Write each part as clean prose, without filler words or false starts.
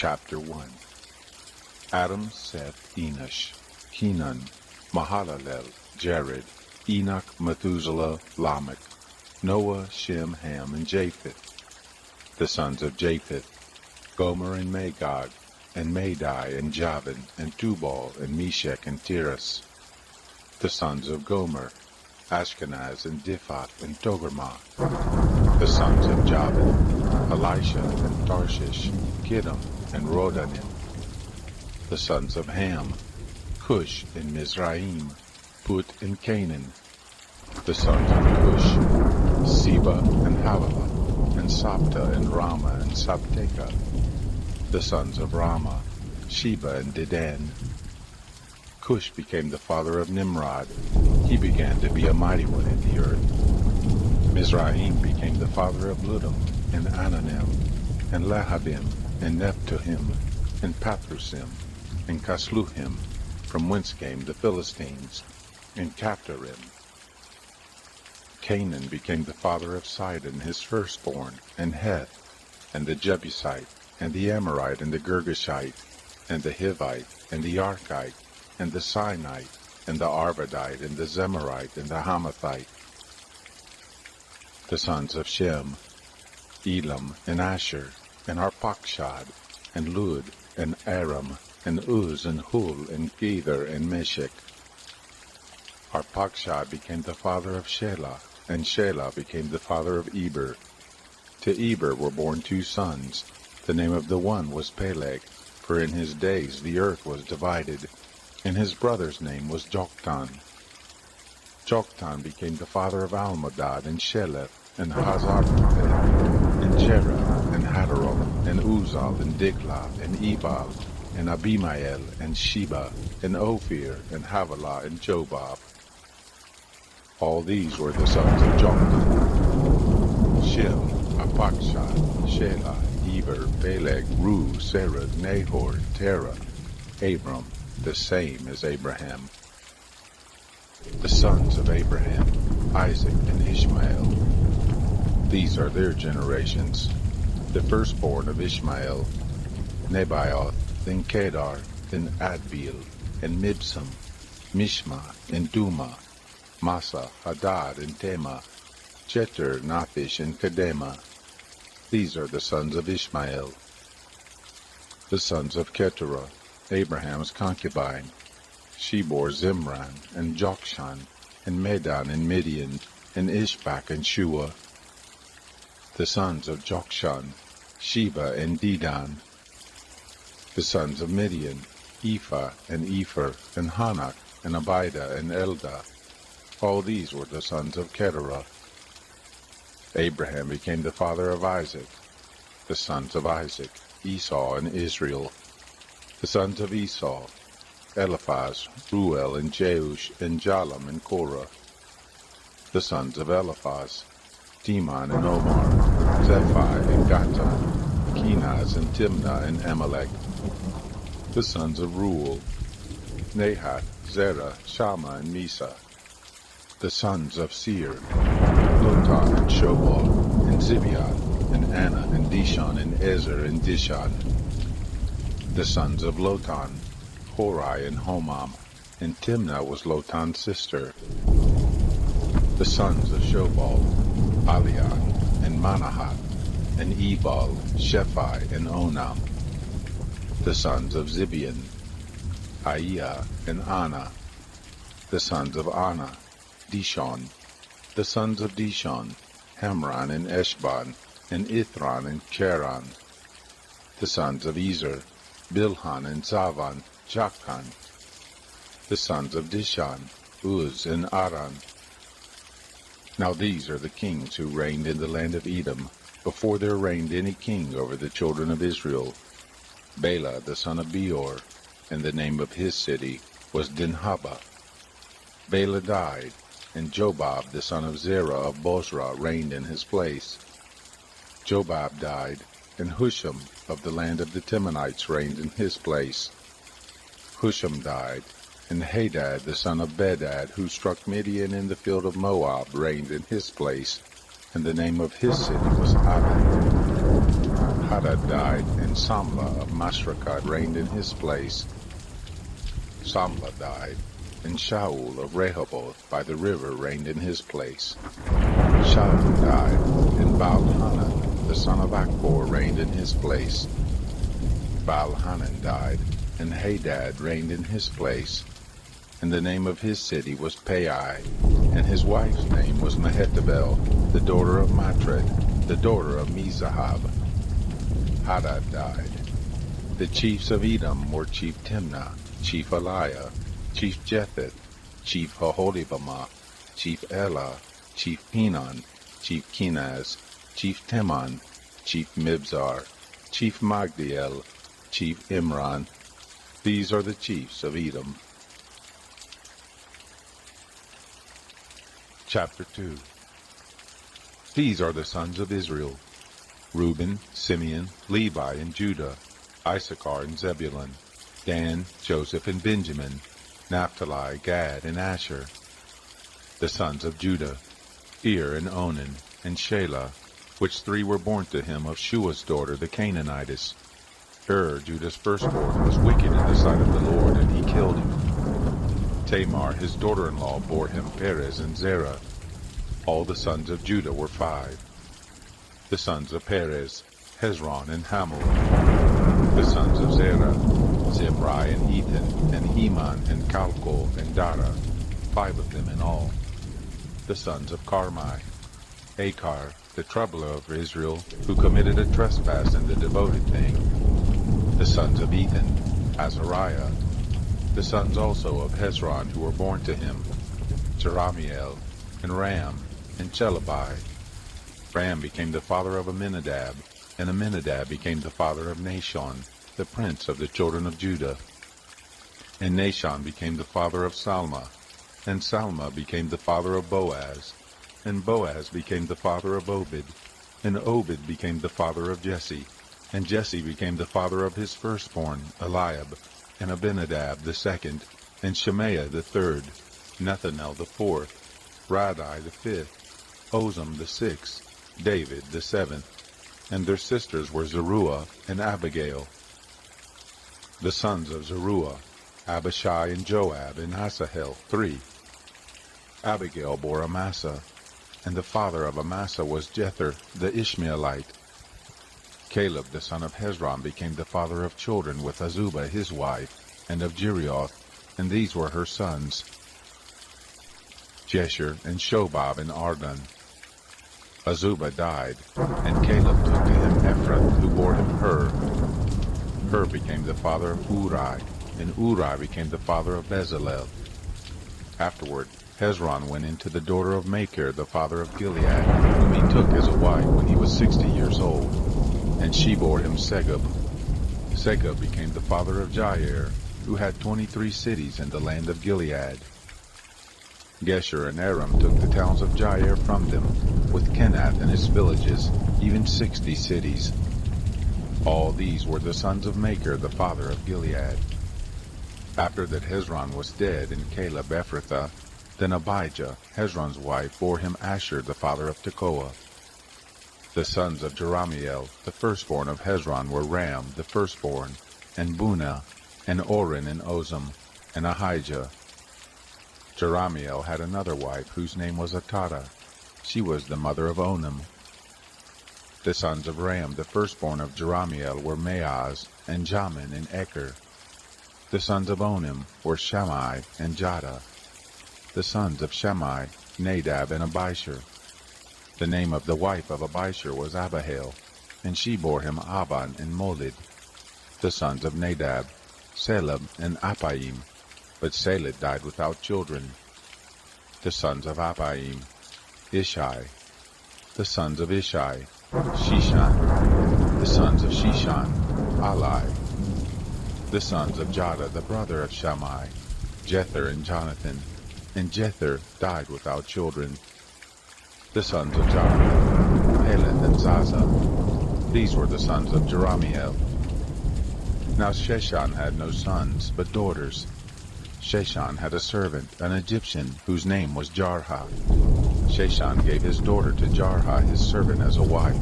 Chapter 1. Adam, Seth, Enosh, Kenan, Mahalalel, Jared, Enoch, Methuselah, Lamech, Noah, Shem, Ham, and Japheth. The sons of Japheth, Gomer and Magog, and Madai and Javan, and Tubal, and Meshech and Tiras. The sons of Gomer, Ashkenaz and Diphath and Togarmah. The sons of Javan, Elisha and Tarshish, Kittim and Rodanim. The sons of Ham, Cush and Mizraim, Put and Canaan. The sons of Cush, Seba and Havilah, and Sabta and Rama and Sabteka. The sons of Rama, Sheba and Dedan. Cush became the father of Nimrod. He began to be a mighty one in the earth. Mizraim became the father of Ludum, and Ananim, and Lahabim, and Nephtuhim, and Pathrusim, and Casluhim, from whence came the Philistines, and Caphtorim. Canaan became the father of Sidon, his firstborn, and Heth, and the Jebusite, and the Amorite, and the Girgashite, and the Hivite, and the Archite, and the Sinite, and the Arvadite, and the Zemarite, and the Hamathite. The sons of Shem, Elam, and Asher, and Arpachshad, and Lud, and Aram, and Uz, and Hul, and Gether, and Meshech. Arpachshad became the father of Shelah, and Shelah became the father of Eber. To Eber were born 2 sons. The name of the one was Peleg, for in his days the earth was divided, and his brother's name was Joktan. Joktan became the father of Almodad, and Sheleth, and Hazarmaveth, and Jerah, and Hadarom, and Uzal, and Diglah, and Ebal, and Abimael, and Sheba, and Ophir, and Havilah, and Jobab. All these were the sons of Joktan: Shem, Arpachshad, Shelah, Eber, Peleg, Ru, Serug, Nahor, Terah, Abram, the same as Abraham. The sons of Abraham, Isaac, and Ishmael. These are their generations. The firstborn of Ishmael, Nebaioth, then Kedar, then Adbeel, and Mibsam, Mishma, and Duma, Massa, Hadad, and Tema, Jeter, Naphish, and Kedema. These are the sons of Ishmael. The sons of Keturah, Abraham's concubine. She bore Zimran, and Jokshan, and Medan, and Midian, and Ishbak, and Shua. The sons of Jokshan, Sheba, and Dedan. The sons of Midian, Ephah, and Epher, and Hanak, and Abida, and Eldah. All these were the sons of Keturah. Abraham became the father of Isaac. The sons of Isaac, Esau and Israel. The sons of Esau, Eliphaz, Ruel, and Jeush, and Jalam, and Korah. The sons of Eliphaz, Teman, and Omar, Zephi, and Gatan, Kenaz, and Timnah, and Amalek. The sons of Ruel, Nahat, Zerah, Shammah, and Misa. The sons of Seir, Lotan, and Shobal, and Zibeon, and Anna, and Dishon, and Ezer, and Dishon. The sons of Lotan, Horai, and Homam, and Timnah was Lotan's sister. The sons of Shobal, Alian, and Manahath, and Ebal, Shephi, and Onam. The sons of Zibeon, Aiah, and Anna. The sons of Anna, Dishon. The sons of Dishon, Hamran, and Eshban, and Ithran, and Cheran. The sons of Ezer, Bilhan, and Zavan, Jachan. The sons of Dishan, Uz, and Aran. Now these are the kings who reigned in the land of Edom, before there reigned any king over the children of Israel. Bela the son of Beor, and the name of his city was Dinhaba. Bela died, and Jobab the son of Zerah of Bozrah reigned in his place. Jobab died, and Husham of the land of the Timonites reigned in his place. Husham died, and Hadad the son of Bedad, who struck Midian in the field of Moab, reigned in his place, and the name of his city was Avith. Hadad died, and Samlah of Masrekah reigned in his place. Samlah died, and Shaul of Rehoboth by the river reigned in his place. Shaul died, and Baal-Hanan, the son of Akbor, reigned in his place. Baal-Hanan died, and Hadad reigned in his place. And the name of his city was Pai, and his wife's name was Mehetabel, the daughter of Matred, the daughter of Mezahab. Hadad died. The chiefs of Edom were Chief Timnah, Chief Eliah, Chief Jetheth, Chief Hoholibamah, Chief Elah, Chief Penon, Chief Kenaz, Chief Teman, Chief Mibzar, Chief Magdiel, Chief Imran. These are the chiefs of Edom. Chapter 2. These are the sons of Israel: Reuben, Simeon, Levi, and Judah, Issachar and Zebulun, Dan, Joseph, and Benjamin, Naphtali, Gad, and Asher. The sons of Judah: Ir, and Onan, and Shelah, which three were born to him of Shua's daughter, the Canaanitess. Judah's firstborn, was wicked in the sight of the Lord, and he killed him. Tamar, his daughter-in-law, bore him Perez and Zerah. All the sons of Judah were 5. The sons of Perez: Hezron and Hamul. The sons of Zerah: Zimri and Ethan, and Heman, and Calcol, and Dara, 5 of them in all. The sons of Carmi: Achar, the troubler of Israel, who committed a trespass in the devoted thing. The sons of Ethan: Azariah. The sons also of Hezron who were born to him: Jerahmeel, and Ram, and Chelabai. Ram became the father of Amminadab, and Amminadab became the father of Nahshon, the prince of the children of Judah. And Nahshon became the father of Salma, and Salma became the father of Boaz, and Boaz became the father of Obed, and Obed became the father of Jesse, and Jesse became the father of his firstborn, Eliab, and Abinadab the second, and Shemaiah the third, Nethanel the fourth, Radai the fifth, Ozem the sixth, David the seventh, and their sisters were Zeruiah and Abigail. The sons of Zeruiah: Abishai and Joab and Asahel, 3. Abigail bore Amasa, and the father of Amasa was Jether the Ishmaelite. Caleb the son of Hezron became the father of children with Azubah his wife, and of Jerioth, and these were her sons: Jesher and Shobab and Ardan. Azubah died, and Caleb took to him Ephrath, who bore him Hur. Hur became the father of Uri, and Uri became the father of Bezalel. Afterward, Hezron went into the daughter of Machir, the father of Gilead, whom he took as a wife when he was 60 years old, and she bore him Segub. Segub became the father of Jair, who had 23 cities in the land of Gilead. Gesher and Aram took the towns of Jair from them, with Kenath and its villages, even 60 cities. All these were the sons of Machir, the father of Gilead. After that Hezron was dead, and Caleb Ephrathah, then Abijah, Hezron's wife, bore him Asher, the father of Tekoa. The sons of Jerahmeel, the firstborn of Hezron, were Ram, the firstborn, and Bunah, and Oren, and Ozem, and Ahijah. Jerahmeel had another wife, whose name was Atara. She was the mother of Onam. The sons of Ram, the firstborn of Jerahmeel, were Maaz, and Jamin, and Eker. The sons of Onam were Shammai and Jada. The sons of Shammai: Nadab and Abishur. The name of the wife of Abishur was Abihail, and she bore him Aban and Molid. The sons of Nadab: Selab and Appaim, but Seled died without children. The sons of Appaim: Ishai. The sons of Ishai: Shishan. The sons of Shishan: Alai. The sons of Jada, the brother of Shammai: Jether and Jonathan, and Jether died without children. The sons of Jonathan: Peleth and Zaza. These were the sons of Jerahmeel. Now Sheshan had no sons, but daughters. Sheshan had a servant, an Egyptian, whose name was Jarha. Sheshan gave his daughter to Jarha his servant as a wife,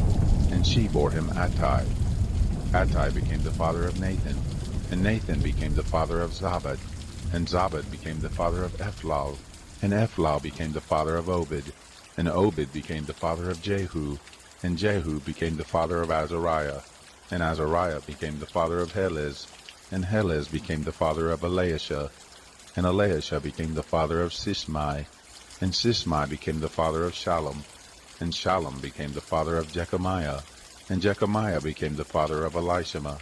and she bore him Attai. Attai became the father of Nathan, and Nathan became the father of Zabad, and Zabad became the father of Ephlal, and Ephlal became the father of Obed, and Obed became the father of Jehu, and Jehu became the father of Azariah, and Azariah became the father of Helez, and Helez became the father of Eliashah, and Eliashah became the father of Sismai, and Sismai became the father of Shallum, and Shallum became the father of Jechamiah, and Jechamiah became the father of Elishama.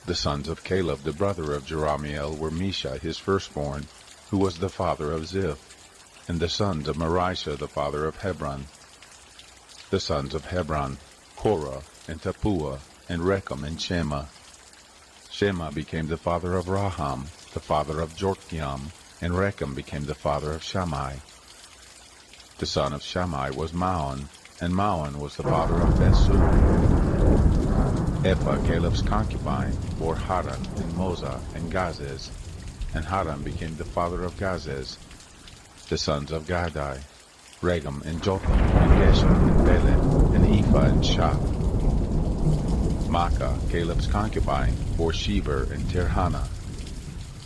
The sons of Caleb the brother of Jerahmeel were Mesha his firstborn, who was the father of Ziph, and the sons of Marishah the father of Hebron. The sons of Hebron, Korah, and Tappuah, and Rechem, and Shema. Shema became the father of Raham, the father of Jorkiam, and Rechem became the father of Shammai. The son of Shammai was Maon, and Maon was the father of Besur. Ephah, Caleb's concubine, bore Haran, and Moza, and Gazez, and Haran became the father of Gazez. The sons of Gadai, Regem, and Jotham, and Geshem, and Beled, and Ephah, and Shaph. Maacah, Caleb's concubine, bore Sheber and Tirhana.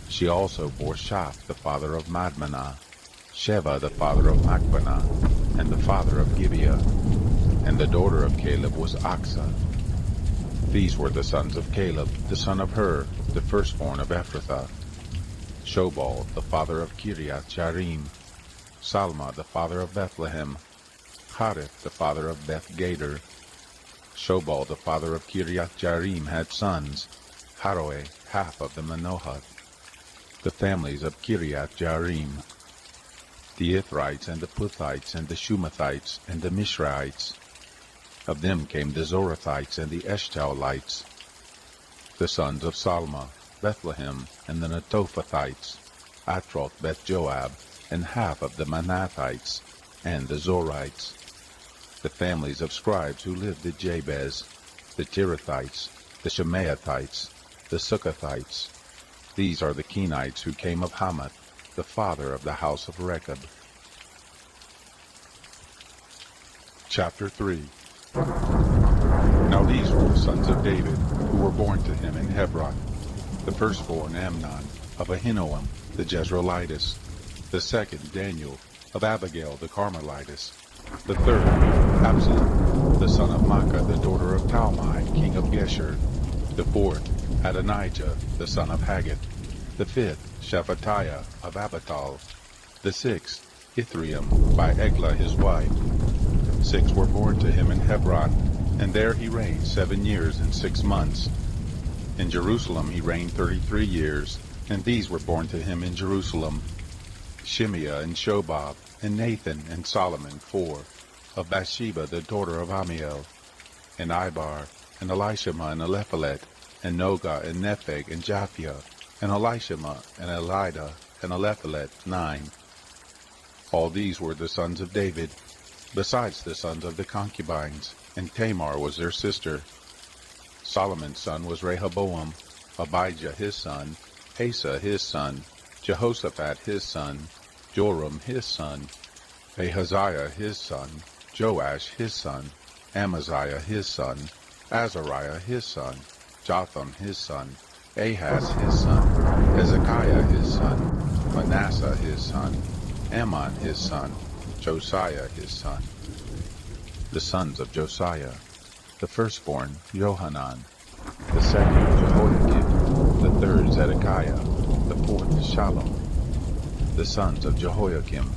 She also bore Shaph, the father of Madmanah, Sheva, the father of Machbanah, and the father of Gibeah. And the daughter of Caleb was Aksah. These were the sons of Caleb, the son of Hur, the firstborn of Ephrathah. Shobal, the father of Kiriath Jearim. Salma, the father of Bethlehem. Harith, the father of Beth Gader. Shobal, the father of Kiriath Jearim, had sons, Haroeh, half of the Manohath. The families of Kiriath Jearim, the Ithrites, and the Puthites, and the Shumathites, and the Mishraites. Of them came the Zorathites and the Eshtaolites. The sons of Salma, Bethlehem, and the Netophathites, Atroth Beth Joab, and half of the Manathites, and the Zorites. The families of scribes who lived at Jabez, the Tirathites, the Shemaathites, the Succothites. These are the Kenites who came of Hamath, the father of the house of Rechab. Chapter 3. Now these were the sons of David, who were born to him in Hebron. The firstborn Amnon, of Ahinoam, the Jezreelitess. The second Daniel, of Abigail the Carmelitess. The third Absalom, the son of Maacah, the daughter of Talmai, king of Geshur. The fourth Adonijah, the son of Haggith. The fifth Shephatiah of Abital. The sixth Ithream, by Eglah his wife. 6 were born to him in Hebron, and there he reigned 7 years and 6 months. In Jerusalem he reigned 33 years, and these were born to him in Jerusalem: Shimeah and Shobab, and Nathan and Solomon 4, of Bathsheba the daughter of Amiel, and Ibar, and Elishama, and Eliphalet, and Noga, and Nepheg, and Japhia, and Elishama, and Elida, and Eliphalet 9. All these were the sons of David, besides the sons of the concubines, and Tamar was their sister. Solomon's son was Rehoboam, Abijah his son, Asa his son, Jehoshaphat his son, Joram his son, Ahaziah his son, Joash his son, Amaziah his son, Azariah his son, Jotham his son, Ahaz his son, Hezekiah his son, Manasseh his son, Ammon his son, Josiah his son. The sons of Josiah: the firstborn Johanan, the second Jehoiakim, the third Zedekiah, the fourth Shallum. The sons of Jehoiakim: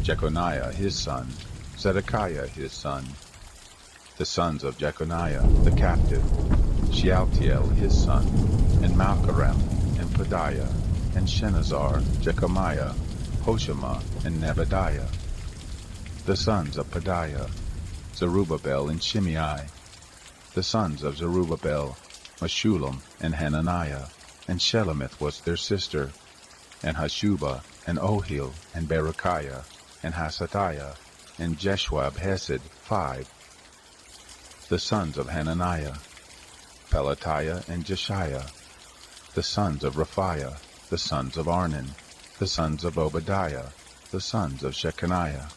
Jeconiah his son, Zedekiah his son. The sons of Jeconiah the captive: Shealtiel his son, and Malchiram, and Pedaiah, and Shenazar, Jechamiah, Hoshama, and Nebadiah. The sons of Pedaiah: Zerubbabel and Shimei. The sons of Zerubbabel: Meshullam and Hananiah, and Shelemith was their sister, and Hashubah, and Ohil, and Berechiah, and Hasadiah, and Jeshuab Hesed 5. The sons of Hananiah: Pelatiah and Jeshiah. The sons of Raphiah: the sons of Arnan. The sons of Obadiah: the sons of Shechaniah.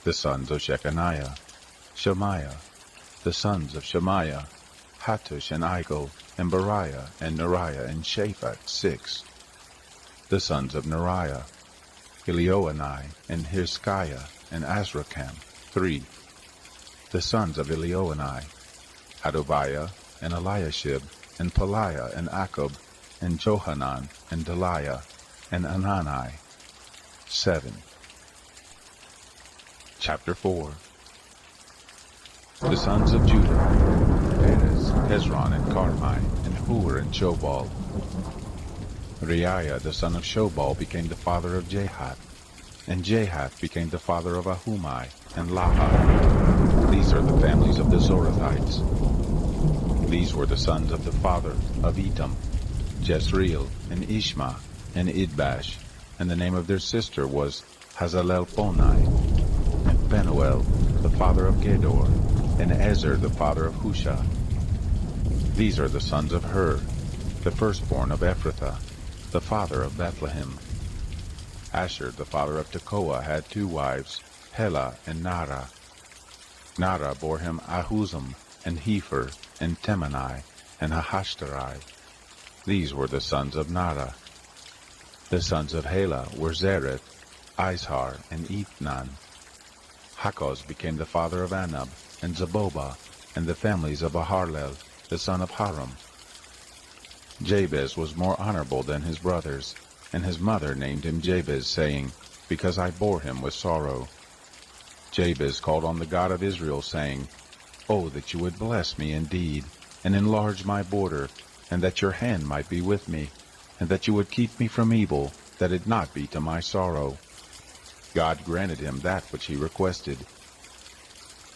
The sons of Shechaniah: Shemaiah. The sons of Shemaiah, Hattush and Igal, and Beriah, and Neriah, and Shaphat, 6. The sons of Neriah, Elioenai, and Hezekiah, and Azrikam, 3. The sons of Elioenai, Adobiah, and Eliashib, and Peliah, and Akub, and Johanan, and Deliah, and Anani, 7. Chapter 4. The sons of Judah, Perez, Hezron, and Carmi, and Hur, and Shobal. Reiah the son of Shobal became the father of Jahath, and Jahath became the father of Ahumai, and Lahad. These are the families of the Zorathites. These were the sons of the father of Etam, Jezreel, and Ishma, and Idbash, and the name of their sister was Hazalelponai, and Penuel, the father of Gedor, and Ezer, the father of Husha. These are the sons of Hur, the firstborn of Ephrathah, the father of Bethlehem. Asher, the father of Tekoa, had 2 wives, Helah and Nara. Nara bore him Ahuzam, and Hepher, and Temani, and Ahashterai. These were the sons of Nara. The sons of Helah were Zereth, Izhar, and Ethnan. Hakkoz became the father of Anab, and Zabobah, and the families of Aharlel, the son of Haram. Jabez was more honorable than his brothers, and his mother named him Jabez, saying, Because I bore him with sorrow. Jabez called on the God of Israel, saying, Oh, that you would bless me indeed, and enlarge my border, and that your hand might be with me, and that you would keep me from evil, that it not be to my sorrow. God granted him that which he requested.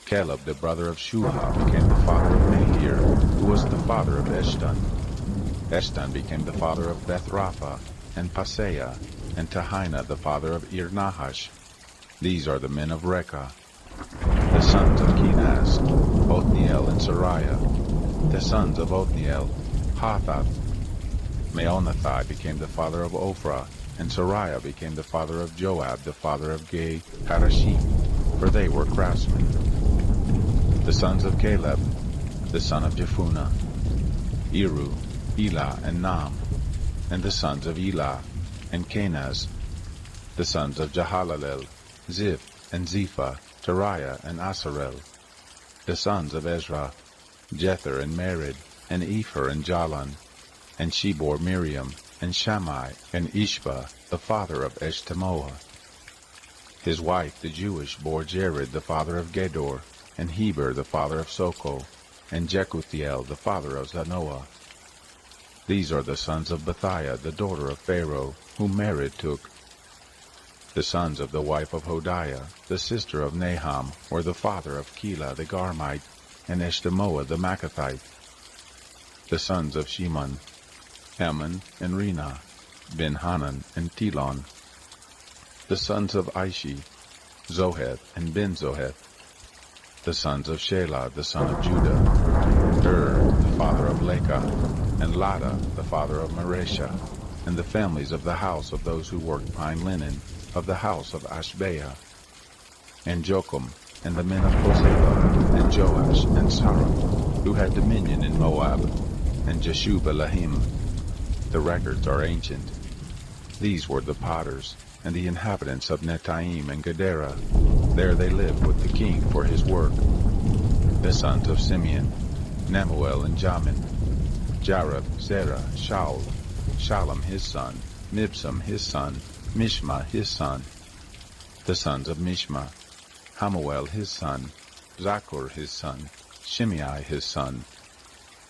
Caleb, the brother of Shuha, became the father of Nahir, who was the father of Eshton. Eshton became the father of Bethrapha, and Paseah, and Tahina, the father of Ir-Nahash. These are the men of Rekah. The sons of Kenaz, Othniel and Sariah. The sons of Othniel, Hathath. Meonothai became the father of Ophrah, and Sariah became the father of Joab, the father of Gay Harashim, for they were craftsmen. The sons of Caleb, the son of Jephunneh, Eru, Elah, and Nam. And the sons of Elah, and Kenaz. The sons of Jehalalel, Ziph, and Zepha, Teriah, and Asarel. The sons of Ezra, Jether, and Merid, and Epher, and Jalan. And she bore Miriam, and Shammai, and Ishba, the father of Eshtemoa. His wife the Jewish bore Jared, the father of Gedor, and Heber, the father of Soko, and Jekuthiel, the father of Zanoah. These are the sons of Bethiah, the daughter of Pharaoh, whom Merid took. The sons of the wife of Hodiah, the sister of Naham, were the father of Keilah the Garmite, and Eshtemoa the Maacathite. The sons of Shimon, Ammon, and Rina, Ben-Hanan, and Telon. The sons of Ishi, Zoheth, and Ben-Zoheth. The sons of Shelah, the son of Judah, the father of Lekah, and Lada, the father of Maresha, and the families of the house of those who worked fine linen, of the house of Ashbea, and Jochum, and the men of Hoseba, and Joash, and Saram, who had dominion in Moab, and Jeshubalahim. The records are ancient. These were the potters, and the inhabitants of Netaim and Gedera. There they lived with the king for his work. The sons of Simeon, Nemuel and Jamin, Jareb, Zerah, Shaul, Shalom his son, Mibsam his son, Mishma his son. The sons of Mishma, Hamuel his son, Zakur his son, Shimei his son.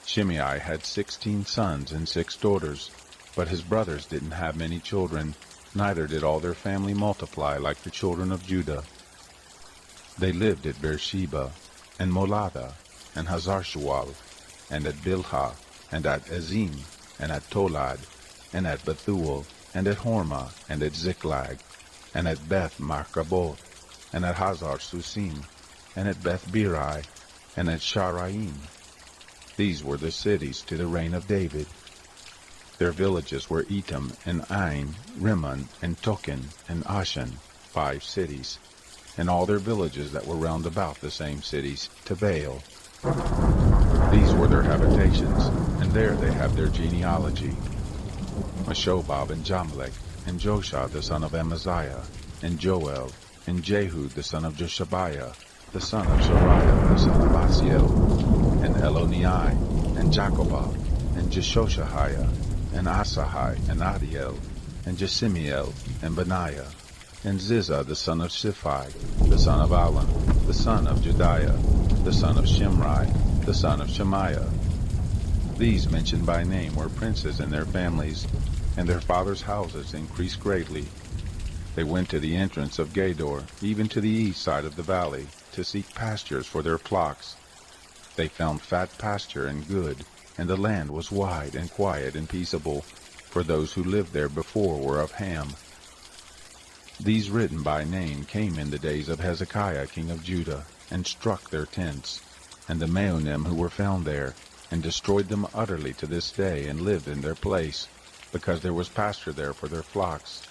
Shimei had 16 sons and 6 daughters, but his brothers didn't have many children, neither did all their family multiply like the children of Judah. They lived at Beersheba, and Molada, and Hazarshual, and at Bilhah, and at Azim, and at Tolad, and at Bethuel, and at Hormah, and at Ziklag, and at Beth Markaboth, and at Hazar Susim, and at Beth Birai, and at Sharaim. These were the cities to the reign of David. Their villages were Etam, and Ain, Rimmon, and Token, and Ashan, 5 cities, and all their villages that were round about the same cities, to Baal, These were their habitations, and there they have their genealogy. Meshobab and Jamlech, and Joshua the son of Amaziah, and Joel, and Jehud the son of Joshabiah, the son of Shariah the son of Asiel, and Elonai, and Jacobah, and Jeshoshahiah, and Asahai, and Adiel, and Jesimiel, and Benaiah, and Ziza the son of Shiphi, the son of Alan, the son of Jediah, the son of Shimri, the son of Shemaiah. These mentioned by name were princes in their families, and their fathers' houses increased greatly. They went to the entrance of Gedor, even to the east side of the valley, to seek pastures for their flocks. They found fat pasture and good, and the land was wide and quiet and peaceable, for those who lived there before were of Ham. These written by name came in the days of Hezekiah king of Judah, and struck their tents, and the Meonim who were found there, and destroyed them utterly to this day, and lived in their place, because there was pasture there for their flocks.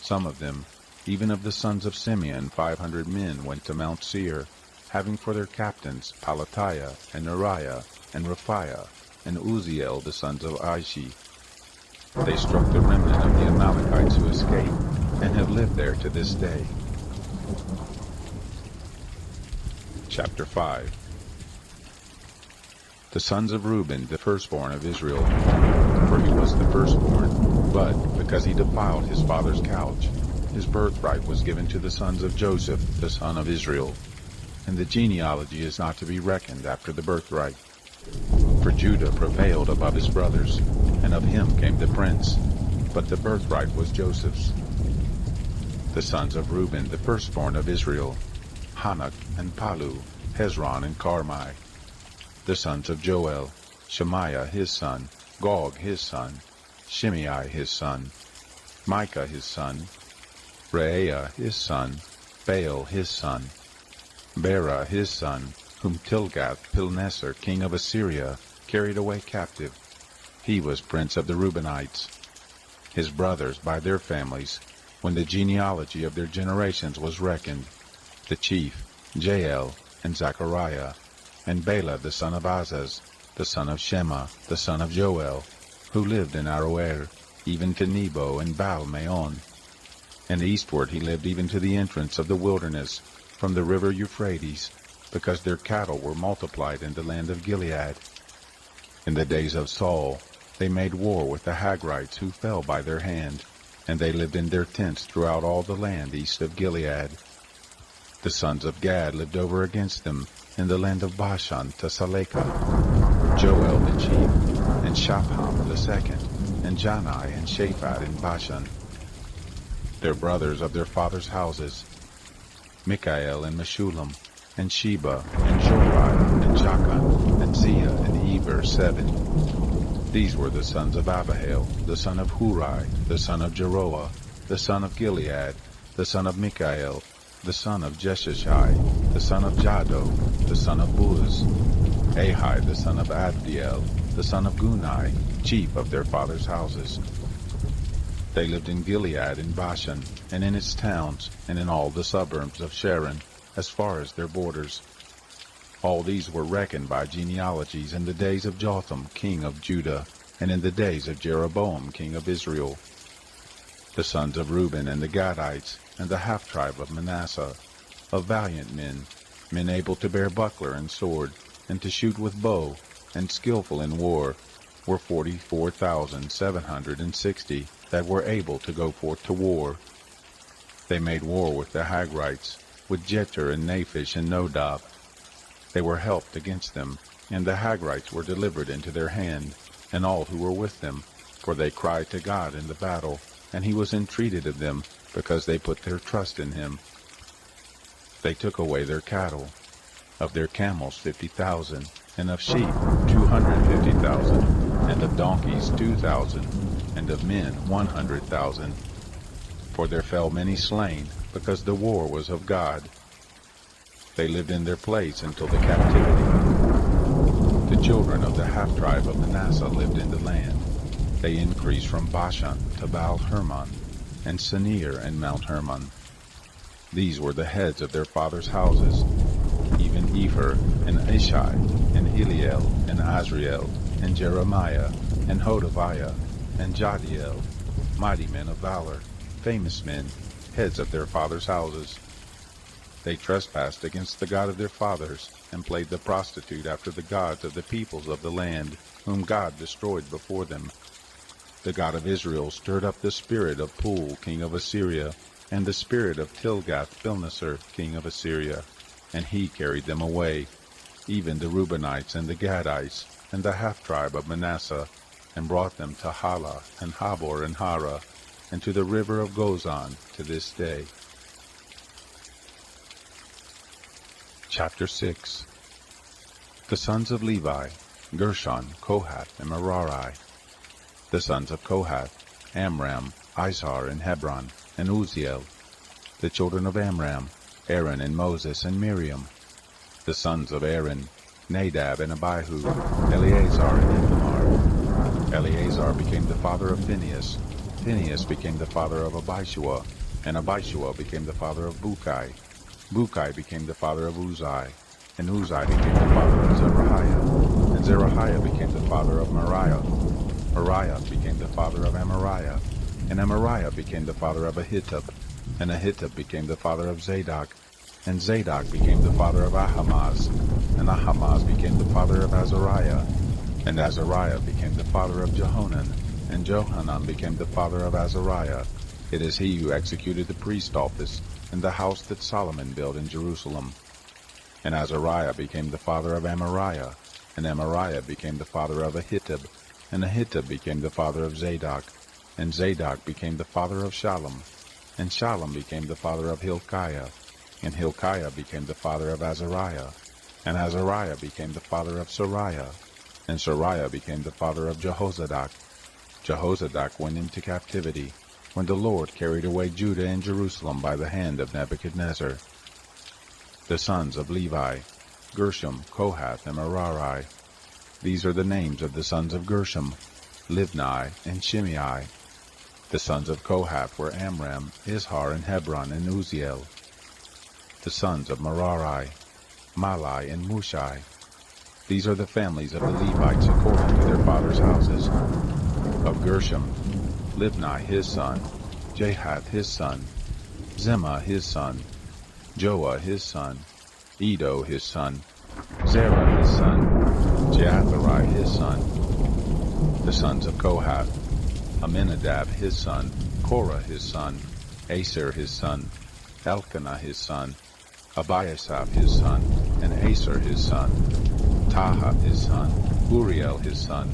Some of them, even of the sons of Simeon, 500 men went to Mount Seir, having for their captains Pelatiah, and Neriah, and Rephaiah, and Uziel the sons of Ishi. They struck the remnant of the Amalekites who escaped, and have lived there to this day. Chapter 5. The sons of Reuben, the firstborn of Israel, for he was the firstborn, but because he defiled his father's couch, his birthright was given to the sons of Joseph, the son of Israel, and the genealogy is not to be reckoned after the birthright. For Judah prevailed above his brothers, and of him came the prince, but the birthright was Joseph's. The sons of Reuben, the firstborn of Israel, Hanok and Palu, Hezron and Carmi. The sons of Joel, Shemaiah his son, Gog his son, Shimei his son, Micah his son, Reaiah his son, Baal his son, Bera his son, whom Tilgath-Pilneser king of Assyria carried away captive. He was prince of the Reubenites. His brothers by their families, when the genealogy of their generations was reckoned, the chief, Jael, and Zechariah, and Bela the son of Azaz, the son of Shema, the son of Joel, who lived in Aroer, even to Nebo and Baal-Meon. And eastward he lived even to the entrance of the wilderness, from the river Euphrates, because their cattle were multiplied in the land of Gilead. In the days of Saul, they made war with the Hagrites who fell by their hand, and they lived in their tents throughout all the land east of Gilead. The sons of Gad lived over against them in the land of Bashan to Salekah, Joel the chief, and Shapham the second, and Janai and Shaphat in Bashan. Their brothers of their fathers' houses, Mikael and Meshulam, and Sheba, and Jorai, and Jachan, and Zia, and Eber, 7. These were the sons of Abihail, the son of Hurai, the son of Jeroah, the son of Gilead, the son of Mikael, the son of Jeshashai, the son of Jado, the son of Buz, Ahai, the son of Abdiel, the son of Gunai, chief of their fathers' houses. They lived in Gilead in Bashan, and in its towns, and in all the suburbs of Sharon, as far as their borders. All these were reckoned by genealogies in the days of Jotham, king of Judah, and in the days of Jeroboam, king of Israel. The sons of Reuben and the Gadites, and the half-tribe of Manasseh, of valiant men, men able to bear buckler and sword, and to shoot with bow, and skillful in war, were 44,760 that were able to go forth to war. They made war with the Hagrites, with Jeter and Naphish and Nodab. They were helped against them, and the Hagrites were delivered into their hand, and all who were with them, for they cried to God in the battle, and he was entreated of them, because they put their trust in him. They took away their cattle, of their camels 50,000, and of sheep 250,000, and of donkeys 2,000, and of men 100,000. For there fell many slain, because the war was of God. They lived in their place until the captivity. The children of the half-tribe of Manasseh lived in the land. They increased from Bashan to Baal-Hermon, and Senir and Mount Hermon. These were the heads of their fathers' houses, even Epher, and Ishai, Eliel, and Azriel, and Jeremiah, and Hodaviah, and Jadiel, mighty men of valor, famous men, heads of their fathers' houses. They trespassed against the God of their fathers, and played the prostitute after the gods of the peoples of the land, whom God destroyed before them. The God of Israel stirred up the spirit of Pul, king of Assyria, and the spirit of Tilgath-Pilneser, king of Assyria, and he carried them away, even the Reubenites and the Gadites, and the half-tribe of Manasseh, and brought them to Hala, and Habor, and Hara, and to the river of Gozan to this day. Chapter 6. The sons of Levi, Gershon, Kohath, and Merari. The sons of Kohath, Amram, Izhar, and Hebron, and Uzziel. The children of Amram, Aaron, and Moses, and Miriam. The sons of Aaron, Nadab, and Abihu, Eleazar, and Ithamar. Eleazar became the father of Phinehas. Phinehas became the father of Abishua, and Abishua became the father of Bukai. Bukai became the father of Uzai, and Uzai became the father of Zerahiah, and Zerahiah became the father of Moriah. Moriah became the father of Amariah, and Amariah became the father of Ahitub, and Ahitub became the father of Zadok, and Zadok became the father of Ahimaaz, and Ahimaaz became the father of Azariah, and Azariah became the father of Jehonan, and Johanan became the father of Azariah. It is he who executed the priest office in the house that Solomon built in Jerusalem. And Azariah became the father of Amariah, and Amariah became the father of Ahitub, and Ahitub became the father of Zadok, and Zadok became the father of Shallum, and Shallum became the father of Hilkiah, and Hilkiah became the father of Azariah, and Azariah became the father of Sariah, and Sariah became the father of Jehozadak. Jehozadak went into captivity when the Lord carried away Judah and Jerusalem by the hand of Nebuchadnezzar. The sons of Levi, Gershom, Kohath, and Merari. These are the names of the sons of Gershom, Libni, and Shimei. The sons of Kohath were Amram, Izhar, and Hebron, and Uzziel. The sons of Merari, Malai, and Mushai. These are the families of the Levites according to their fathers' houses. Of Gershom, Libni his son, Jahath his son, Zimmah his son, Joah his son, Edo his son, Zerah his son, Jeatherai his son. The sons of Kohath, Aminadab his son, Korah his son, Aser his son, Elkanah his son, Abiasaph his son, and Aser his son, Tahath his son, Uriel his son,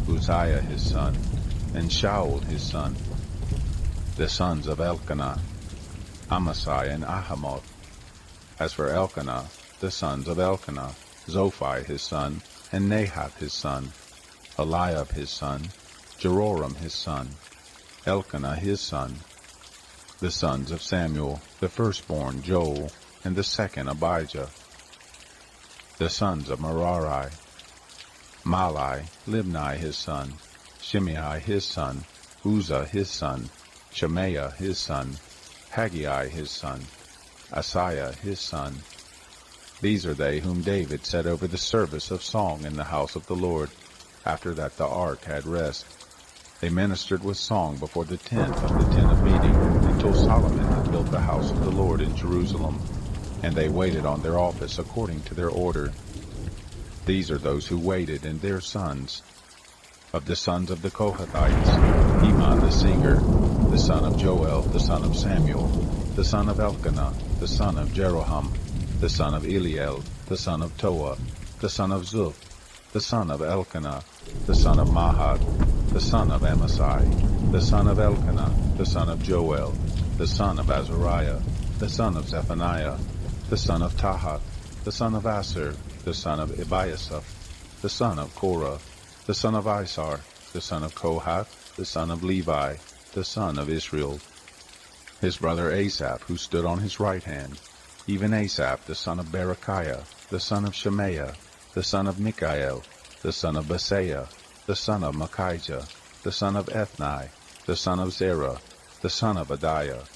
Uzziah his son, and Shaul his son. The sons of Elkanah, Amasai and Ahamoth. As for Elkanah, the sons of Elkanah, Zophai his son, and Nahath his son, Eliab his son, Jeroram his son, Elkanah his son. The sons of Samuel, the firstborn Joel, and the second Abijah. The sons of Merari, Malai, Libni his son, Shimei his son, Uzzah his son, Shemaiah his son, Haggai his son, Asaiah his son. These are they whom David set over the service of song in the house of the Lord, after that the ark had rest. They ministered with song before the tent of meeting, until Solomon had built the house of the Lord in Jerusalem, and they waited on their office according to their order. These are those who waited, and their sons. Of the sons of the Kohathites, Heman the singer, the son of Joel, the son of Samuel, the son of Elkanah, the son of Jeroham, the son of Eliel, the son of Toah, the son of Zuph, the son of Elkanah, the son of Mahath, the son of Amasai, the son of Elkanah, the son of Joel, the son of Azariah, the son of Zephaniah, the son of Tahath, the son of Aser, the son of Ebiasaph, the son of Korah, the son of Isar, the son of Kohath, the son of Levi, the son of Israel. His brother Asaph, who stood on his right hand, even Asaph, the son of Berechiah, the son of Shemaiah, the son of Mikael, the son of Basaiah, the son of Machijah, the son of Ethni, the son of Zerah, the son of Adiah,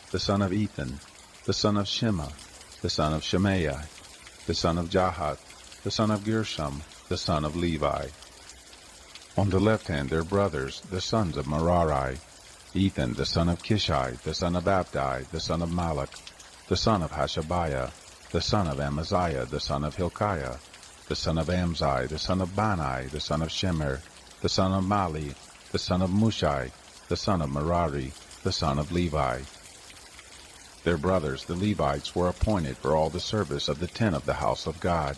the son of Ethan, the son of Shema, the son of Shemaiah, the son of Jahath, the son of Gershom, the son of Levi. On the left hand their brothers, the sons of Merari, Ethan the son of Kishai, the son of Abdi, the son of Malach, the son of Hashabiah, the son of Amaziah, the son of Hilkiah, the son of Amzai, the son of Bani, the son of Shemer, the son of Mali, the son of Mushai, the son of Merari, the son of Levi. Their brothers, the Levites, were appointed for all the service of the tent of the house of God.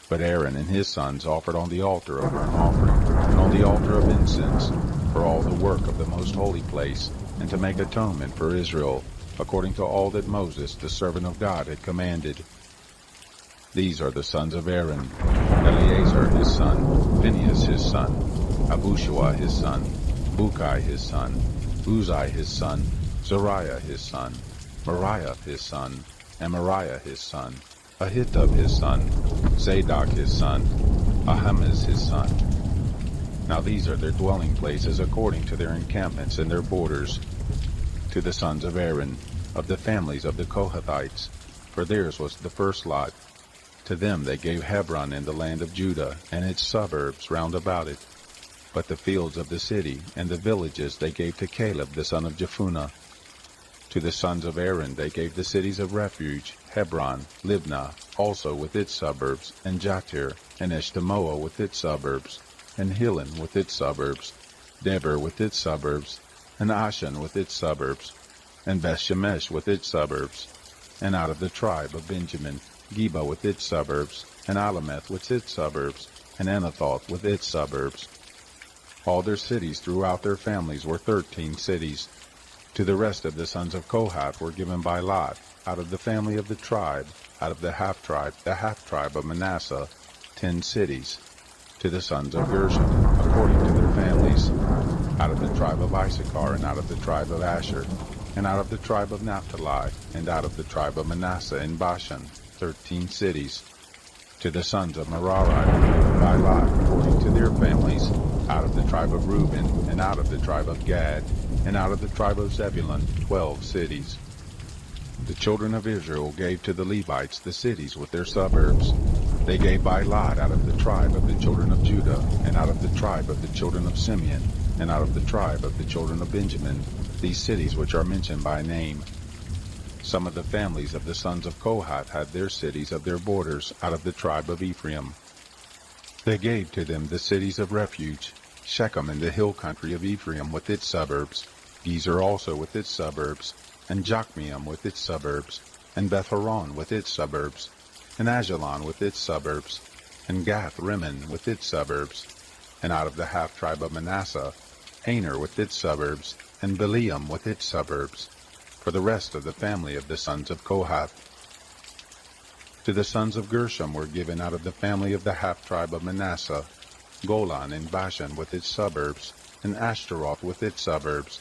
But Aaron and his sons offered on the altar of burnt offering, and on the altar of incense, for all the work of the most holy place, and to make atonement for Israel, according to all that Moses, the servant of God, had commanded. These are the sons of Aaron: Eleazar his son, Phinehas his son, Abushua his son, Bukai his son, Uzai his son, Zariah his son, Moriah his son, Amariah his son, Ahitub his son, Zadok his son, Ahimaaz his son. Now these are their dwelling places according to their encampments and their borders. To the sons of Aaron, of the families of the Kohathites, for theirs was the first lot. To them they gave Hebron in the land of Judah, and its suburbs round about it. But the fields of the city and the villages they gave to Caleb the son of Jephunneh. To the sons of Aaron they gave the cities of refuge, Hebron, Libnah, also with its suburbs, and Jatir, and Eshtemoa with its suburbs, and Hilen with its suburbs, Deber with its suburbs, and Ashan with its suburbs, and Bethshemesh with its suburbs, and out of the tribe of Benjamin, Geba with its suburbs, and Alameth with its suburbs, and Anathoth with its suburbs. All their cities throughout their families were 13 cities. To the rest of the sons of Kohath were given by lot, out of the family of the tribe, out of the half-tribe of Manasseh, 10 cities. To the sons of Gershon, according to their families, out of the tribe of Issachar, and out of the tribe of Asher, and out of the tribe of Naphtali, and out of the tribe of Manasseh in Bashan, 13 cities. To the sons of Merari, by lot, according to their families, out of the tribe of Reuben, and out of the tribe of Gad, and out of the tribe of Zebulun, 12 cities. The children of Israel gave to the Levites the cities with their suburbs. They gave by lot out of the tribe of the children of Judah, and out of the tribe of the children of Simeon, and out of the tribe of the children of Benjamin, these cities which are mentioned by name. Some of the families of the sons of Kohath had their cities of their borders out of the tribe of Ephraim. They gave to them the cities of refuge, Shechem in the hill country of Ephraim with its suburbs, Gezer also with its suburbs, and Jokmeam with its suburbs, and Beth-horon with its suburbs, and Ajalon with its suburbs, and Gath-rimmon with its suburbs, and out of the half-tribe of Manasseh, Aner with its suburbs, and Beliam with its suburbs, for the rest of the family of the sons of Kohath. To the sons of Gershom were given out of the family of the half-tribe of Manasseh, Golan in Bashan with its suburbs, and Ashtaroth with its suburbs,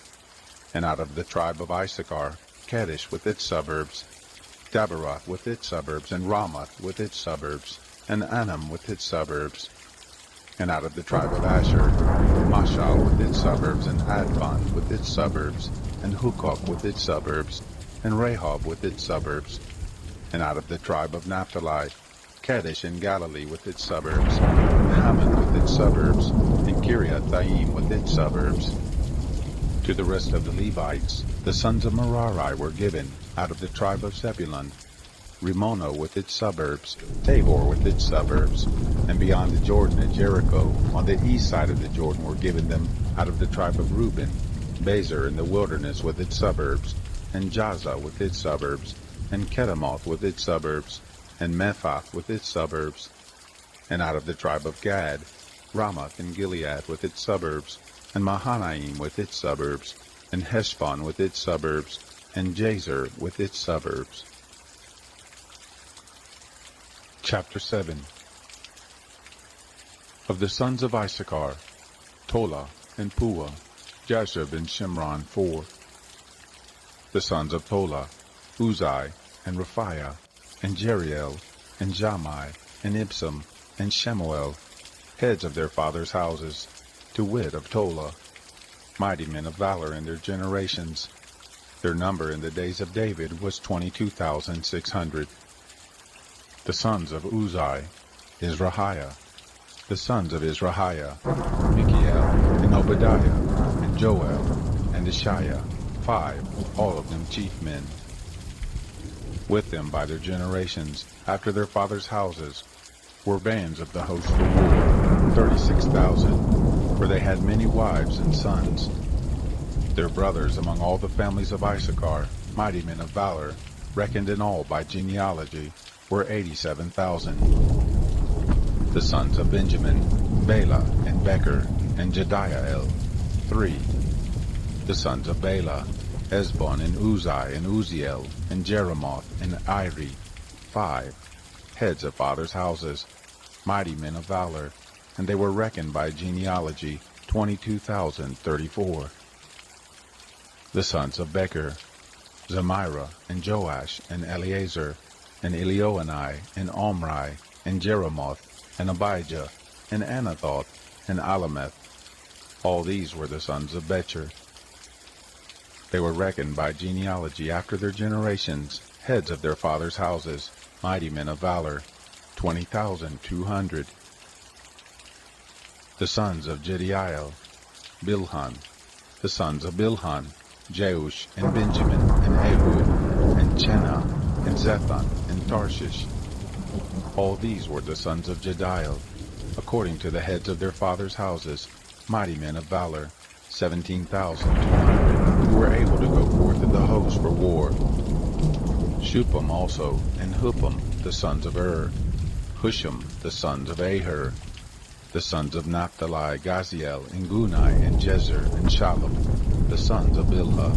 and out of the tribe of Issachar, Kadesh with its suburbs, Daberoth with its suburbs, and Ramoth with its suburbs, and Anam with its suburbs, and out of the tribe of Asher, Mashal with its suburbs, and Adbon with its suburbs, and Hukok with its suburbs, and Rehob with its suburbs, and out of the tribe of Naphtali, Kadesh in Galilee with its suburbs, and Hammon with its suburbs, and Kiriath-Thaim with its suburbs. To the rest of the Levites, the sons of Merari were given, out of the tribe of Zebulun, Rimono with its suburbs, Tabor with its suburbs, and beyond the Jordan at Jericho, on the east side of the Jordan were given them, out of the tribe of Reuben, Bezer in the wilderness with its suburbs, and Jaza with its suburbs, and Kedemoth with its suburbs, and Mephath with its suburbs, and out of the tribe of Gad, Ramoth in Gilead with its suburbs, and Mahanaim with its suburbs, and Heshbon with its suburbs, and Jazer with its suburbs. Chapter 7. Of the sons of Issachar, Tola and Puah, Jashub and Shimron 4. The sons of Tola, Uzai and Raphiah, and Jeriel, and Jammai, and Ibsam, and Shemuel, heads of their fathers' houses, to wit of Tola, mighty men of valor in their generations. Their number in the days of David was 22,600. The sons of Uzai, Izrahiah, The sons of Israhiah, Michael, and Obadiah, and Joel, and Ishiah, 5, all of them chief men. With them by their generations, after their fathers' houses, were bands of the host for war, 36,000, for they had many wives and sons. Their brothers among all the families of Issachar, mighty men of valor, reckoned in all by genealogy, were 87,000. The sons of Benjamin, Bela, and Becher, and Jediael, 3. The sons of Bela, Esbon, and Uzai, and Uziel, and Jeremoth, and Iri, 5. Heads of fathers' houses, mighty men of valor, and they were reckoned by genealogy, 22,034. The sons of Becher, Zemira, and Joash, and Eleazar, and Elioenai, and Omri, and Jeremoth, and Abijah, and Anathoth, and Alameth. All these were the sons of Becher. They were reckoned by genealogy after their generations, heads of their fathers' houses, mighty men of valor, 20,200. The sons of Jediael, Bilhan. The sons of Bilhan, Jeush, and Benjamin, and Ehud, and Chenah, and Zethan, and Tarshish. All these were the sons of Jediael, according to the heads of their fathers' houses, mighty men of valor, 17,200, who were able to go forth in the host for war. Shupam also, and Huppam, the sons of Husham, the sons of Aher, the sons of Naphtali, Gaziel, and Gunai, and Jezer, and Shalom, the sons of Bilhah.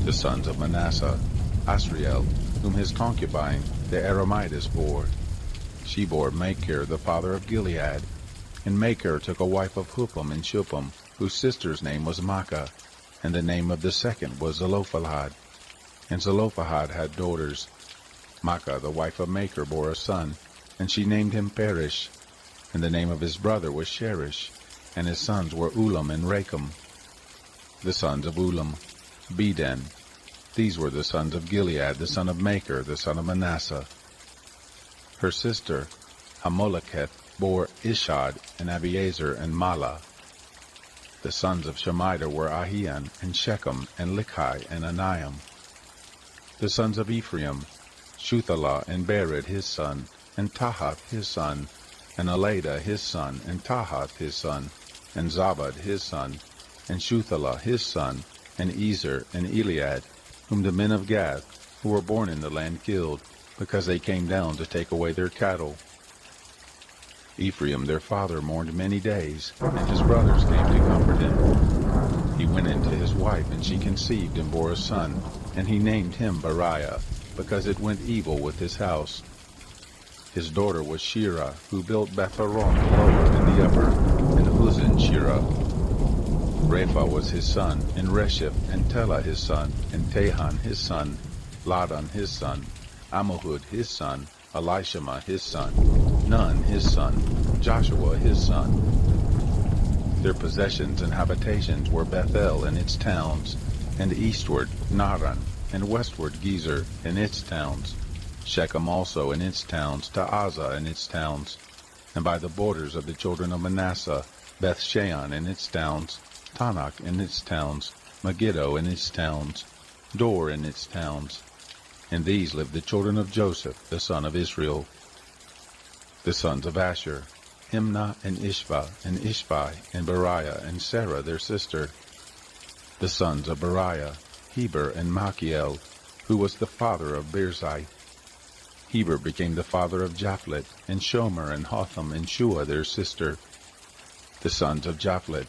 The sons of Manasseh, Asriel, whom his concubine, the Aramaitis, bore. She bore Machir, the father of Gilead. And Machir took a wife of Huppam and Shupam, whose sister's name was Maachah, and the name of the second was Zelophehad. And Zelophehad had daughters. Maachah, the wife of Machir, bore a son, and she named him Perish. And the name of his brother was Sherish, and his sons were Ulam and Rakem. The sons of Ulam, Beden. These were the sons of Gilead, the son of Machir, the son of Manasseh. Her sister, Hamoleketh, bore Ishad, and Abiezer, and Mala. The sons of Shemida were Ahian, and Shechem, and Lichai, and Aniam. The sons of Ephraim, Shuthalah, and Bered his son, and Tahath his son, and Aleda his son, and Tahath his son, and Zabad his son, and Shuthalah his son, and Ezer, and Eliad, whom the men of Gath, who were born in the land, killed, because they came down to take away their cattle. Ephraim their father mourned many days, and his brothers came to comfort him. He went in to his wife, and she conceived and bore a son, and he named him Beriah, because it went evil with his house. His daughter was Shirah, who built Beth-horon the lower and the upper, and Uzin Shirah. Repha was his son, and Resheph, and Telah his son, and Tahan his son, Ladan his son, Ammihud his son, Elishama his son, Nun his son, Joshua his son. Their possessions and habitations were Bethel and its towns, and eastward Naran, and westward Gezer and its towns, Shechem also and its towns, Ta'azah and its towns, and by the borders of the children of Manasseh, Beth-shean and its towns, Tanakh and its towns, Megiddo and its towns, Dor and its towns. In these lived the children of Joseph, the son of Israel. The sons of Asher, Imnah and Ishva, and Ishvi, and Beriah, and Sarah their sister. The sons of Beriah, Heber and Malchiel, who was the father of Birzai. Heber became the father of Japhlet, and Shomer, and Hotham, and Shua their sister. The sons of Japhlet,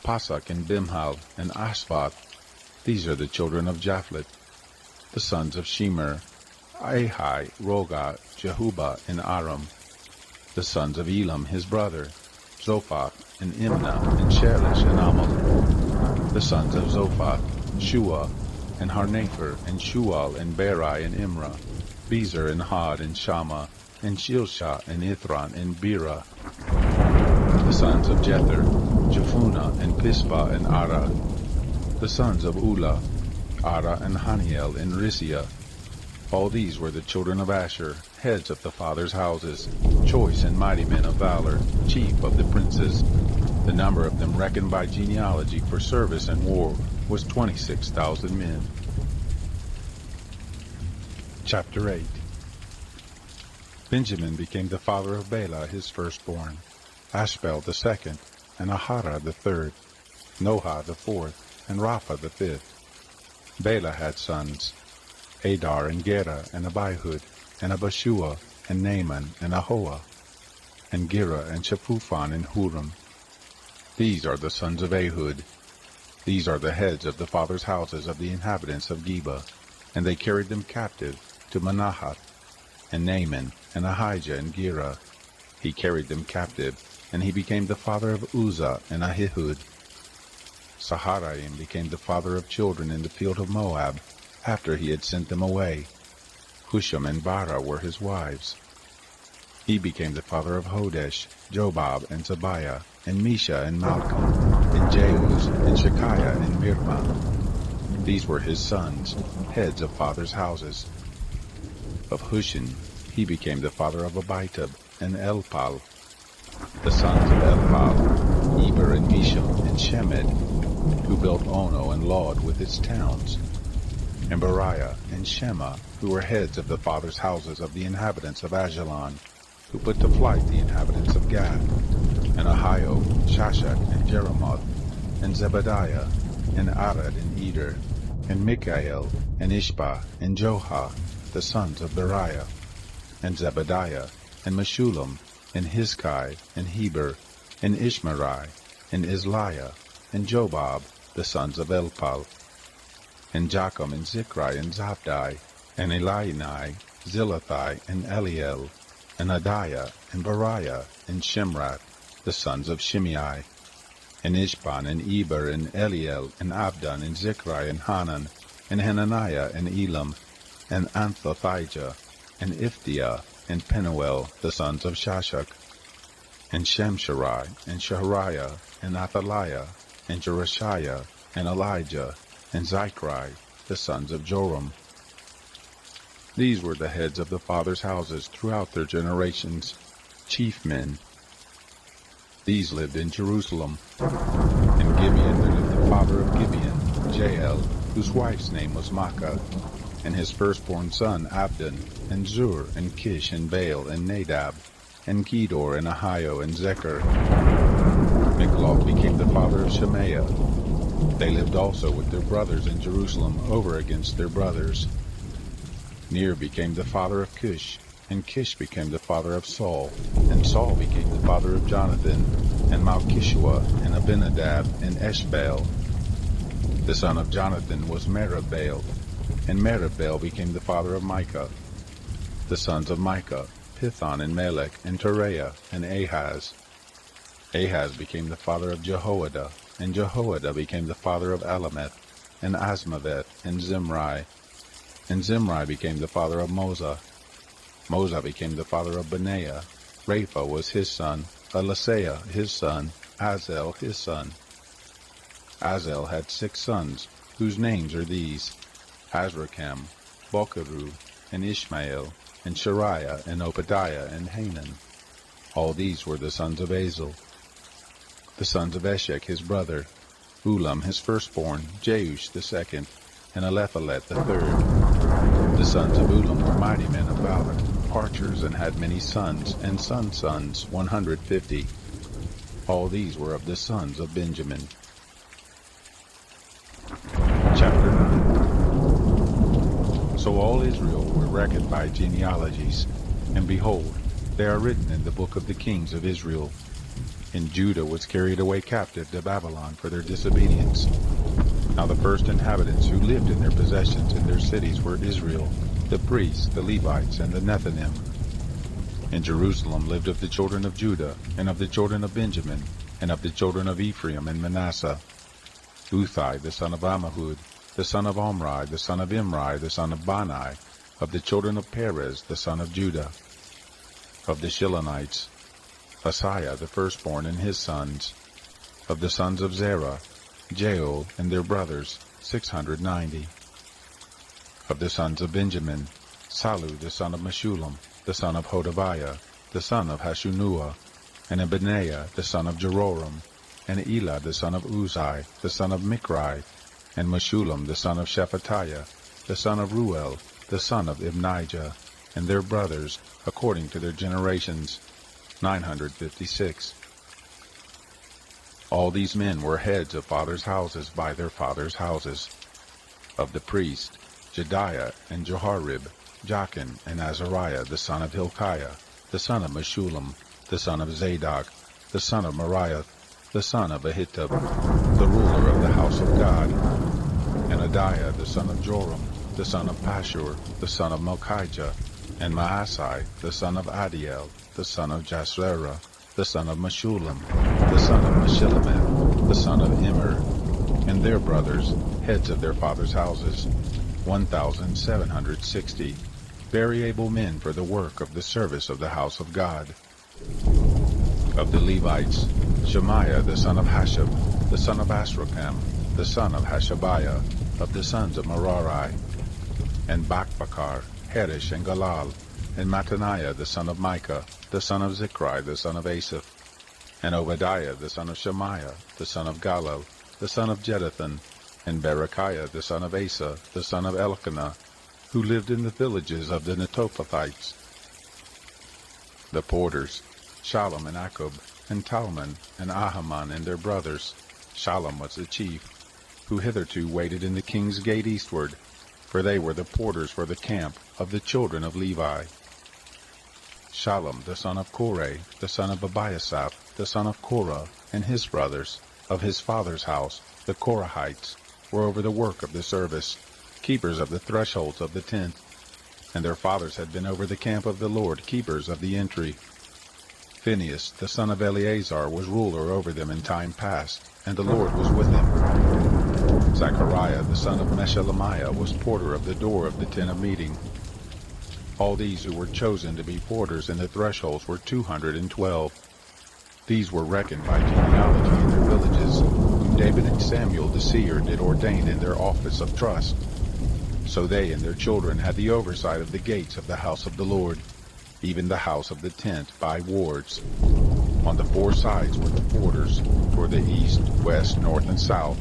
Pasak, and Bimhal, and Ashvath. These are the children of Japhlet. The sons of Shemer, Ahai, Roga, Jehuba, and Aram. The sons of Elam his brother, Zophah, and Imnah, and Shelish, and Amal. The sons of Zophah, Shua, and Harnepher, and Shual, and Beri, and Imrah, Bezer, and Had, and Shammah, and Shilshah, and Ithran, and Bera. The sons of Jether, Jephunneh, and Pispa, and Ara. The sons of Ulah, Ara, and Haniel, and Risiah. All these were the children of Asher, heads of the fathers' houses, choice and mighty men of valor, chief of the princes. The number of them reckoned by genealogy for service in war was 26,000 men. Chapter 8. Benjamin became the father of Bela his firstborn, Ashbel the second, and Ahara the third, Noha the fourth, and Rapha the fifth. Bela had sons, Adar and Gera and Abihud, and Abishua and Naaman and Ahoah, and Gera and Shaphuphon and Huram. These are the sons of Ehud. These are the heads of the fathers' houses of the inhabitants of Geba, and they carried them captive to Manahath, and Naaman, and Ahijah, and Gera. He carried them captive, and he became the father of Uzzah and Ahihud. Saharaim became the father of children in the field of Moab, after he had sent them away. Husham and Bara were his wives. He became the father of Hodesh, Jobab, and Zabiah, and Mesha, and Malcolm, and Jeuz, and Shekiah, and Mirma. These were his sons, heads of fathers' houses. Of Hushin, he became the father of Abitub and Elpal. The sons of Elpal, Eber and Misham and Shemed, who built Ono and Lod with its towns, and Beriah and Shema, who were heads of the fathers' houses of the inhabitants of Ajalon, who put to flight the inhabitants of Gath, and Ahio, Shashak, and Jeremoth, and Zebadiah, and Arad and Eder, and Mikael, and Ishbah, and Joha, the sons of Beriah, and Zebadiah, and Meshullam, and Hizkai, and Heber, and Ishmerai, and Isliah, and Jobab, the sons of Elpal, and Jacham, and Zichri, and Zabdi, and Elionai, Zilathai, and Eliel, and Adiah, and Beriah, and Shimrath, the sons of Shimei, and Ishban, and Eber, and Eliel, and Abdon, and Zichri, and Hanan, and Hananiah, and Elam, and Anthothijah, and Iphthiah, and Penuel, the sons of Shashak, and Shemsharai, and Shahariah, and Athaliah, and Jerushiah, and Elijah, and Zichri, the sons of Joram. These were the heads of the fathers' houses throughout their generations, chief men. These lived in Jerusalem. In Gibeon there lived the father of Gibeon, Jael, whose wife's name was Maachah, and his firstborn son Abdon, and Zur, and Kish, and Baal, and Nadab, and Gedor, and Ahio, and Zechar. Mikloth became the father of Shemaiah. They lived also with their brothers in Jerusalem over against their brothers. Ner became the father of Cush, and Kish became the father of Saul, and Saul became the father of Jonathan, and Malchishua, and Abinadab, and Eshbaal. The son of Jonathan was Meribbaal, and Meribbaal became the father of Micah. The sons of Micah, Pithon, and Melech, and Tereah, and Ahaz. Ahaz became the father of Jehoiada, and Jehoiada became the father of Alameth, and Asmaveth, and Zimri. And Zimri became the father of Moza. Moza became the father of Benaiah. Rapha was his son, Elisaiah his son, Azel his son. Azel had 6 sons, whose names are these: Azrikam, Bokeru, and Ishmael, and Shariah, and Obadiah, and Hanan. All these were the sons of Azel. The sons of Eshek his brother, Ulam his firstborn, Jeush the second, and Eliphalet the third. The sons of Ulam were mighty men of valor, archers, and had many sons, and sons, 150. All these were of the sons of Benjamin. Chapter 9. So all Israel were reckoned by genealogies, and behold, they are written in the book of the kings of Israel. And Judah was carried away captive to Babylon for their disobedience. Now the first inhabitants who lived in their possessions in their cities were Israel, the priests, the Levites, and the Nethinim. In Jerusalem lived of the children of Judah, and of the children of Benjamin, and of the children of Ephraim and Manasseh, Uthai the son of Ammihud, the son of Omri, the son of Imri, the son of Bani, of the children of Perez, the son of Judah. Of the Shilonites, Asaiah the firstborn and his sons. Of the sons of Zerah, Jeuel and their brothers, 690. Of the sons of Benjamin, Salu the son of Meshullam, the son of Hodaviah, the son of Hashunua, and Benaiah the son of Jeroram, and Elah the son of Uzai, the son of Mikri, and Meshullam the son of Shephatiah, the son of Ruel, the son of Ibnijah, and their brothers, according to their generations, 956. All these men were heads of fathers' houses by their fathers' houses. Of the priests, Jediah and Jeharib, Jachin and Azariah the son of Hilkiah, the son of Meshullam, the son of Zadok, the son of Moriah, the son of Ahitub, the ruler of the house of God, and Adiah the son of Joram, the son of Pashur, the son of Malchijah, and Maasai the son of Adiel, the son of Jasrerah, the son of Meshullam, the son of Meshillemeth, the son of Immer, and their brothers, heads of their fathers' houses, 1,760, very able men for the work of the service of the house of God. Of the Levites, Shemaiah the son of Hashab, the son of Asrikam, the son of Hashabiah, of the sons of Merari, and Bakbakar, Herish, and Galal, and Mattaniah the son of Micah, the son of Zichri, the son of Asaph, and Obadiah the son of Shemaiah, the son of Galal, the son of Jeduthun, and Berechiah the son of Asa, the son of Elkanah, who lived in the villages of the Netophathites. The porters, Shallum and Akub, and Talmon, and Ahaman, and their brothers. Shallum was the chief, who hitherto waited in the king's gate eastward, for they were the porters for the camp of the children of Levi. Shallum the son of Korah, the son of Abiasaph, the son of Korah, and his brothers, of his father's house, the Korahites, were over the work of the service, keepers of the thresholds of the tent, and their fathers had been over the camp of the Lord, keepers of the entry. Phinehas, the son of Eleazar, was ruler over them in time past, and the Lord was with him. Zechariah, the son of Meshelemiah, was porter of the door of the tent of meeting. All these who were chosen to be porters in the thresholds were 212. These were reckoned by genealogy in their villages, whom David and Samuel the seer did ordain in their office of trust. So they and their children had the oversight of the gates of the house of the Lord, even the house of the tent, by wards. On the four sides were the porters, for the east, west, north, and south.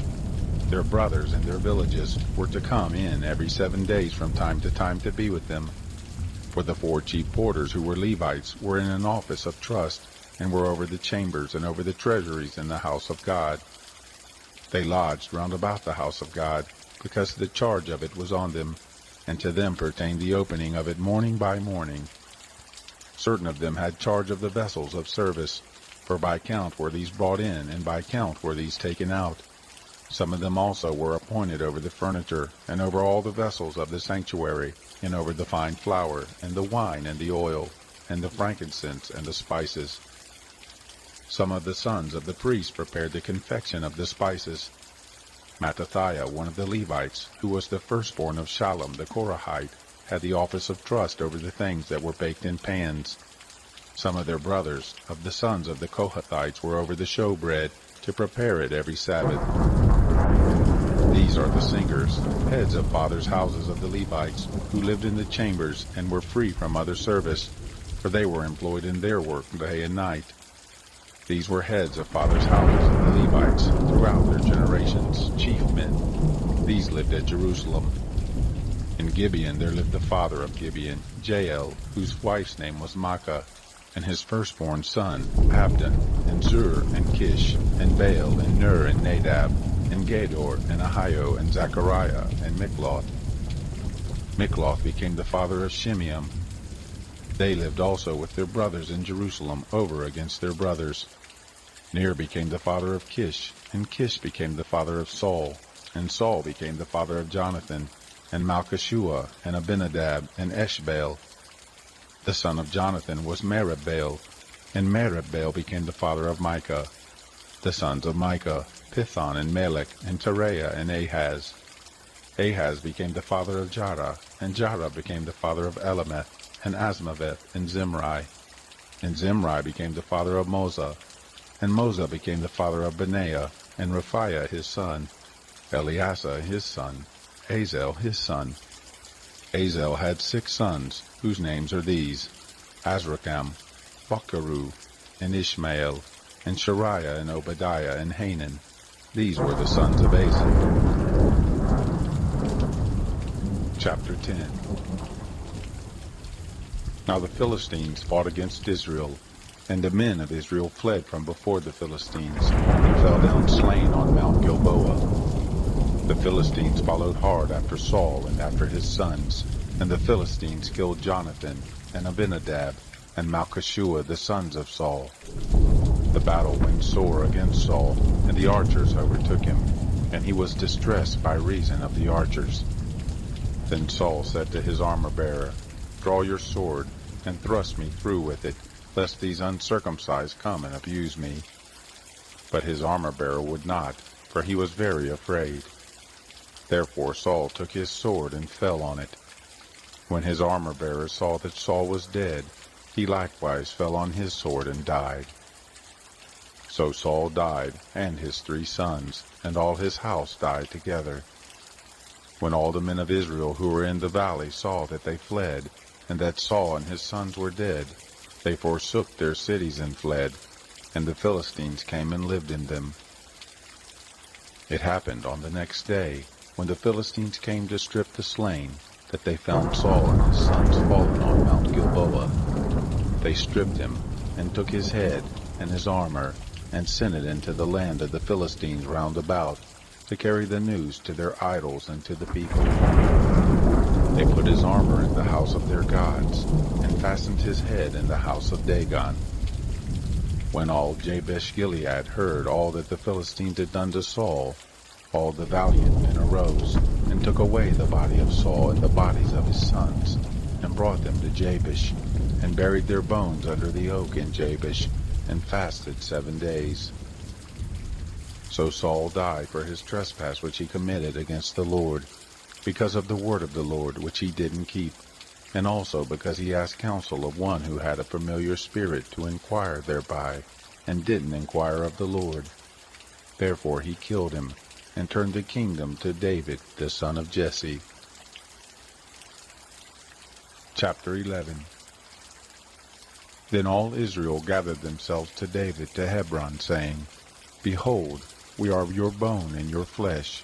Their brothers and their villages were to come in every 7 days from time to time to be with them. For the 4 chief porters who were Levites were in an office of trust, and were over the chambers and over the treasuries in the house of God. They lodged round about the house of God, because the charge of it was on them, and to them pertained the opening of it morning by morning. Certain of them had charge of the vessels of service, for by count were these brought in, and by count were these taken out. Some of them also were appointed over the furniture, and over all the vessels of the sanctuary, and over the fine flour, and the wine, and the oil, and the frankincense, and the spices. Some of the sons of the priests prepared the confection of the spices. Mattathiah, one of the Levites, who was the firstborn of Shallum the Korahite, had the office of trust over the things that were baked in pans. Some of their brothers, of the sons of the Kohathites, were over the showbread, to prepare it every Sabbath. These are the singers, heads of fathers' houses of the Levites, who lived in the chambers and were free from other service, for they were employed in their work day and night. These were heads of fathers' houses of the Levites throughout their generations, chief men. These lived at Jerusalem. In Gibeon there lived the father of Gibeon, Jael, whose wife's name was Maacah, and his firstborn son, Abdon, and Zur, and Kish, and Baal, and Ner, and Nadab, and Gedor, and Ahio, and Zechariah, and Mikloth. Mikloth became the father of Shimeam. They lived also with their brothers in Jerusalem over against their brothers. Ner became the father of Kish, and Kish became the father of Saul, and Saul became the father of Jonathan, and Malchishua, and Abinadab, and Eshbaal. The son of Jonathan was Merib-Baal, and Merib-Baal became the father of Micah. The sons of Micah, Pithon, and Melech, and Tereah, and Ahaz. Ahaz became the father of Jarah, and Jarah became the father of Elameth, and Asmaveth, and Zimri. And Zimri became the father of Moza, and Moza became the father of Benaiah, and Raphiah his son, Eleazar his son, Azel his son. Azel had 6 sons, whose names are these: Azrikam, Bacharu, and Ishmael, and Shariah, and Obadiah, and Hanan. These were the sons of Azel. Chapter 10. Now the Philistines fought against Israel, and the men of Israel fled from before the Philistines, and fell down slain on Mount Gilboa. The Philistines followed hard after Saul and after his sons, and the Philistines killed Jonathan, and Abinadab, and Malchishua, the sons of Saul. The battle went sore against Saul, and the archers overtook him, and he was distressed by reason of the archers. Then Saul said to his armor-bearer, "Draw your sword, and thrust me through with it, lest these uncircumcised come and abuse me." But his armor-bearer would not, for he was very afraid. Therefore Saul took his sword and fell on it. When his armor-bearer saw that Saul was dead, he likewise fell on his sword and died. So Saul died, and his 3 sons, and all his house died together. When all the men of Israel who were in the valley saw that they fled, and that Saul and his sons were dead, they forsook their cities and fled, and the Philistines came and lived in them. It happened on the next day, when the Philistines came to strip the slain, that they found Saul and his sons fallen on Mount Gilboa. They stripped him, and took his head and his armor, and sent it into the land of the Philistines round about, to carry the news to their idols and to the people. They put his armor in the house of their gods, and fastened his head in the house of Dagon. When all Jabesh-Gilead heard all that the Philistines had done to Saul, all the valiant men arose, and took away the body of Saul and the bodies of his sons, and brought them to Jabesh, and buried their bones under the oak in Jabesh, and fasted 7 days. So Saul died for his trespass which he committed against the Lord, because of the word of the Lord which he didn't keep, and also because he asked counsel of one who had a familiar spirit to inquire thereby, and didn't inquire of the Lord. Therefore he killed him, and turned the kingdom to David, the son of Jesse. Chapter 11. Then all Israel gathered themselves to David to Hebron, saying, "Behold, we are your bone and your flesh.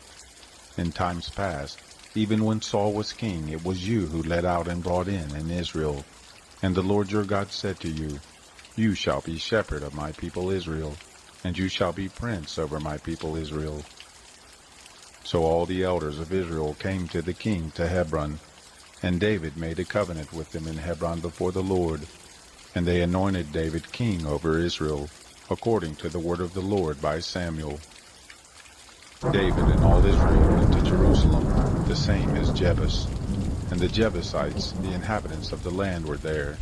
In times past, even when Saul was king, it was you who led out and brought in Israel. And the Lord your God said to you, You shall be shepherd of my people Israel, and you shall be prince over my people Israel." So all the elders of Israel came to the king to Hebron, and David made a covenant with them in Hebron before the Lord, and they anointed David king over Israel, according to the word of the Lord by Samuel. David and all Israel went to Jerusalem, the same as Jebus, and the Jebusites, the inhabitants of the land, were there.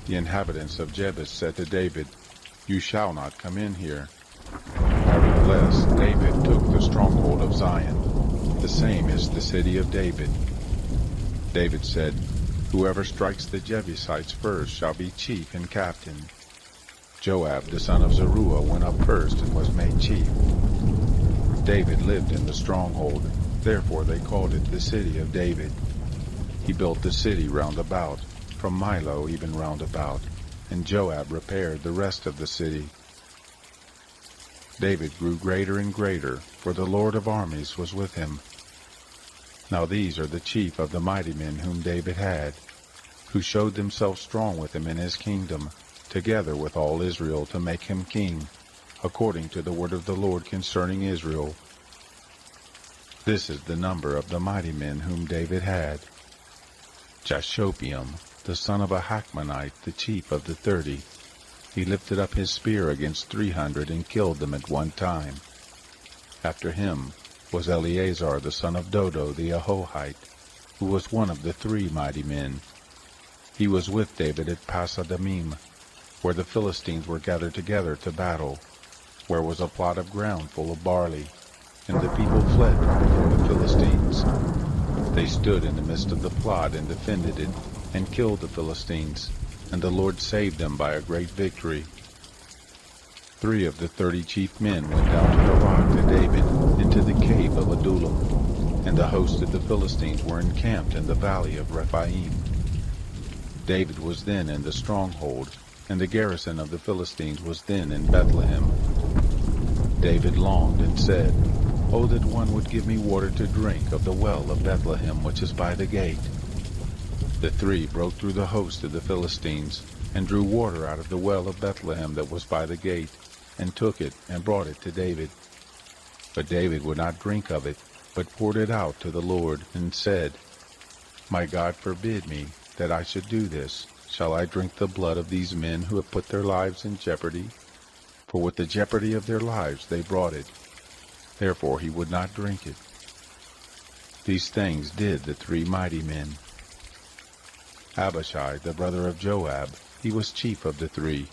The inhabitants of Jebus said to David, "You shall not come in here." Nevertheless, David took the stronghold of Zion, the same is the city of David. David said, "Whoever strikes the Jebusites first shall be chief and captain." Joab the son of Zeruiah went up first and was made chief. David lived in the stronghold, therefore they called it the city of David. He built the city round about, from Milo even round about, and Joab repaired the rest of the city. David grew greater and greater, for the Lord of armies was with him. Now these are the chief of the mighty men whom David had, who showed themselves strong with him in his kingdom, together with all Israel, to make him king, according to the word of the Lord concerning Israel. This is the number of the mighty men whom David had: Jashobeam, the son of a Hachmonite, the chief of the 30. He lifted up his spear against 300 and killed them at one time. After him was Eleazar the son of Dodo the Ahohite, who was one of the 3 mighty men. He was with David at Pasadamim, where the Philistines were gathered together to battle, where was a plot of ground full of barley, and the people fled from before the Philistines. They stood in the midst of the plot and defended it, and killed the Philistines, and the Lord saved them by a great victory. 3 of the 30 chief men went down to the rock to David, into the cave of Adullam. and the host of the Philistines were encamped in the valley of Rephaim. David was then in the stronghold, and the garrison of the Philistines was then in Bethlehem. David longed and said, "Oh, that one would give me water to drink of the well of Bethlehem which is by the gate." The three broke through the host of the Philistines, and drew water out of the well of Bethlehem that was by the gate, and took it and brought it to David. But David would not drink of it, but poured it out to the Lord, and said, "My God forbid me that I should do this. Shall I drink the blood of these men who have put their lives in jeopardy? For with the jeopardy of their lives they brought it." Therefore he would not drink it. These things did the three mighty men. Abishai, the brother of Joab, he was chief of the three,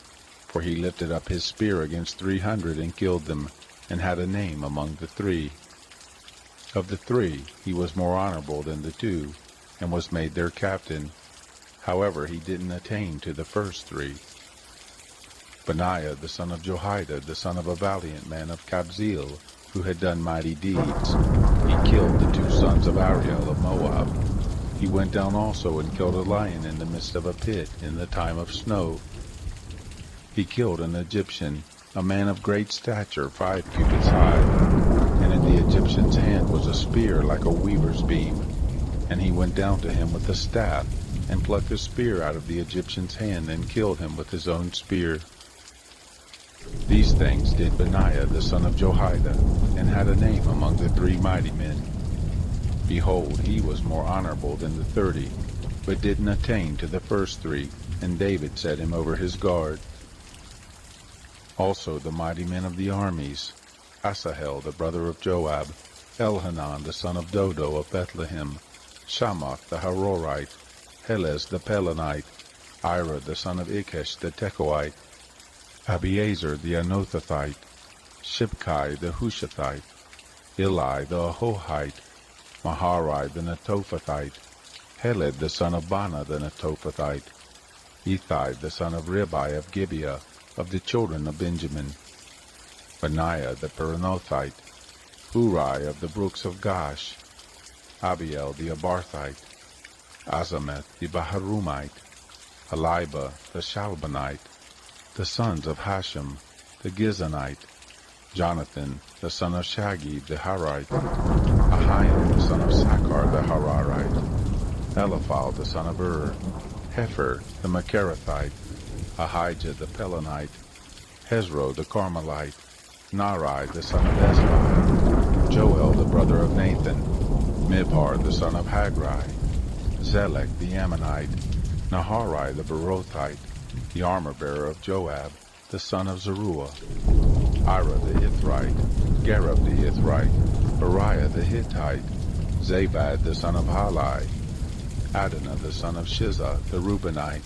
for he lifted up his spear against 300 and killed them, and had a name among the three. Of the three he was more honorable than the two, and was made their captain. However, he didn't attain to the first three. Benaiah, the son of Jehoiada, the son of a valiant man of Kabzeel, who had done mighty deeds, he killed the two sons of Ariel of Moab. He went down also and killed a lion in the midst of a pit in the time of snow. He killed an Egyptian, a man of great stature, 5 cubits high, and in the Egyptian's hand was a spear like a weaver's beam. And he went down to him with a staff, and plucked the spear out of the Egyptian's hand, and killed him with his own spear. These things did Benaiah the son of Jehoiada, and had a name among the three mighty men. Behold, he was more honorable than the 30, but didn't attain to the first three, and David set him over his guard. Also the mighty men of the armies, Asahel the brother of Joab, Elhanan the son of Dodo of Bethlehem, Shammah the Harorite, Helez the Pelonite, Ira the son of Ikesh the Tekoite, Abiezer the Anothathite, Shibkai the Hushathite, Eli the Ahohite, Maharai the Netophathite, Heled the son of Bana the Netophathite, Ethai the son of Ribai of Gibeah, of the children of Benjamin, Benaiah the Peranothite, Uri of the brooks of Gash, Abiel the Abarthite, Azameth the Baharumite, Eliba the Shalbanite, the sons of Hashem the Gizonite, Jonathan the son of Shagi the Harite, Ahiam the son of Sakar the Hararite, Eliphal the son of Ur, Hefer the Macherathite, Ahijah the Pelonite, Hezro the Carmelite, Nari the son of Esbai, Joel the brother of Nathan, Mibhar the son of Hagri, Zelek the Ammonite, Naharai the Berothite, the armor-bearer of Joab, the son of Zeruiah, Ira the Ithrite, Gareb the Ithrite, Beriah the Hittite, Zabad the son of Halai, Adonah the son of Shiza the Reubenite,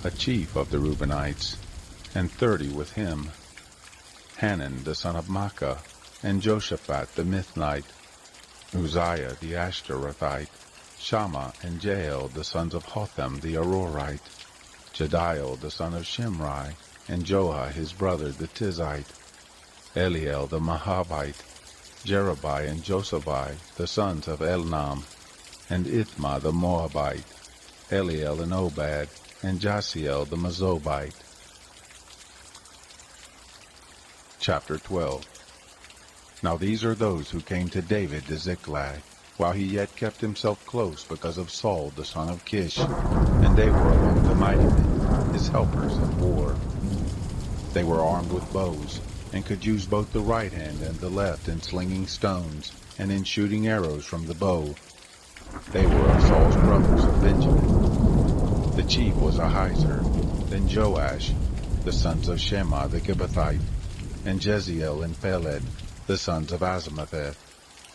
a chief of the Reubenites, and 30 with him, Hanan the son of Makkah, and Joshaphat the Mithnite, Uzziah the Ashtarothite, Shammah and Jael the sons of Hotham the Arorite, Jediel the son of Shimri, and Joah his brother the Tizite, Eliel the Mahabite, Jerubai and Josaphi the sons of Elnam, and Ithma the Moabite, Eliel and Obad, and Jasiel the Mezobite. Chapter 12. Now these are those who came to David to Ziklag, while he yet kept himself close because of Saul the son of Kish, and they were among the mighty men, his helpers in war. They were armed with bows, and could use both the right hand and the left in slinging stones, and in shooting arrows from the bow. They were of Saul's brothers of Benjamin. The chief was Ahiezer, then Joash, the sons of Shema the Gibbethite, and Jeziel and Peled, the sons of Azamatheth,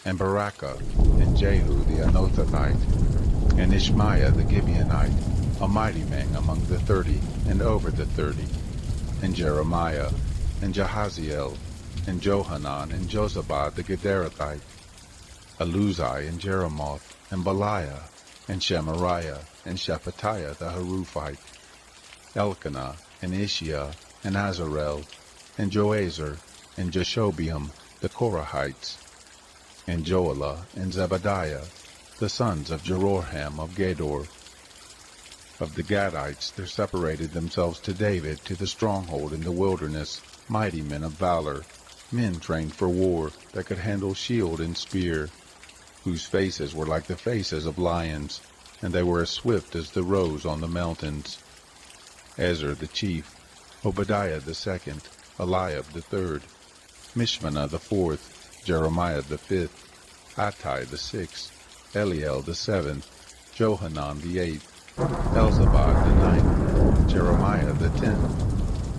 and Barakah, and Jehu the Anothathite, and Ishmaiah the Gibeonite, a mighty man among the 30, and over the 30, and Jeremiah, and Jahaziel, and Johanan, and Jozabad the Gederathite, Eluzai, and Jeremoth, and Beliah, and Shemariah, and Shephatiah the Haruphite, Elkanah, and Ishiah, and Azarel, and Joazer, and Jeshobeam, the Korahites, and Joelah and Zebadiah, the sons of Jeroham of Gedor. Of the Gadites there separated themselves to David to the stronghold in the wilderness mighty men of valor, men trained for war, that could handle shield and spear, whose faces were like the faces of lions, and they were as swift as the roes on the mountains. Ezer the chief, Obadiah the second, Eliab the third, Mishmannah the fourth, Jeremiah the fifth, Attai the sixth, Eliel the seventh, Johanan the eighth, Elzabad the ninth, Jeremiah the tenth,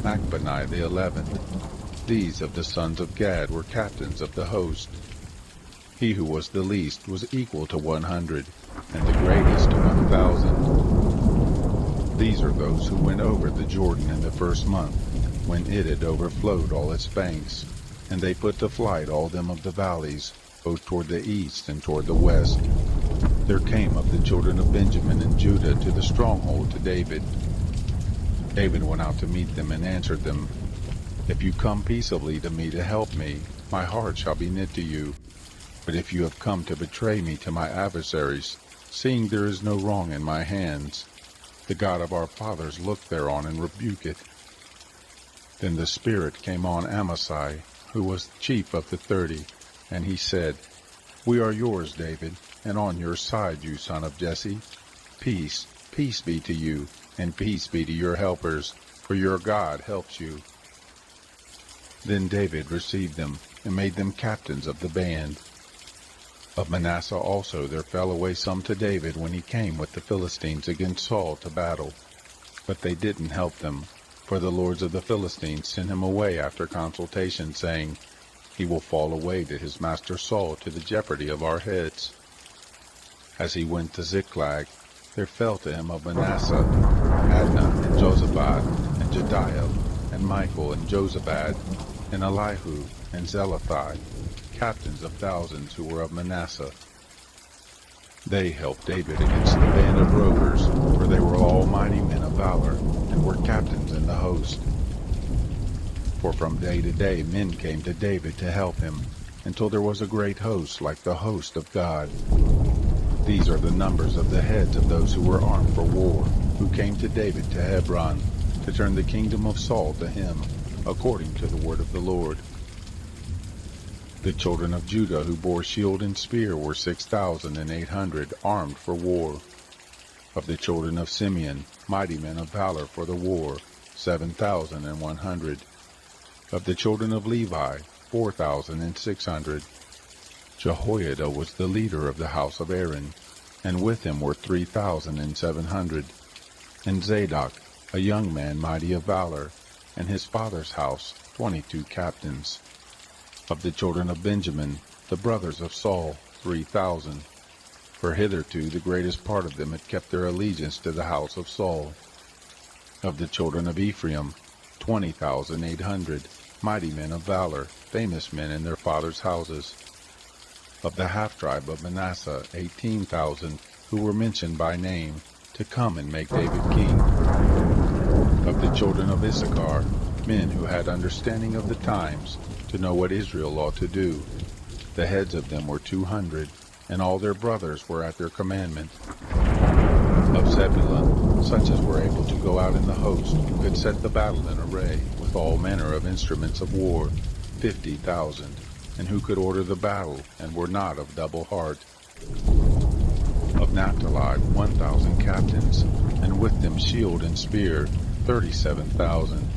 Machbani the 11th. These of the sons of Gad were captains of the host. He who was the least was equal to 100, and the greatest to 1,000. These are those who went over the Jordan in the first month, when it had overflowed all its banks, and they put to flight all them of the valleys, both toward the east and toward the west. There came of the children of Benjamin and Judah to the stronghold to David. David went out to meet them and answered them, If you come peaceably to me to help me, my heart shall be knit to you. But if you have come to betray me to my adversaries, seeing there is no wrong in my hands, the God of our fathers look thereon and rebuke it. Then the Spirit came on Amasai, who was chief of the 30, and he said, We are yours, David, and on your side, you son of Jesse. Peace, peace be to you, and peace be to your helpers, for your God helps you. Then David received them, and made them captains of the band. Of Manasseh also there fell away some to David when he came with the Philistines against Saul to battle. But they didn't help them, for the lords of the Philistines sent him away after consultation, saying, He will fall away to his master Saul to the jeopardy of our heads. As he went to Ziklag, there fell to him of Manasseh, Adnah and Jozabad, and Jediel, and Michael and Jozabad, and Elihu and Zelathai, captains of thousands who were of Manasseh. They helped David against the band of rovers, for they were all mighty men of valor, and were captains in the host. For from day to day men came to David to help him, until there was a great host like the host of God. These are the numbers of the heads of those who were armed for war, who came to David to Hebron, to turn the kingdom of Saul to him, according to the word of the Lord. The children of Judah who bore shield and spear were 6,800, armed for war. Of the children of Simeon, mighty men of valor for the war, 7,100. Of the children of Levi, 4,600. Jehoiada was the leader of the house of Aaron, and with him were 3,700. And Zadok, a young man mighty of valor, and his father's house, 22 captains. Of the children of Benjamin, the brothers of Saul, 3,000. For hitherto the greatest part of them had kept their allegiance to the house of Saul. Of the children of Ephraim, 20,800, mighty men of valor, famous men in their fathers' houses. Of the half-tribe of Manasseh, 18,000, who were mentioned by name, to come and make David king. Of the children of Issachar, men who had understanding of the times, to know what Israel ought to do. The heads of them were 200, and all their brothers were at their commandment. Of Zebulun, such as were able to go out in the host, who could set the battle in array, with all manner of instruments of war, 50,000, and who could order the battle, and were not of double heart. Of Naphtali 1,000 captains, and with them shield and spear, 37,000.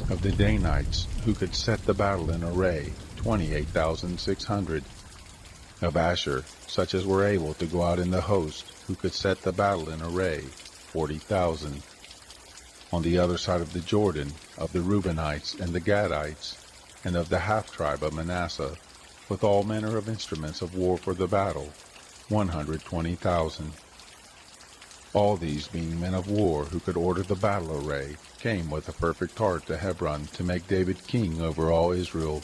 Of the Danites, who could set the battle in array, 28,600. Of Asher, such as were able to go out in the host, who could set the battle in array, 40,000. On the other side of the Jordan, of the Reubenites and the Gadites, and of the half-tribe of Manasseh, with all manner of instruments of war for the battle, 120,000. All these, being men of war who could order the battle array, came with a perfect heart to Hebron to make David king over all Israel.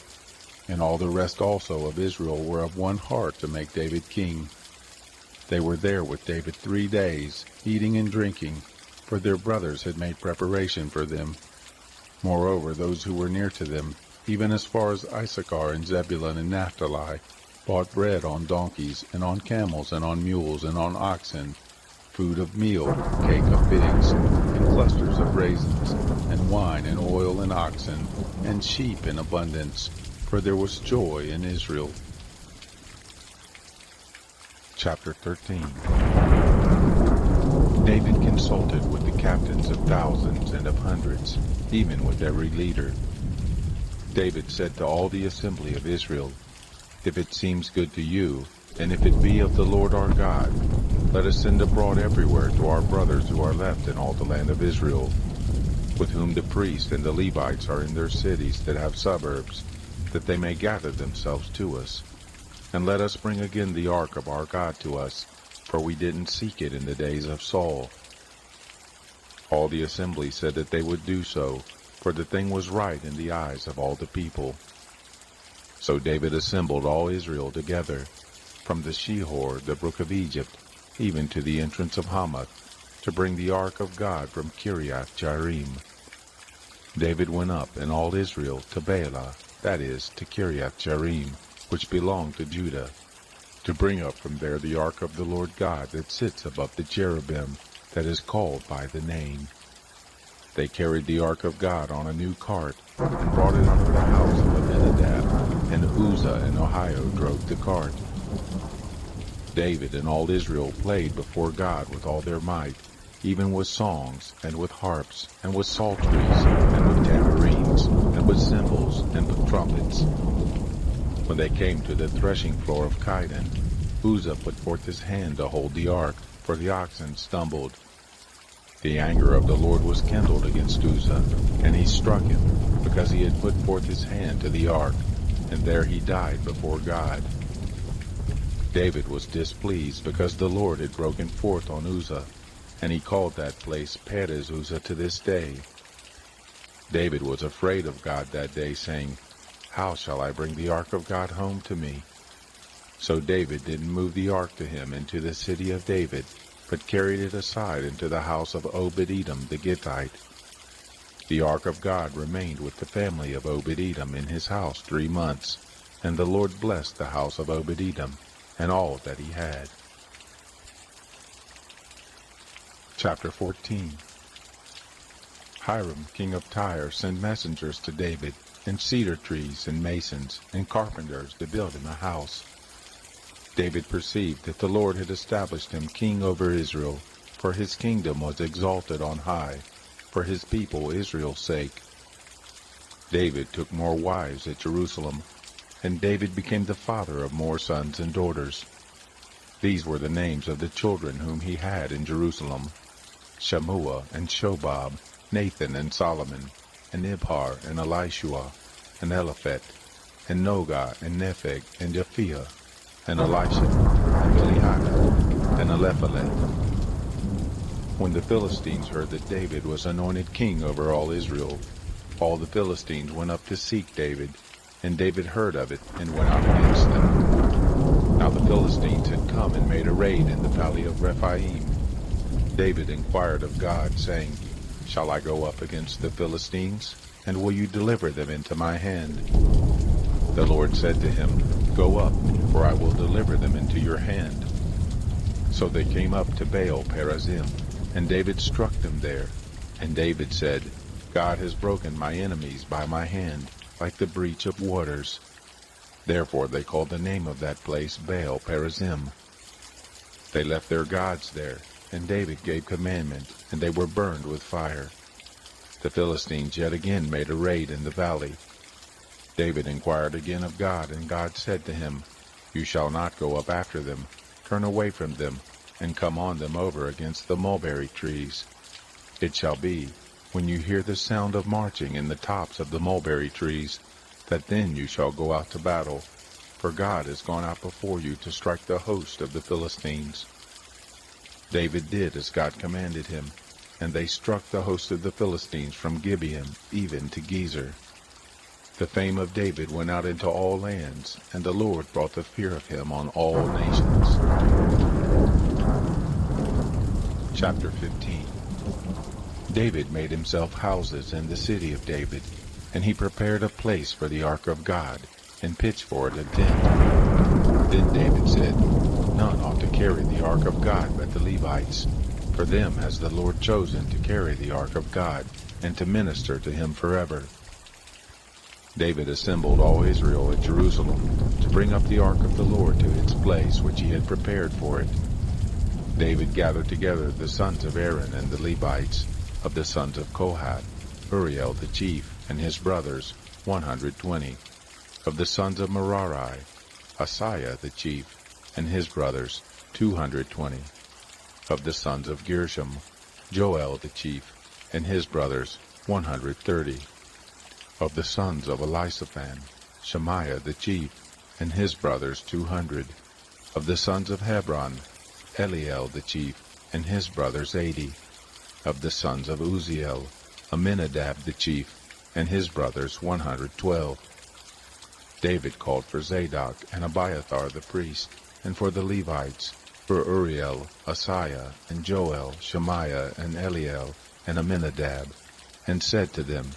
And all the rest also of Israel were of one heart to make David king. They were there with David 3 days, eating and drinking, for their brothers had made preparation for them. Moreover, those who were near to them, even as far as Issachar and Zebulun and Naphtali, bought bread on donkeys, and on camels, and on mules, and on oxen, food of meal, cake of figs, and clusters of raisins, and wine and oil and oxen, and sheep in abundance, for there was joy in Israel. Chapter 13. David consulted with the captains of thousands and of hundreds, even with every leader. David said to all the assembly of Israel, "If it seems good to you, and if it be of the Lord our God, let us send abroad everywhere to our brothers who are left in all the land of Israel, with whom the priests and the Levites are in their cities that have suburbs, that they may gather themselves to us. And let us bring again the ark of our God to us, for we didn't seek it in the days of Saul." All the assembly said that they would do so, for the thing was right in the eyes of all the people. So David assembled all Israel together, from the Shihor, the brook of Egypt, even to the entrance of Hamath, to bring the ark of God from Kiriath-Jearim. David went up, and all Israel, to Baalah, that is, to Kiriath-Jearim, which belonged to Judah, to bring up from there the ark of the Lord God that sits above the cherubim, that is called by the name. They carried the ark of God on a new cart, and brought it unto the house of Abinadab, and Uzzah and Ahio drove the cart. David and all Israel played before God with all their might, even with songs, and with harps, and with psalteries, and with tambourines, and with cymbals, and with trumpets. When they came to the threshing floor of Chidon, Uzzah put forth his hand to hold the ark, for the oxen stumbled. The anger of the Lord was kindled against Uzzah, and he struck him, because he had put forth his hand to the ark, and there he died before God. David was displeased because the Lord had broken forth on Uzzah, and he called that place Perez Uzzah to this day. David was afraid of God that day, saying, "How shall I bring the ark of God home to me?" So David didn't move the ark to him into the city of David, but carried it aside into the house of Obed-Edom the Gittite. The ark of God remained with the family of Obed-Edom in his house 3 months, and the Lord blessed the house of Obed-Edom and all that he had. Chapter 14. Hiram, king of Tyre, sent messengers to David, and cedar trees, and masons, and carpenters to build him a house. David perceived that the Lord had established him king over Israel, for his kingdom was exalted on high, for his people Israel's sake. David took more wives at Jerusalem, and David became the father of more sons and daughters. These were the names of the children whom he had in Jerusalem: Shammua and Shobab, Nathan and Solomon, and Ibhar and Elishua, and Eliphet, and Nogah and Nepheg, and Japhia, and Elisha, and Eliana, and Elephalet. When the Philistines heard that David was anointed king over all Israel, all the Philistines went up to seek David, and David heard of it and went out against them. Now the Philistines had come and made a raid in the valley of Rephaim. David inquired of God, saying, "Shall I go up against the Philistines, and will you deliver them into my hand?" The Lord said to him, "Go up, for I will deliver them into your hand." So they came up to Baal Perazim, and David struck them there. And David said, "God has broken my enemies by my hand, like the breach of waters." Therefore they called the name of that place Baal Perazim. They left their gods there, and David gave commandment, and they were burned with fire. The Philistines yet again made a raid in the valley. David inquired again of God, and God said to him, "You shall not go up after them. Turn away from them, and come on them over against the mulberry trees. It shall be, when you hear the sound of marching in the tops of the mulberry trees, that then you shall go out to battle, for God has gone out before you to strike the host of the Philistines." David did as God commanded him, and they struck the host of the Philistines from Gibeon even to Gezer. The fame of David went out into all lands, and the Lord brought the fear of him on all nations. Chapter 15. David made himself houses in the city of David, And he prepared a place for the ark of God, and pitched for it a tent. Then David said, None ought to carry the ark of God but the Levites, for them has the Lord chosen to carry the ark of God, and to minister to him forever. David assembled all Israel at Jerusalem to bring up the ark of the Lord to its place which he had prepared for it. David gathered together the sons of Aaron and the Levites, of the sons of Kohath, Uriel the chief, and his brothers, 120. Of the sons of Merari, Asaiah the chief, and his brothers, 220. Of the sons of Gershom, Joel the chief, and his brothers, 130. Of the sons of Elisaphan, Shemaiah the chief, and his brothers, 200. Of the sons of Hebron, Eliel the chief, and his brothers, 80. Of the sons of Uzziel, Aminadab the chief, and his brothers, 112. David called for Zadok and Abiathar the priest, and for the Levites, for Uriel, Asaiah, and Joel, Shemaiah, and Eliel, and Aminadab, and said to them,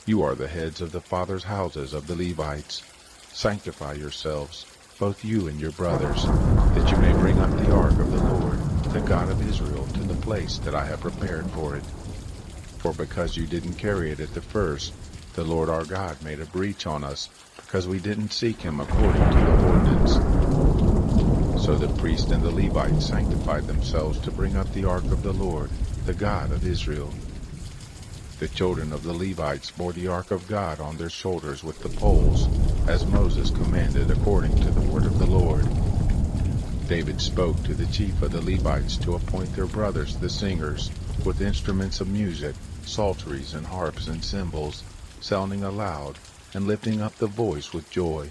You are the heads of the fathers' houses of the Levites. Sanctify yourselves, both you and your brothers, that you may bring up the ark of the Lord, the God of Israel, to the place that I have prepared for it. For because you didn't carry it at the first, the Lord our God made a breach on us, because we didn't seek him according to the ordinance. So the priest and the Levites sanctified themselves to bring up the ark of the Lord, the God of Israel. The children of the Levites bore the ark of God on their shoulders with the poles, as Moses commanded according to the word of the Lord. David spoke to the chief of the Levites to appoint their brothers the singers, with instruments of music, psalteries and harps and cymbals, sounding aloud, and lifting up the voice with joy.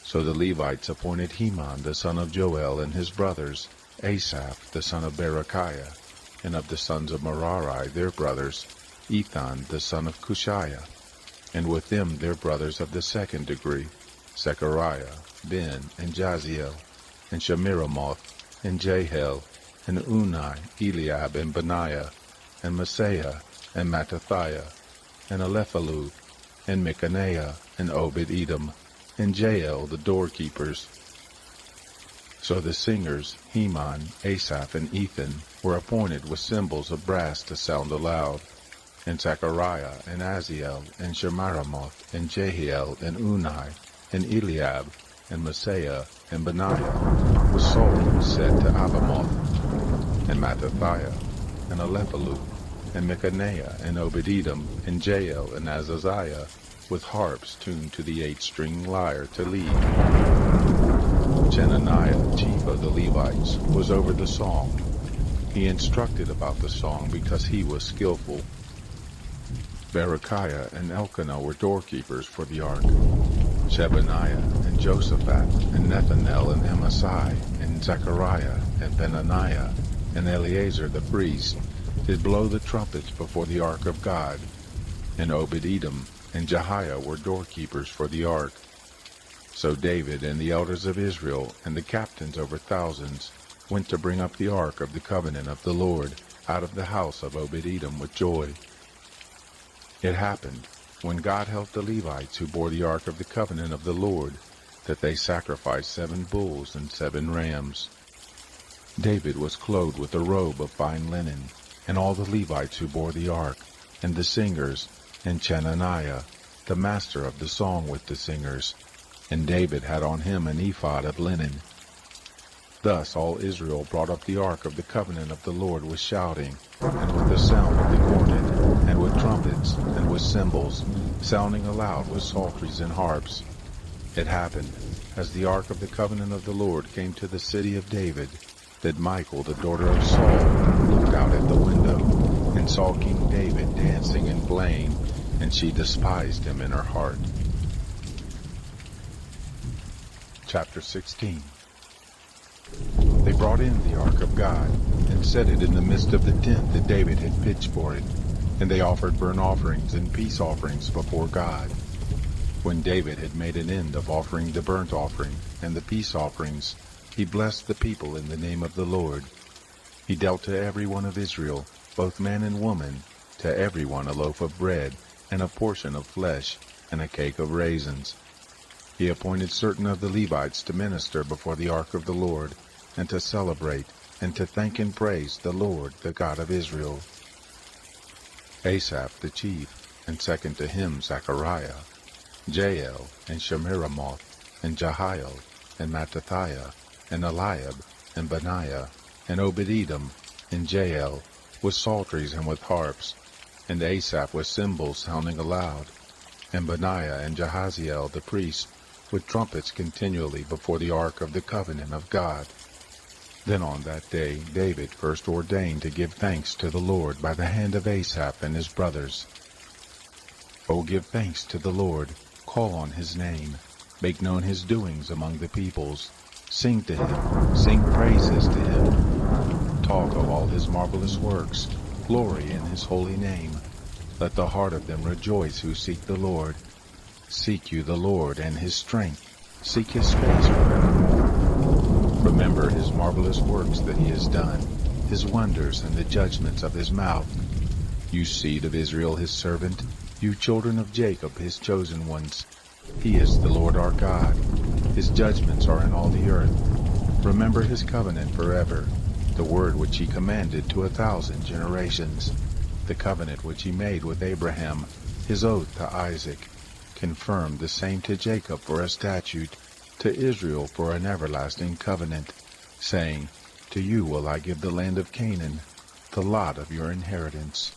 So the Levites appointed Heman the son of Joel and his brothers, Asaph the son of Berechiah, and of the sons of Merari their brothers, Ethan the son of Cushiah, and with them their brothers of the second degree, Zechariah, Ben, and Jaziel, and Shemiramoth, and Jehiel, and Unai, Eliab, and Benaiah, and Maaseiah, and Mattathiah, and Alephalu, and Micaniah, and Obed-Edom, and Jael the doorkeepers. So the singers, Heman, Asaph, and Ethan, were appointed with cymbals of brass to sound aloud, and Zechariah, and Aziel, and Shemiramoth, and Jehiel, and Unai, and Eliab, and Maaseiah, and Benaiah, with psalteries set to Abamoth, and Mattathiah, and Alephalu, and Micaniah, and Obed-Edom, and Jael, and Azaziah, with harps tuned to the 8-string lyre to lead. Chenaniah, chief of the Levites, was over the song. He instructed about the song because he was skillful. Berechiah and Elkanah were doorkeepers for the ark. Shebaniah and Josaphat and Nethanel and Amasai and Zechariah and Benaniah and Eleazar the priest did blow the trumpets before the ark of God, and Obed-Edom and Jehiah were doorkeepers for the ark. So David and the elders of Israel and the captains over thousands went to bring up the ark of the covenant of the Lord out of the house of Obed-Edom with joy. It happened, when God helped the Levites who bore the ark of the covenant of the Lord, that they sacrificed 7 bulls and 7 rams. David was clothed with a robe of fine linen, and all the Levites who bore the ark, and the singers, and Chenaniah, the master of the song with the singers, and David had on him an ephod of linen. Thus all Israel brought up the ark of the covenant of the Lord with shouting, and with the sound of the cornet, and with trumpets, and with cymbals, sounding aloud with psalteries and harps. It happened, as the ark of the covenant of the Lord came to the city of David, that Michal, the daughter of Saul, looked out at the window, and saw King David dancing and playing, and she despised him in her heart. Chapter 16. They brought in the ark of God, and set it in the midst of the tent that David had pitched for it, and they offered burnt offerings and peace offerings before God. When David had made an end of offering the burnt offering and the peace offerings, he blessed the people in the name of the Lord. He dealt to every one of Israel, both man and woman, to every one a loaf of bread, and a portion of flesh, and a cake of raisins. He appointed certain of the Levites to minister before the ark of the Lord, and to celebrate, and to thank and praise the Lord, the God of Israel. Asaph the chief, and second to him Zechariah, Jael, and Shemiramoth, and Jehiel, and Mattithiah, and Eliab, and Benaiah, and Obed-Edom, and Jael, with psalteries and with harps, and Asaph with cymbals sounding aloud, and Benaiah and Jahaziel the priest, with trumpets continually before the ark of the covenant of God. Then on that day David first ordained to give thanks to the Lord by the hand of Asaph and his brothers. O give thanks to the Lord, call on his name, make known his doings among the peoples. Sing to him, sing praises to him. Talk of all his marvelous works, glory in his holy name. Let the heart of them rejoice who seek the Lord. Seek you the Lord and his strength, seek his face forevermore. Remember his marvelous works that he has done, his wonders and the judgments of his mouth. You seed of Israel his servant, you children of Jacob his chosen ones. He is the Lord our God. His judgments are in all the earth. Remember his covenant forever, the word which he commanded to 1,000 generations, the covenant which he made with Abraham, his oath to Isaac, confirmed the same to Jacob for a statute, to Israel for an everlasting covenant, saying, To you will I give the land of Canaan, the lot of your inheritance.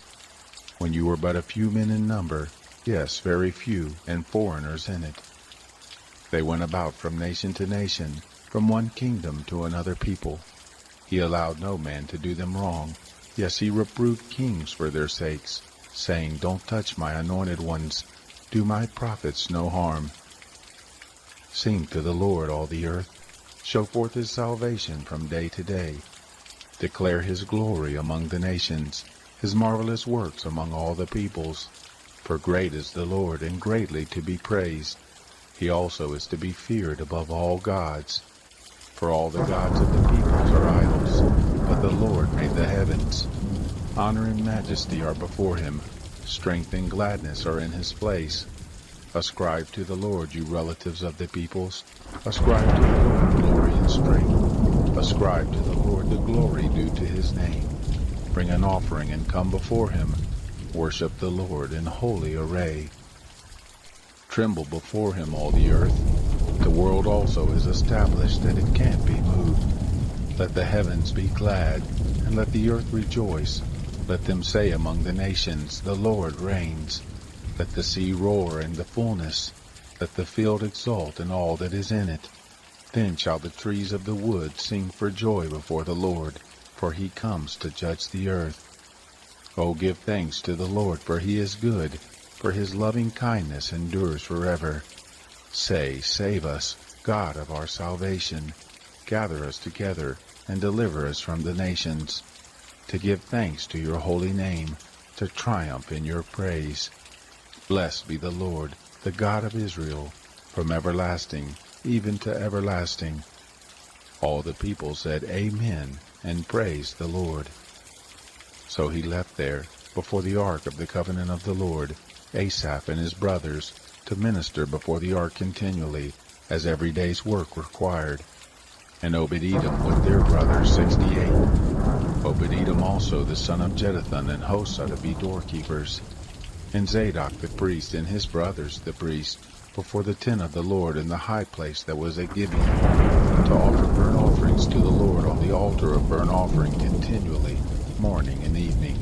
When you were but a few men in number, yes, very few, and foreigners in it. They went about from nation to nation, from one kingdom to another people. He allowed no man to do them wrong. Yes, he reproved kings for their sakes, saying, Don't touch my anointed ones, do my prophets no harm. Sing to the Lord, all the earth. Show forth his salvation from day to day. Declare his glory among the nations, his marvelous works among all the peoples. For great is the Lord, and greatly to be praised. He also is to be feared above all gods. For all the gods of the peoples are idols, but the Lord made the heavens. Honor and majesty are before him. Strength and gladness are in his place. Ascribe to the Lord, you relatives of the peoples. Ascribe to the Lord glory and strength. Ascribe to the Lord the glory due to his name. Bring an offering and come before him. Worship the Lord in holy array. Tremble before him, all the earth. The world also is established, that it can't be moved. Let the heavens be glad, and let the earth rejoice. Let them say among the nations, The Lord reigns. Let the sea roar in the fullness. Let the field exult and all that is in it. Then shall the trees of the wood sing for joy before the Lord, for he comes to judge the earth. O give thanks to the Lord, for he is good, for his loving kindness endures forever. Say, Save us, God of our salvation. Gather us together, and deliver us from the nations, to give thanks to your holy name, to triumph in your praise. Blessed be the Lord, the God of Israel, from everlasting even to everlasting. All the people said, Amen, and praised the Lord. So he left there, before the ark of the covenant of the Lord, Asaph and his brothers, to minister before the ark continually, as every day's work required. And Obed-Edom with their brothers 68. Obed-Edom also the son of Jeduthun and Hosah to be doorkeepers. And Zadok the priest and his brothers the priests, before the tent of the Lord in the high place that was at Gibeon, to offer burnt offerings to the Lord on the altar of burnt offering continually, morning and evening,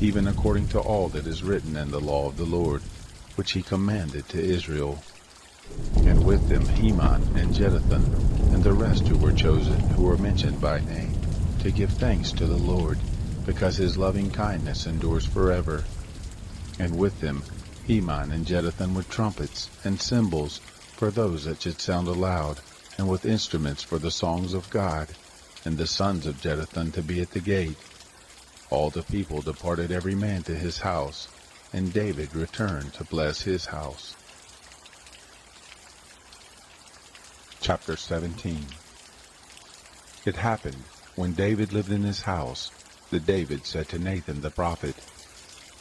even according to all that is written in the law of the Lord, which he commanded to Israel. And with them Heman and Jeduthun, and the rest who were chosen, who were mentioned by name, to give thanks to the Lord, because his loving kindness endures forever. And with them Heman and Jeduthun with trumpets and cymbals for those that should sound aloud, and with instruments for the songs of God, and the sons of Jeduthun to be at the gate. All the people departed every man to his house, and David returned to bless his house. Chapter 17. It happened, when David lived in his house, that David said to Nathan the prophet,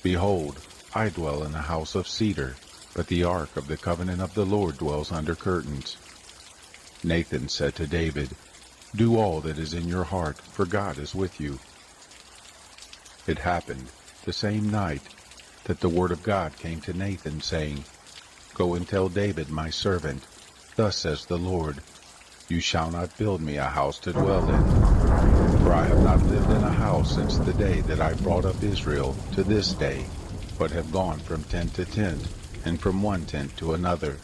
Behold, I dwell in a house of cedar, but the ark of the covenant of the Lord dwells under curtains." Nathan said to David, "Do all that is in your heart, for God is with you." It happened the same night that the word of God came to Nathan, saying, "Go and tell David my servant, Thus says the Lord, You shall not build me a house to dwell in, for I have not lived in a house since the day that I brought up Israel to this day, but have gone from tent to tent, and from one tent to another.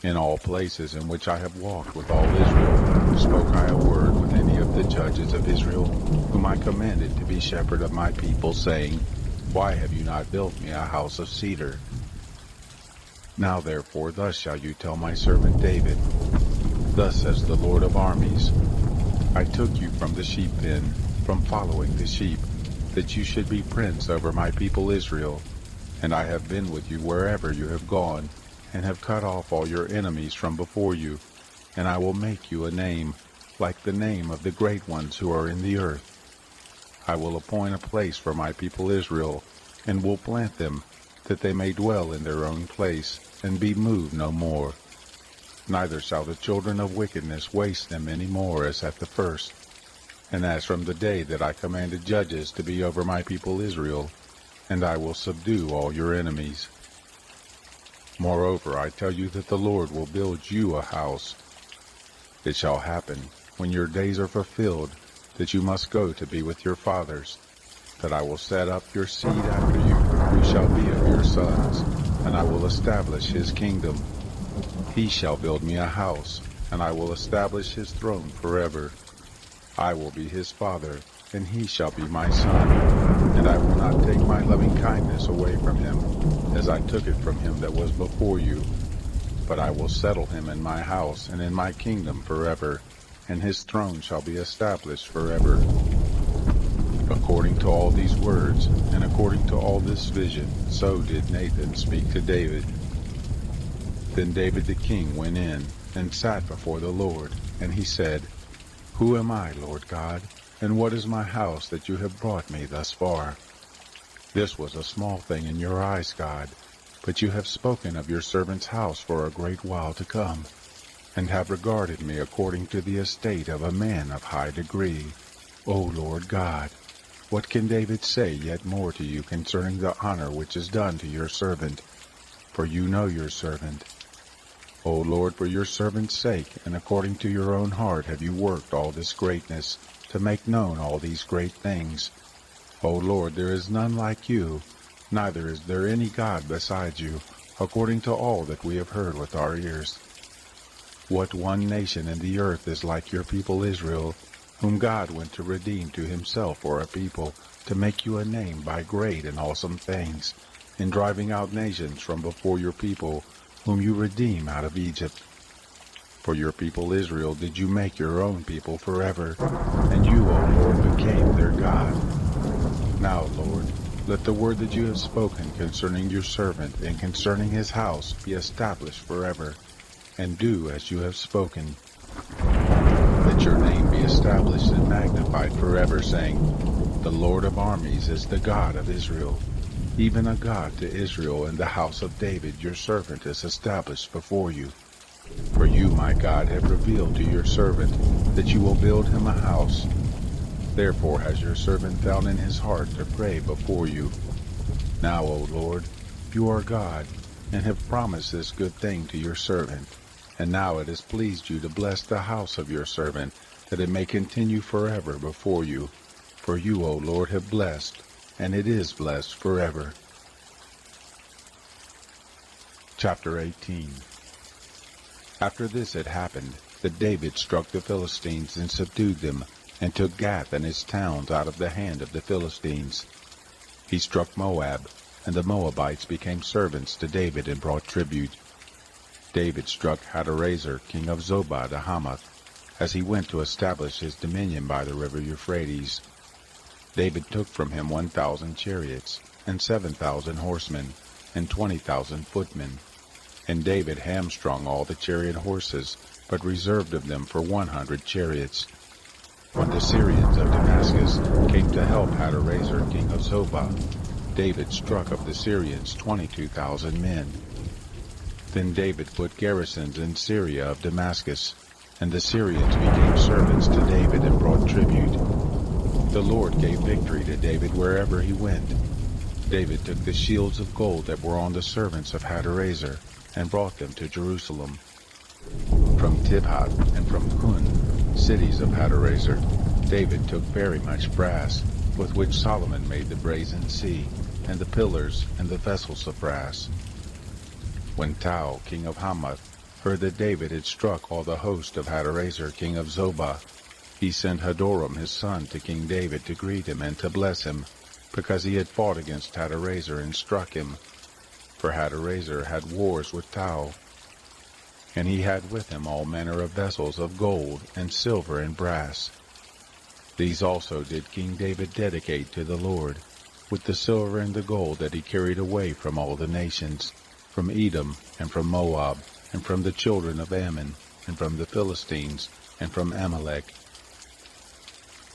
In all places in which I have walked with all Israel, spoke I a word with any of the judges of Israel, whom I commanded to be shepherd of my people, saying, Why have you not built me a house of cedar? Now therefore thus shall you tell my servant David, Thus says the Lord of armies, I took you from the sheep pen, from following the sheep, that you should be prince over my people Israel, and I have been with you wherever you have gone, and have cut off all your enemies from before you, and I will make you a name, like the name of the great ones who are in the earth. I will appoint a place for my people Israel, and will plant them, that they may dwell in their own place, and be moved no more. Neither shall the children of wickedness waste them any more as at the first, and as from the day that I commanded judges to be over my people Israel, and I will subdue all your enemies. Moreover, I tell you that the Lord will build you a house. It shall happen, when your days are fulfilled, that you must go to be with your fathers, that I will set up your seed after you, who shall be of your sons, and I will establish his kingdom. He shall build me a house, and I will establish his throne forever. I will be his father, and he shall be my son, and I will not take my loving kindness away from him, as I took it from him that was before you. But I will settle him in my house and in my kingdom forever, and his throne shall be established forever. According to all these words, and according to all this vision, so did Nathan speak to David. Then David the king went in, and sat before the Lord, and he said, Who am I, Lord God, and what is my house that you have brought me thus far? This was a small thing in your eyes, God, but you have spoken of your servant's house for a great while to come, and have regarded me according to the estate of a man of high degree. O Lord God, what can David say yet more to you concerning the honor which is done to your servant? For you know your servant. O Lord, for your servant's sake, and according to your own heart have you worked all this greatness, to make known all these great things. O Lord, there is none like you, neither is there any God besides you, according to all that we have heard with our ears. What one nation in the earth is like your people Israel, whom God went to redeem to himself for a people, to make you a name by great and awesome things, in driving out nations from before your people, whom you redeem out of Egypt. For your people Israel did you make your own people forever, and you, O Lord, became their God. Now, Lord, let the word that you have spoken concerning your servant and concerning his house be established forever, and do as you have spoken. Let your name be established and magnified forever, saying, The Lord of armies is the God of Israel. Even a God to Israel, and the house of David your servant is established before you. For you, my God, have revealed to your servant that you will build him a house. Therefore has your servant found in his heart to pray before you. Now, O Lord, you are God, and have promised this good thing to your servant. And now it has pleased you to bless the house of your servant, that it may continue forever before you. For you, O Lord, have blessed, and it is blessed forever. Chapter 18. After this it happened that David struck the Philistines and subdued them, and took Gath and its towns out of the hand of the Philistines. He struck Moab, and the Moabites became servants to David and brought tribute. David struck Hadarezer, king of Zobah, to Hamath, as he went to establish his dominion by the river Euphrates. David took from him 1,000 chariots, and 7,000 horsemen, and 20,000 footmen. And David hamstrung all the chariot horses, but reserved of them for 100 chariots. When the Syrians of Damascus came to help Hadarezer, king of Zobah, David struck of the Syrians 22,000 men. Then David put garrisons in Syria of Damascus, and the Syrians became servants to David and brought tribute. The Lord gave victory to David wherever he went. David took the shields of gold that were on the servants of Hadarezer and brought them to Jerusalem. From Tibhat and from Kun, cities of Hadarezer, David took very much brass, with which Solomon made the brazen sea, and the pillars and the vessels of brass. When Tau, king of Hamath, heard that David had struck all the host of Hadarezer, king of Zobah, he sent Hadoram his son to King David to greet him and to bless him, because he had fought against Hadarezer and struck him. For Hadarezer had wars with Tau, and he had with him all manner of vessels of gold and silver and brass. These also did King David dedicate to the Lord, with the silver and the gold that he carried away from all the nations, from Edom and from Moab, and from the children of Ammon, and from the Philistines, and from Amalek.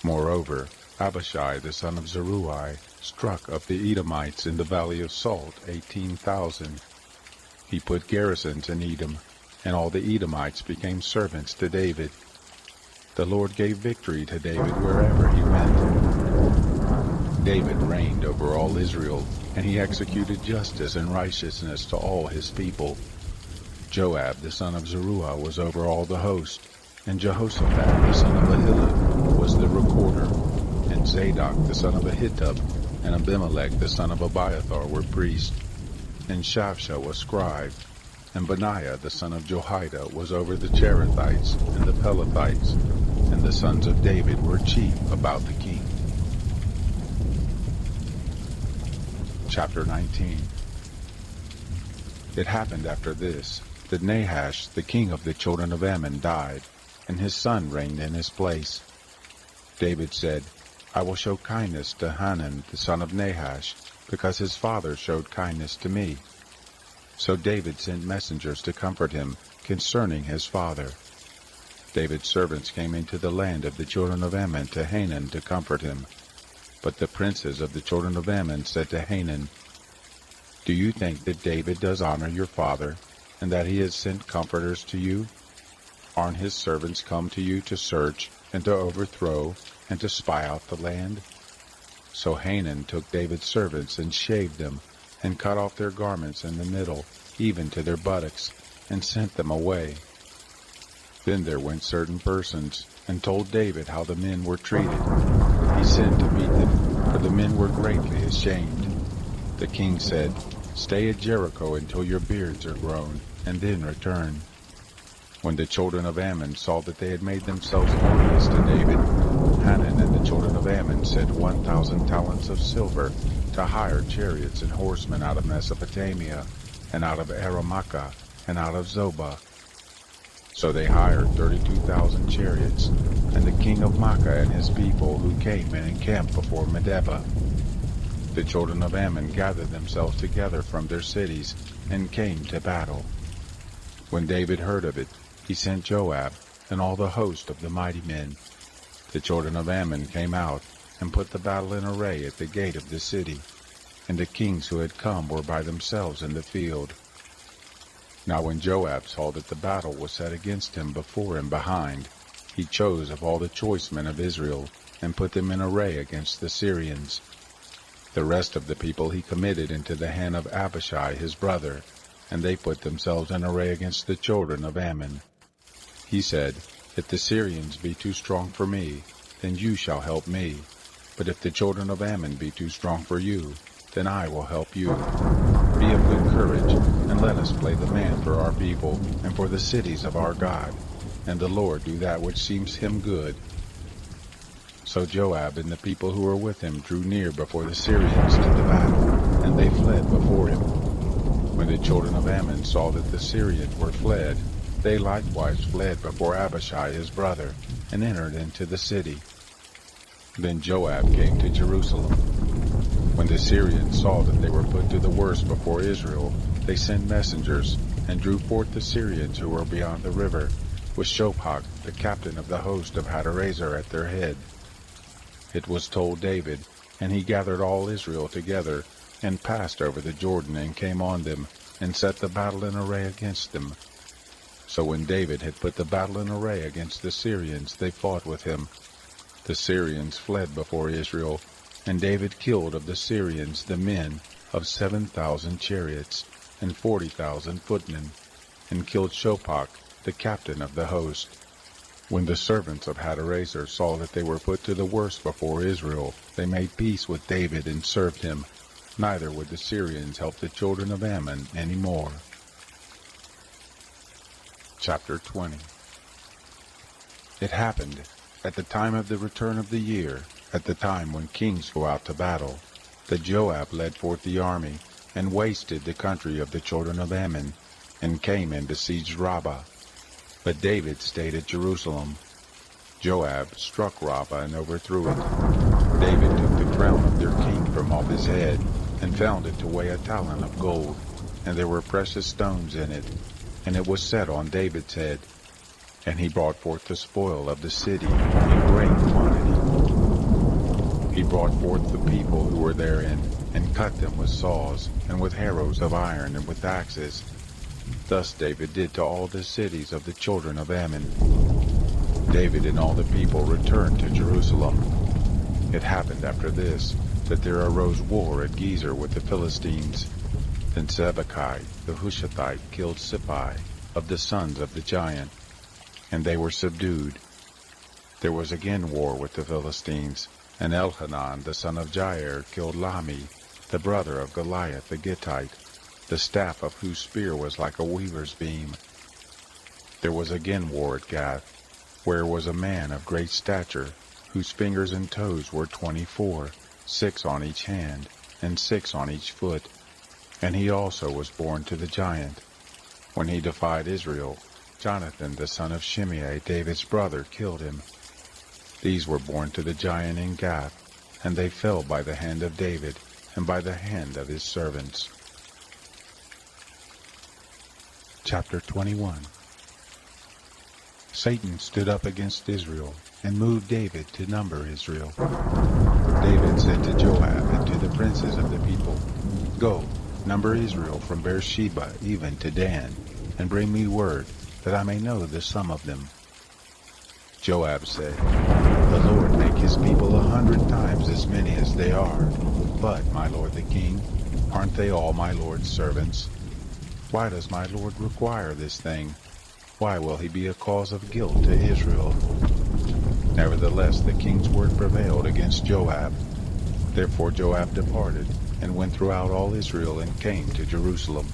Moreover, Abishai the son of Zeruiah struck of the Edomites in the valley of Salt 18,000. He put garrisons in Edom, and all the Edomites became servants to David. The Lord gave victory to David wherever he went. David reigned over all Israel, and he executed justice and righteousness to all his people. Joab the son of Zeruiah was over all the host, and Jehoshaphat the son of Ahilud was the recorder, and Zadok the son of Ahitub and Abimelech the son of Abiathar were priests, and Shapsha was scribe, and Benaiah the son of Jehoiada was over the Cherethites and the Pelethites, and the sons of David were chief about the king. Chapter 19. It happened after this, that Nahash the king of the children of Ammon died, and his son reigned in his place. David said, I will show kindness to Hanun the son of Nahash, because his father showed kindness to me. So David sent messengers to comfort him concerning his father. David's servants came into the land of the children of Ammon to Hanun to comfort him. But the princes of the children of Ammon said to Hanun, Do you think that David does honor your father, and that he has sent comforters to you? Aren't his servants come to you to search, and to overthrow, and to spy out the land? So Hanun took David's servants and shaved them, and cut off their garments in the middle, even to their buttocks, and sent them away. Then there went certain persons, and told David how the men were treated. He sent to meet them, for the men were greatly ashamed. The king said, Stay at Jericho until your beards are grown, and then return. When the children of Ammon saw that they had made themselves odious to David, Hanun and the children of Ammon sent 1,000 talents of silver to hire chariots and horsemen out of Mesopotamia, and out of Aramacah, and out of Zobah. So they hired 32,000 chariots, and the king of Makkah and his people who came and encamped before Medeba. The children of Ammon gathered themselves together from their cities, and came to battle. When David heard of it, he sent Joab, and all the host of the mighty men. The children of Ammon came out, and put the battle in array at the gate of the city, and the kings who had come were by themselves in the field. Now when Joab saw that the battle was set against him before and behind, he chose of all the choice men of Israel, and put them in array against the Syrians. The rest of the people he committed into the hand of Abishai his brother, and they put themselves in array against the children of Ammon. He said, If the Syrians be too strong for me, then you shall help me. But if the children of Ammon be too strong for you, then I will help you. Be of good courage, and let us play the man for our people, and for the cities of our God, and the Lord do that which seems him good. So Joab and the people who were with him drew near before the Syrians to the battle, and they fled before him. When the children of Ammon saw that the Syrians were fled, they likewise fled before Abishai his brother, and entered into the city. Then Joab came to Jerusalem. When the Syrians saw that they were put to the worse before Israel, they sent messengers, and drew forth the Syrians who were beyond the river, with Shophak, the captain of the host of Hadarezer, at their head. It was told David, and he gathered all Israel together, and passed over the Jordan, and came on them, and set the battle in array against them. So when David had put the battle in array against the Syrians, they fought with him. The Syrians fled before Israel, and David killed of the Syrians the men of 7,000 chariots, and 40,000 footmen, and killed Shophach, the captain of the host. When the servants of Hadarezer saw that they were put to the worse before Israel, they made peace with David and served him. Neither would the Syrians help the children of Ammon any more. Chapter 20. It happened, at the time of the return of the year, at the time when kings go out to battle, that Joab led forth the army, and wasted the country of the children of Ammon, and came and besieged Rabbah. But David stayed at Jerusalem. Joab struck Rabbah and overthrew it. David took the crown of their king from off his head, and found it to weigh a talent of gold, and there were precious stones in it, and it was set on David's head. And he brought forth the spoil of the city in great quantity. He brought forth the people who were therein, and cut them with saws, and with harrows of iron, and with axes. Thus David did to all the cities of the children of Ammon. David and all the people returned to Jerusalem. It happened after this, that there arose war at Gezer with the Philistines. Then Sibbechai the Hushathite killed Sippai of the sons of the giant, and they were subdued. There was again war with the Philistines, and Elhanan the son of Jair killed Lahmi, the brother of Goliath the Gittite, the staff of whose spear was like a weaver's beam. There was again war at Gath, where was a man of great stature, whose fingers and toes were 24, 6 on each hand, and 6 on each foot. And he also was born to the giant. When he defied Israel, Jonathan the son of Shimei, David's brother, killed him. These were born to the giant in Gath, and they fell by the hand of David, and by the hand of his servants. Chapter 21. Satan stood up against Israel, and moved David to number Israel. David said to Joab and to the princes of the people, Go, number Israel from Beersheba even to Dan, and bring me word, that I may know the sum of them. Joab said, The Lord make his people 100 times as many as they are. But, my lord the king, aren't they all my lord's servants? Why does my lord require this thing? Why will he be a cause of guilt to Israel? Nevertheless, the king's word prevailed against Joab. Therefore Joab departed, and went throughout all Israel, and came to Jerusalem.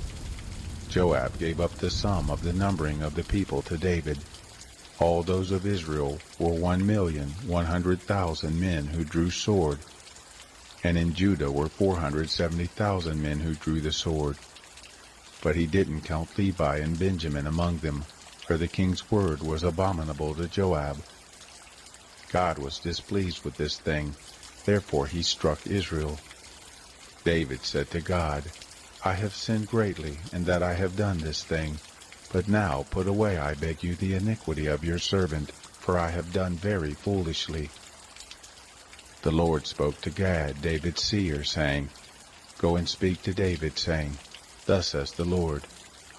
Joab gave up the sum of the numbering of the people to David. All those of Israel were 1,100,000 men who drew sword, and in Judah were 470,000 men who drew the sword. But he didn't count Levi and Benjamin among them, for the king's word was abominable to Joab. God was displeased with this thing, therefore he struck Israel. David said to God, I have sinned greatly, in that I have done this thing. But now put away, I beg you, the iniquity of your servant, for I have done very foolishly. The Lord spoke to Gad, David's seer, saying, Go and speak to David, saying, Thus says the Lord,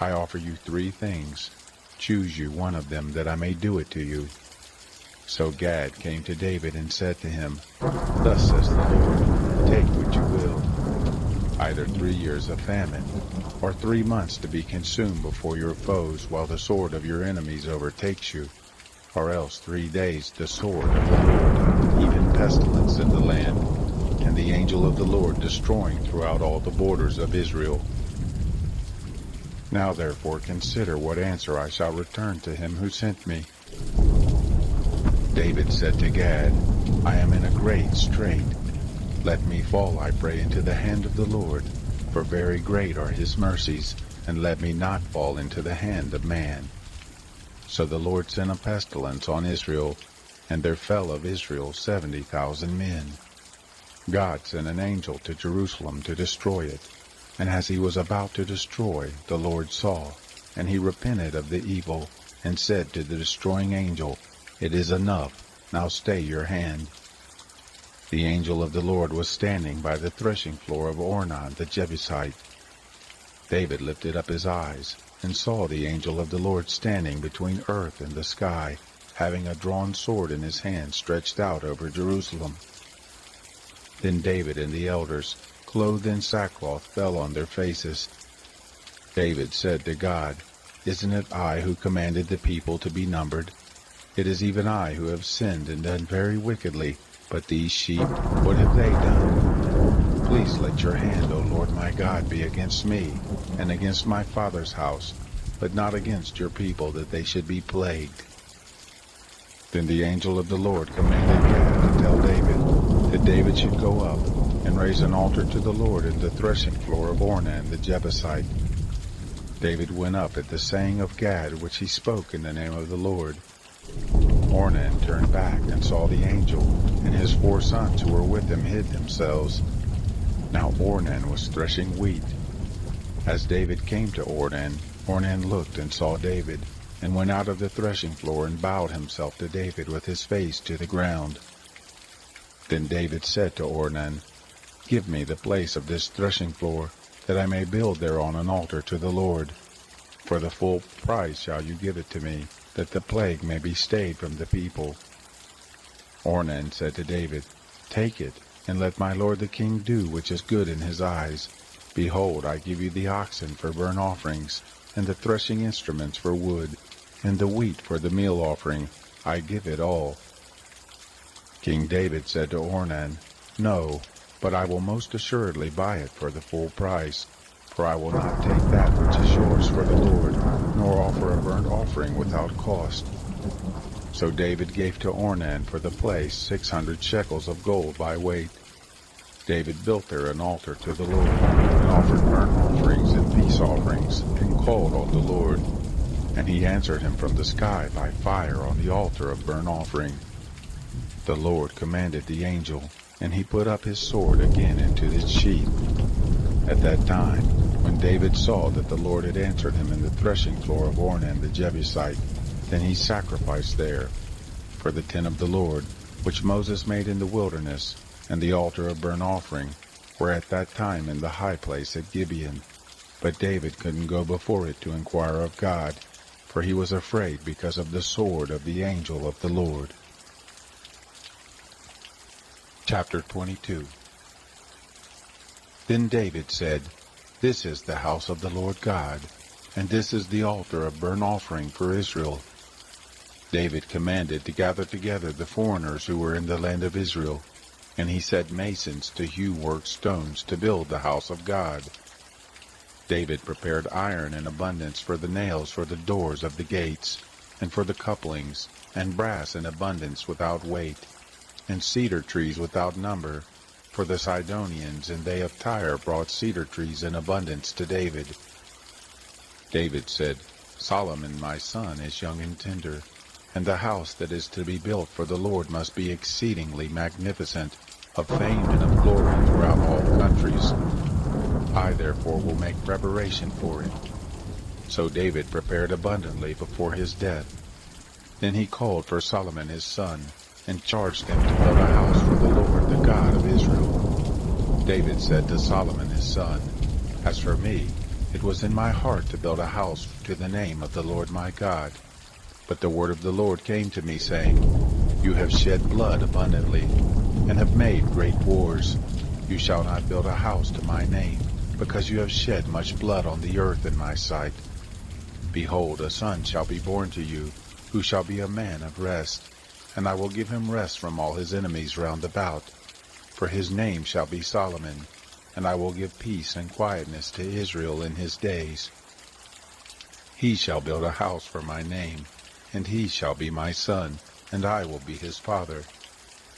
I offer you 3 things. Choose you one of them, that I may do it to you. So Gad came to David and said to him, Thus says the Lord, take what you will. Either 3 years of famine, or 3 months to be consumed before your foes, while the sword of your enemies overtakes you, or else 3 days the sword of the Lord, even pestilence in the land, and the angel of the Lord destroying throughout all the borders of Israel. Now therefore consider what answer I shall return to him who sent me. David said to Gad, I am in a great strait. Let me fall, I pray, into the hand of the Lord, for very great are his mercies, and let me not fall into the hand of man. So the Lord sent a pestilence on Israel, and there fell of Israel 70,000 men. God sent an angel to Jerusalem to destroy it, and as he was about to destroy, the Lord saw, and he repented of the evil, and said to the destroying angel, It is enough, now stay your hand. The angel of the Lord was standing by the threshing floor of Ornan the Jebusite. David lifted up his eyes, and saw the angel of the Lord standing between earth and the sky, having a drawn sword in his hand stretched out over Jerusalem. Then David and the elders, clothed in sackcloth, fell on their faces. David said to God, "Isn't it I who commanded the people to be numbered? It is even I who have sinned and done very wickedly. But these sheep, what have they done? Please let your hand, O Lord my God, be against me and against my father's house, but not against your people, that they should be plagued." Then the angel of the Lord commanded Gad to tell David that David should go up and raise an altar to the Lord in the threshing floor of Ornan the Jebusite. David went up at the saying of Gad, which he spoke in the name of the Lord. Ornan turned back and saw the angel, and his 4 sons who were with him hid themselves. Now Ornan was threshing wheat. As David came to Ornan, Ornan looked and saw David, and went out of the threshing floor and bowed himself to David with his face to the ground. Then David said to Ornan, "Give me the place of this threshing floor, that I may build thereon an altar to the Lord. For the full price shall you give it to me, that the plague may be stayed from the people." Ornan said to David, "Take it, and let my lord the king do which is good in his eyes. Behold, I give you the oxen for burnt offerings, and the threshing instruments for wood, and the wheat for the meal offering. I give it all." King David said to Ornan, "No, but I will most assuredly buy it for the full price. For I will not take that which is yours for the Lord, nor offer a burnt offering without cost." So David gave to Ornan for the place 600 shekels of gold by weight. David built there an altar to the Lord, and offered burnt offerings and peace offerings, and called on the Lord. And he answered him from the sky by fire on the altar of burnt offering. The Lord commanded the angel, and he put up his sword again into its sheath. At that time, when David saw that the Lord had answered him in the threshing floor of Ornan the Jebusite, then he sacrificed there. For the tent of the Lord, which Moses made in the wilderness, and the altar of burnt offering, were at that time in the high place at Gibeon. But David couldn't go before it to inquire of God, for he was afraid because of the sword of the angel of the Lord. Chapter 22. Then David said, "This is the house of the Lord God, and this is the altar of burnt offering for Israel." David commanded to gather together the foreigners who were in the land of Israel, and he set masons to hew worked stones to build the house of God. David prepared iron in abundance for the nails for the doors of the gates, and for the couplings, and brass in abundance without weight, and cedar trees without number, for the Sidonians and they of Tyre brought cedar trees in abundance to David. David said, "Solomon my son is young and tender, and the house that is to be built for the Lord must be exceedingly magnificent, of fame and of glory throughout all countries. I therefore will make preparation for it." So David prepared abundantly before his death. Then he called for Solomon his son, and charged him to build a house for the Lord, the God of Israel. David said to Solomon his son, "As for me, it was in my heart to build a house to the name of the Lord my God. But the word of the Lord came to me, saying, You have shed blood abundantly, and have made great wars. You shall not build a house to my name, because you have shed much blood on the earth in my sight. Behold, a son shall be born to you, who shall be a man of rest, and I will give him rest from all his enemies round about. For his name shall be Solomon, and I will give peace and quietness to Israel in his days. He shall build a house for my name, and he shall be my son, and I will be his father.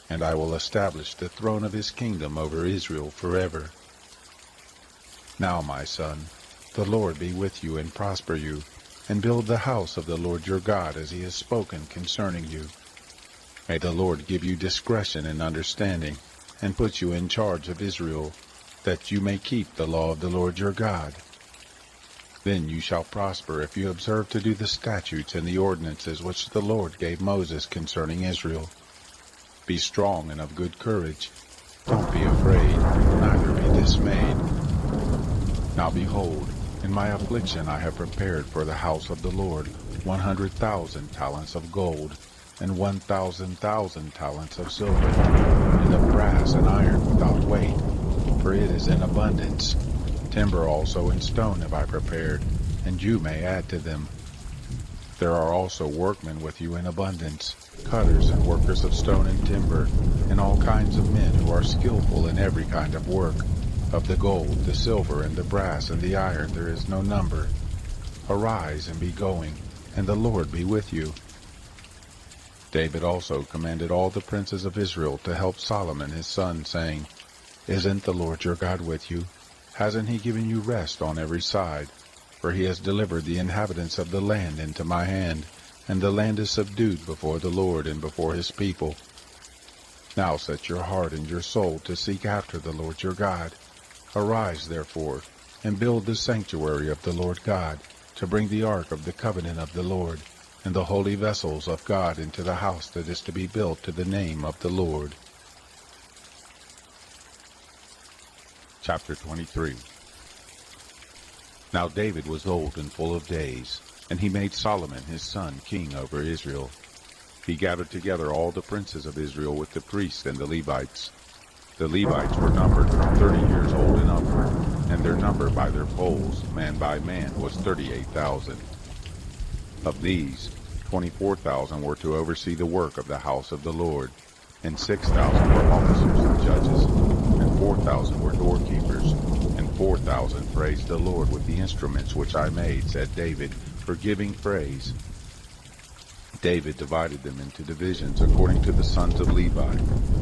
And I will establish the throne of his kingdom over Israel forever. Now, my son, the Lord be with you and prosper you, and build the house of the Lord your God as he has spoken concerning you. May the Lord give you discretion and understanding, and put you in charge of Israel, that you may keep the law of the Lord your God. Then you shall prosper if you observe to do the statutes and the ordinances which the Lord gave Moses concerning Israel. Be strong and of good courage. Don't be afraid, neither be dismayed. Now behold, in my affliction I have prepared for the house of the Lord 100,000 talents of gold, and 1,000,000 talents of silver, and of brass and iron without weight, for it is in abundance. Timber also and stone have I prepared, and you may add to them. There are also workmen with you in abundance, cutters and workers of stone and timber, and all kinds of men who are skillful in every kind of work. Of the gold, the silver, and the brass, and the iron there is no number. Arise and be going, and the Lord be with you. David also commanded all the princes of Israel to help Solomon his son, saying, Isn't the Lord your God with you? Hasn't he given you rest on every side? For he has delivered the inhabitants of the land into my hand, and the land is subdued before the Lord and before his people. Now set your heart and your soul to seek after the Lord your God. Arise, therefore, and build the sanctuary of the Lord God, to bring the ark of the covenant of the Lord, and the holy vessels of God into the house that is to be built to the name of the Lord. Chapter 23. Now David was old and full of days, and he made Solomon his son king over Israel. He gathered together all the princes of Israel with the priests and the Levites. The Levites were numbered from 30 years old and upward, and their number by their polls, man by man, was 38,000. Of these, 24,000 were to oversee the work of the house of the Lord, and 6,000 were officers and judges, and 4,000 were doorkeepers, and 4,000 praised the Lord with the instruments which I made, said David, for giving praise. David divided them into divisions according to the sons of Levi,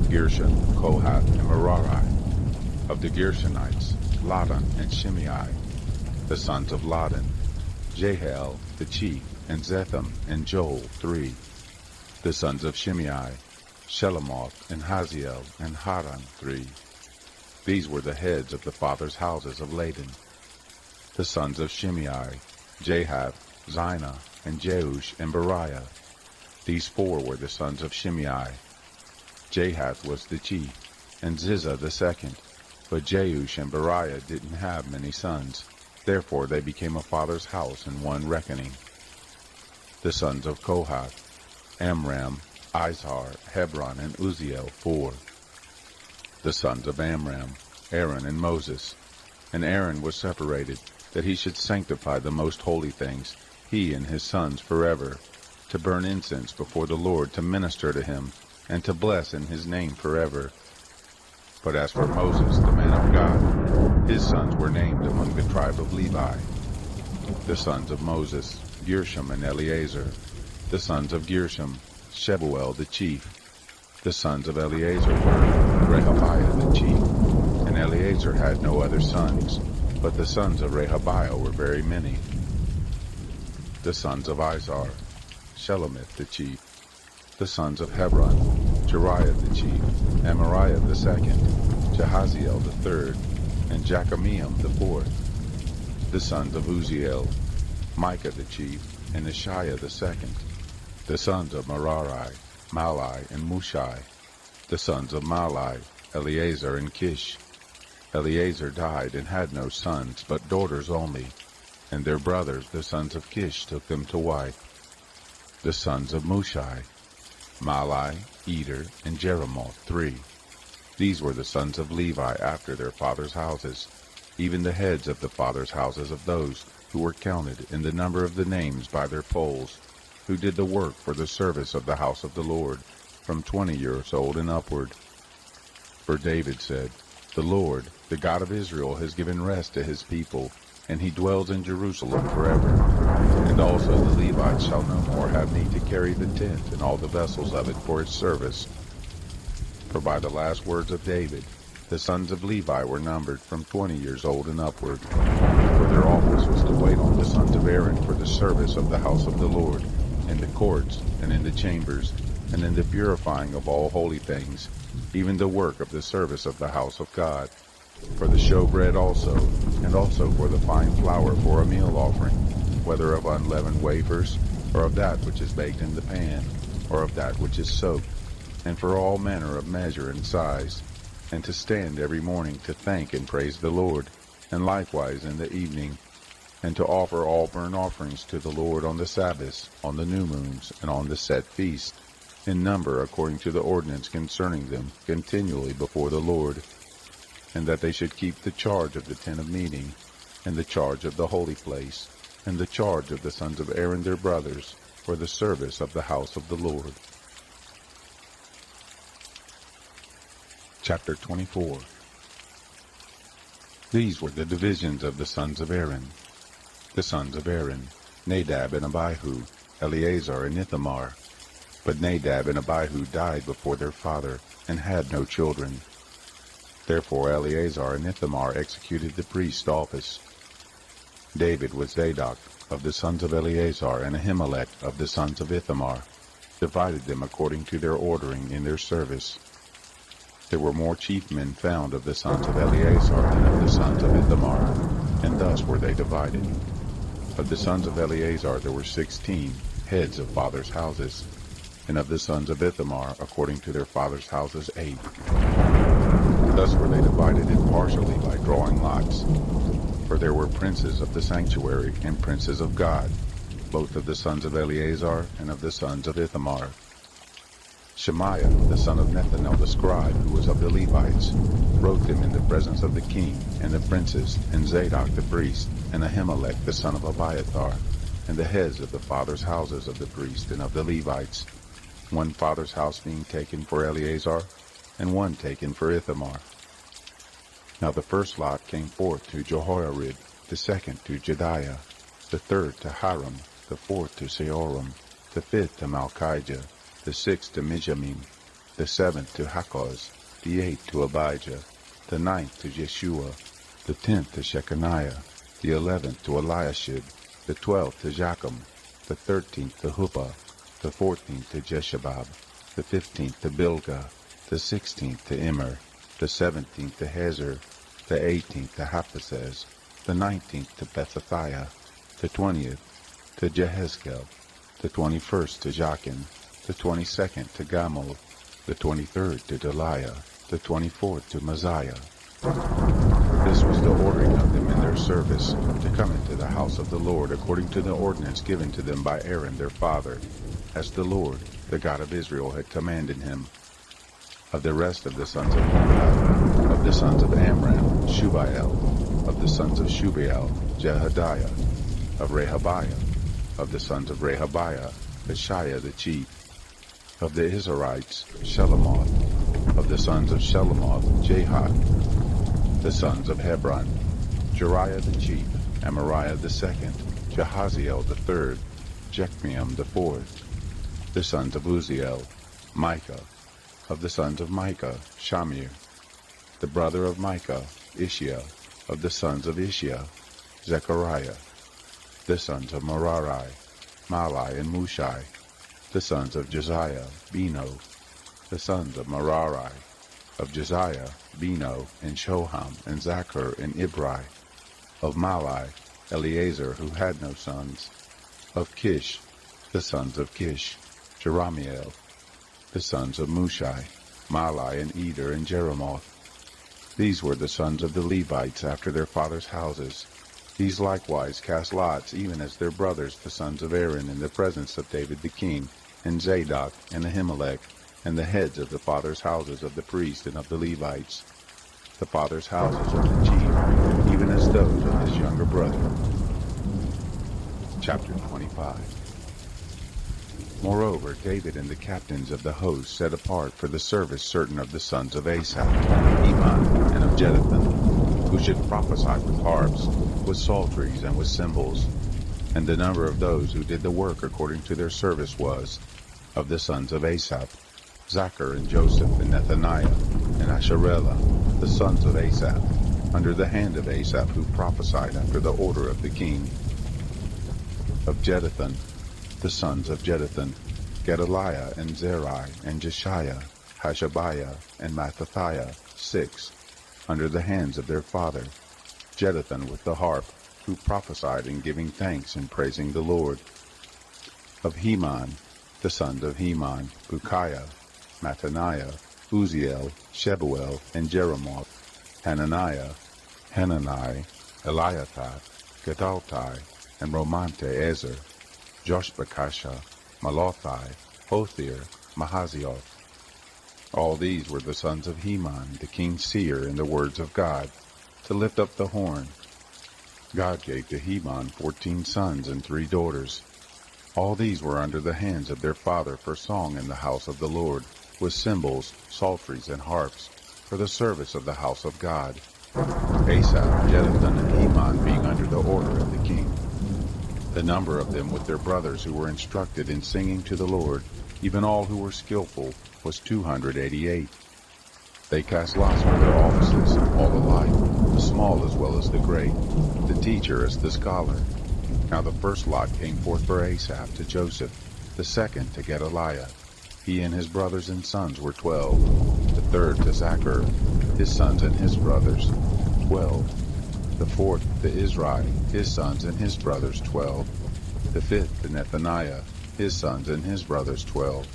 Gershon, Kohath, and Merari. Of the Gershonites, Ladan and Shimei. The sons of Ladan, Jehiel the chief, and Zetham and Joel 3. The sons of Shimei, Shelomoth and Haziel and Haran 3. These were the heads of the fathers' houses of Ladan. The sons of Shimei, Jahath, Zina, and Jeush and Beriah. These 4 were the sons of Shimei. Jahath was the chief, and Ziza the second. But Jeush and Beriah didn't have many sons. Therefore they became a father's house in one reckoning. The sons of Kohath, Amram, Izhar, Hebron, and Uzziel 4. The sons of Amram, Aaron and Moses. And Aaron was separated, that he should sanctify the most holy things, he and his sons forever, to burn incense before the Lord, to minister to him, and to bless in his name forever. But as for Moses, the man of God, his sons were named among the tribe of Levi. The sons of Moses, Gershom and Eleazar. The sons of Gershom, Shebuel the chief. The sons of Eleazar were Rehabiah the chief. And Eleazar had no other sons, but the sons of Rehabiah were very many. The sons of Izhar, Shelomith the chief. The sons of Hebron, Jeriah the chief, Amariah the second, Jahaziel the third, and Jekameam the fourth. The sons of Uzziel, Micah the chief, and Ishiah the second. The sons of Merari, Malai and Mushai. The sons of Malai, Eleazar and Kish. Eleazar died and had no sons, but daughters only, and their brothers, the sons of Kish, took them to wife. The sons of Mushai, Malai, Eder, and Jeremoth 3. These were the sons of Levi after their fathers' houses, even the heads of the fathers' houses of those who were counted in the number of the names by their polls, who did the work for the service of the house of the Lord, from 20 years old and upward. For David said, The Lord, the God of Israel, has given rest to his people, and he dwells in Jerusalem forever. And also the Levites shall no more have need to carry the tent and all the vessels of it for its service. For by the last words of David, the sons of Levi were numbered from 20 years old and upward. For their office was to wait on the sons of Aaron for the service of the house of the Lord, in the courts, and in the chambers, and in the purifying of all holy things, even the work of the service of the house of God. For the showbread also, and also for the fine flour for a meal offering, whether of unleavened wafers, or of that which is baked in the pan, or of that which is soaked. and for all manner of measure and size, and to stand every morning to thank and praise the Lord, and likewise in the evening, and to offer all burnt offerings to the Lord on the Sabbaths, on the new moons, and on the set feast, in number according to the ordinance concerning them, continually before the Lord, and that they should keep the charge of the tent of meeting, and the charge of the holy place, and the charge of the sons of Aaron their brothers, for the service of the house of the Lord. Chapter 24. These were the divisions of the sons of Aaron. The sons of Aaron, Nadab and Abihu, Eleazar and Ithamar. But Nadab and Abihu died before their father, and had no children. Therefore Eleazar and Ithamar executed the priest's office. David was Zadok of the sons of Eleazar, and Ahimelech of the sons of Ithamar, divided them according to their ordering in their service. There were more chief men found of the sons of Eleazar than of the sons of Ithamar, and thus were they divided. Of the sons of Eleazar there were 16 heads of fathers' houses, and of the sons of Ithamar according to their fathers' houses 8. Thus were they divided impartially by drawing lots. For there were princes of the sanctuary and princes of God, both of the sons of Eleazar and of the sons of Ithamar. Shemaiah, the son of Nethanel the scribe, who was of the Levites, wrote them in the presence of the king and the princes, and Zadok the priest, and Ahimelech the son of Abiathar, and the heads of the fathers' houses of the priest and of the Levites, one father's house being taken for Eleazar, and one taken for Ithamar. Now the first lot came forth to Jehoiarib, the second to Jediah, the third to Hiram, the fourth to Seorim, the fifth to Malchijah, the sixth to Mijamim, the seventh to Hakkoz, the eighth to Abijah, the ninth to Jeshua, the 10th to Shechaniah, the 11th to Eliashib, the 12th to Jacham, the 13th to Huppah, the 14th to Jeshabab, the 15th to Bilgah, the 16th to Immer, the 17th to Hezer, the 18th to Haphazez, the 19th to Bethathiah, the 20th to Jehezkel, the 21st to Jachin, the 22nd to Gamul, the 23rd to Deliah, the 24th to Messiah. This was the ordering of them in their service, to come into the house of the Lord according to the ordinance given to them by Aaron their father, as the Lord, the God of Israel, had commanded him. Of the rest of the sons of Levi, of the sons of Amram, Shubael, of the sons of Shubael, Jehadiah, of Rehabiah, of the sons of Rehabiah, Ashiah the chief, of the Israelites, Shelomoth, of the sons of Shelomoth, Jahath, the sons of Hebron, Jeriah the chief, Amariah the second, Jahaziel the third, Jechmeam the fourth, the sons of Uzziel, Micah, of the sons of Micah, Shamir, the brother of Micah, Ishiah, of the sons of Ishiah, Zechariah, the sons of Merari, Malai and Mushai, the sons of Josiah, Beno, the sons of Merari, of Josiah, Beno, and Shoham, and Zachar, and Ibri, of Malai, Eleazar, who had no sons, of Kish, the sons of Kish, Jeramiel, the sons of Mushai, Malai, and Eder, and Jeremoth. These were the sons of the Levites after their fathers' houses. These likewise cast lots, even as their brothers the sons of Aaron, in the presence of David the king, and Zadok, and Ahimelech, and the heads of the fathers' houses of the priests and of the Levites, the fathers' houses of the chief, even as those of his younger brother. Chapter 25. Moreover, David and the captains of the host set apart for the service certain of the sons of Asaph, and of Heman, and of Jeduthun, who should prophesy with harps, with psalteries, and with cymbals. And the number of those who did the work according to their service was, of the sons of Asaph, Zachar, and Joseph, and Nethaniah, and Asherellah, the sons of Asaph, under the hand of Asaph, who prophesied after the order of the king. Of Jeduthun, the sons of Jeduthun, Gedaliah, and Zerai, and Jeshiah, Hashabiah, and Mattathiah, 6, under the hands of their father, Jeduthun with the harp, who prophesied in giving thanks and praising the Lord. Of Heman, the sons of Heman, Bukiah, Mattaniah, Uziel, Shebuel, and Jeremoth, Hananiah, Hanani, Eliathah, Gedaltai, and Romamti-Ezer, Joshbekasha, Malothai, Hothir, Mahazioth. All these were the sons of Heman, the king's seer, in the words of God, to lift up the horn. God gave to Heman 14 sons and 3 daughters. All these were under the hands of their father for song in the house of the Lord, with cymbals, psalteries, and harps, for the service of the house of God. Asaph, Jeduthun, and Heman being under the order of the king. The number of them with their brothers who were instructed in singing to the Lord, even all who were skillful, was 288. They cast lots for their offices, all alike, the small as well as the great, the teacher as the scholar. Now the first lot came forth for Asaph to Joseph, the second to Gedaliah. He and his brothers and sons were 12. The third to Zachar, his sons and his brothers, 12. The fourth to Izri, his sons and his brothers, 12. The fifth to Nethaniah, his sons and his brothers, 12.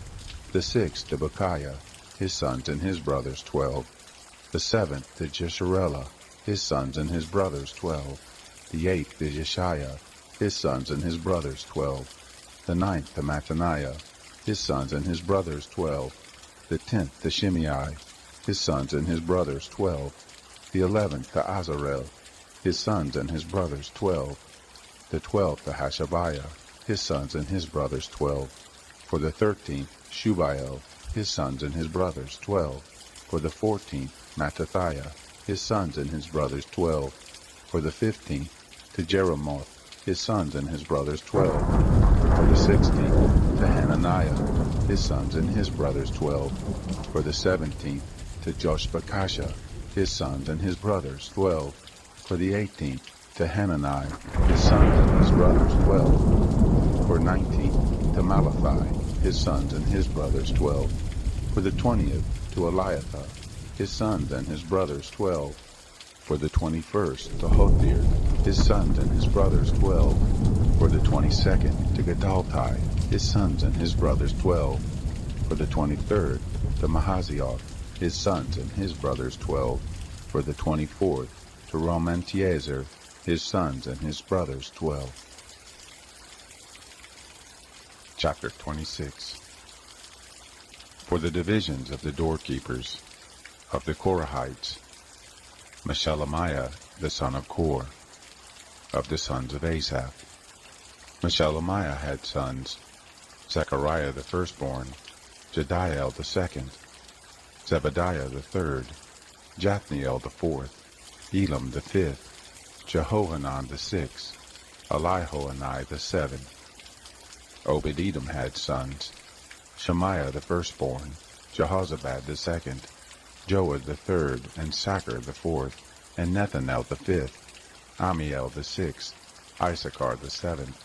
The sixth to Bechiah, his sons and his brothers, 12. The seventh to Jesharela, his sons and his brothers, 12. The eighth to Jeshiah, his sons and his brothers, 12. The ninth to Mattaniah, his sons and his brothers, 12. The 10th to Shimei, his sons and his brothers, 12. The 11th to Azarel, his sons and his brothers, 12. The 12th to Hashabiah, his sons and his brothers, 12. For the 13th, Shubael, his sons and his brothers, 12. For the 14th, Mattathiah, his sons and his brothers, 12. For the 15th, to Jeremoth, his sons and his brothers, 12. For the 16th, to Hananiah, his sons and his brothers, 12. For the 17th, to Joshbekasha, his sons and his brothers, 12. For the 18th, to Hanani, his sons and his brothers, 12. For 19th, to Malachi, his sons and his brothers, 12. For the 20th, to Eliathah, his sons and his brothers, 12. For the 21st, to Hothir, his sons and his brothers, 12. For the 22nd, to Gedaltai, his sons and his brothers, 12. For the 23rd, to Mahazioth, his sons and his brothers, 12. For the 24th, to Romamti-Ezer, his sons and his brothers, 12. Chapter 26. For the divisions of the doorkeepers, of the Korahites, Meshelemiah the son of Kor, of the sons of Asaph. Meshelemiah had sons, Zechariah the firstborn, Jediael the second, Zebadiah the third, Jathniel the fourth, Elam the fifth, Jehohanan the sixth, Elihoenai the seventh. Obed-Edom had sons, Shemaiah the firstborn, Jehozabad the second, Joed the third, and Sacher the fourth, and Nethanel the fifth, Amiel the sixth, Issachar the seventh,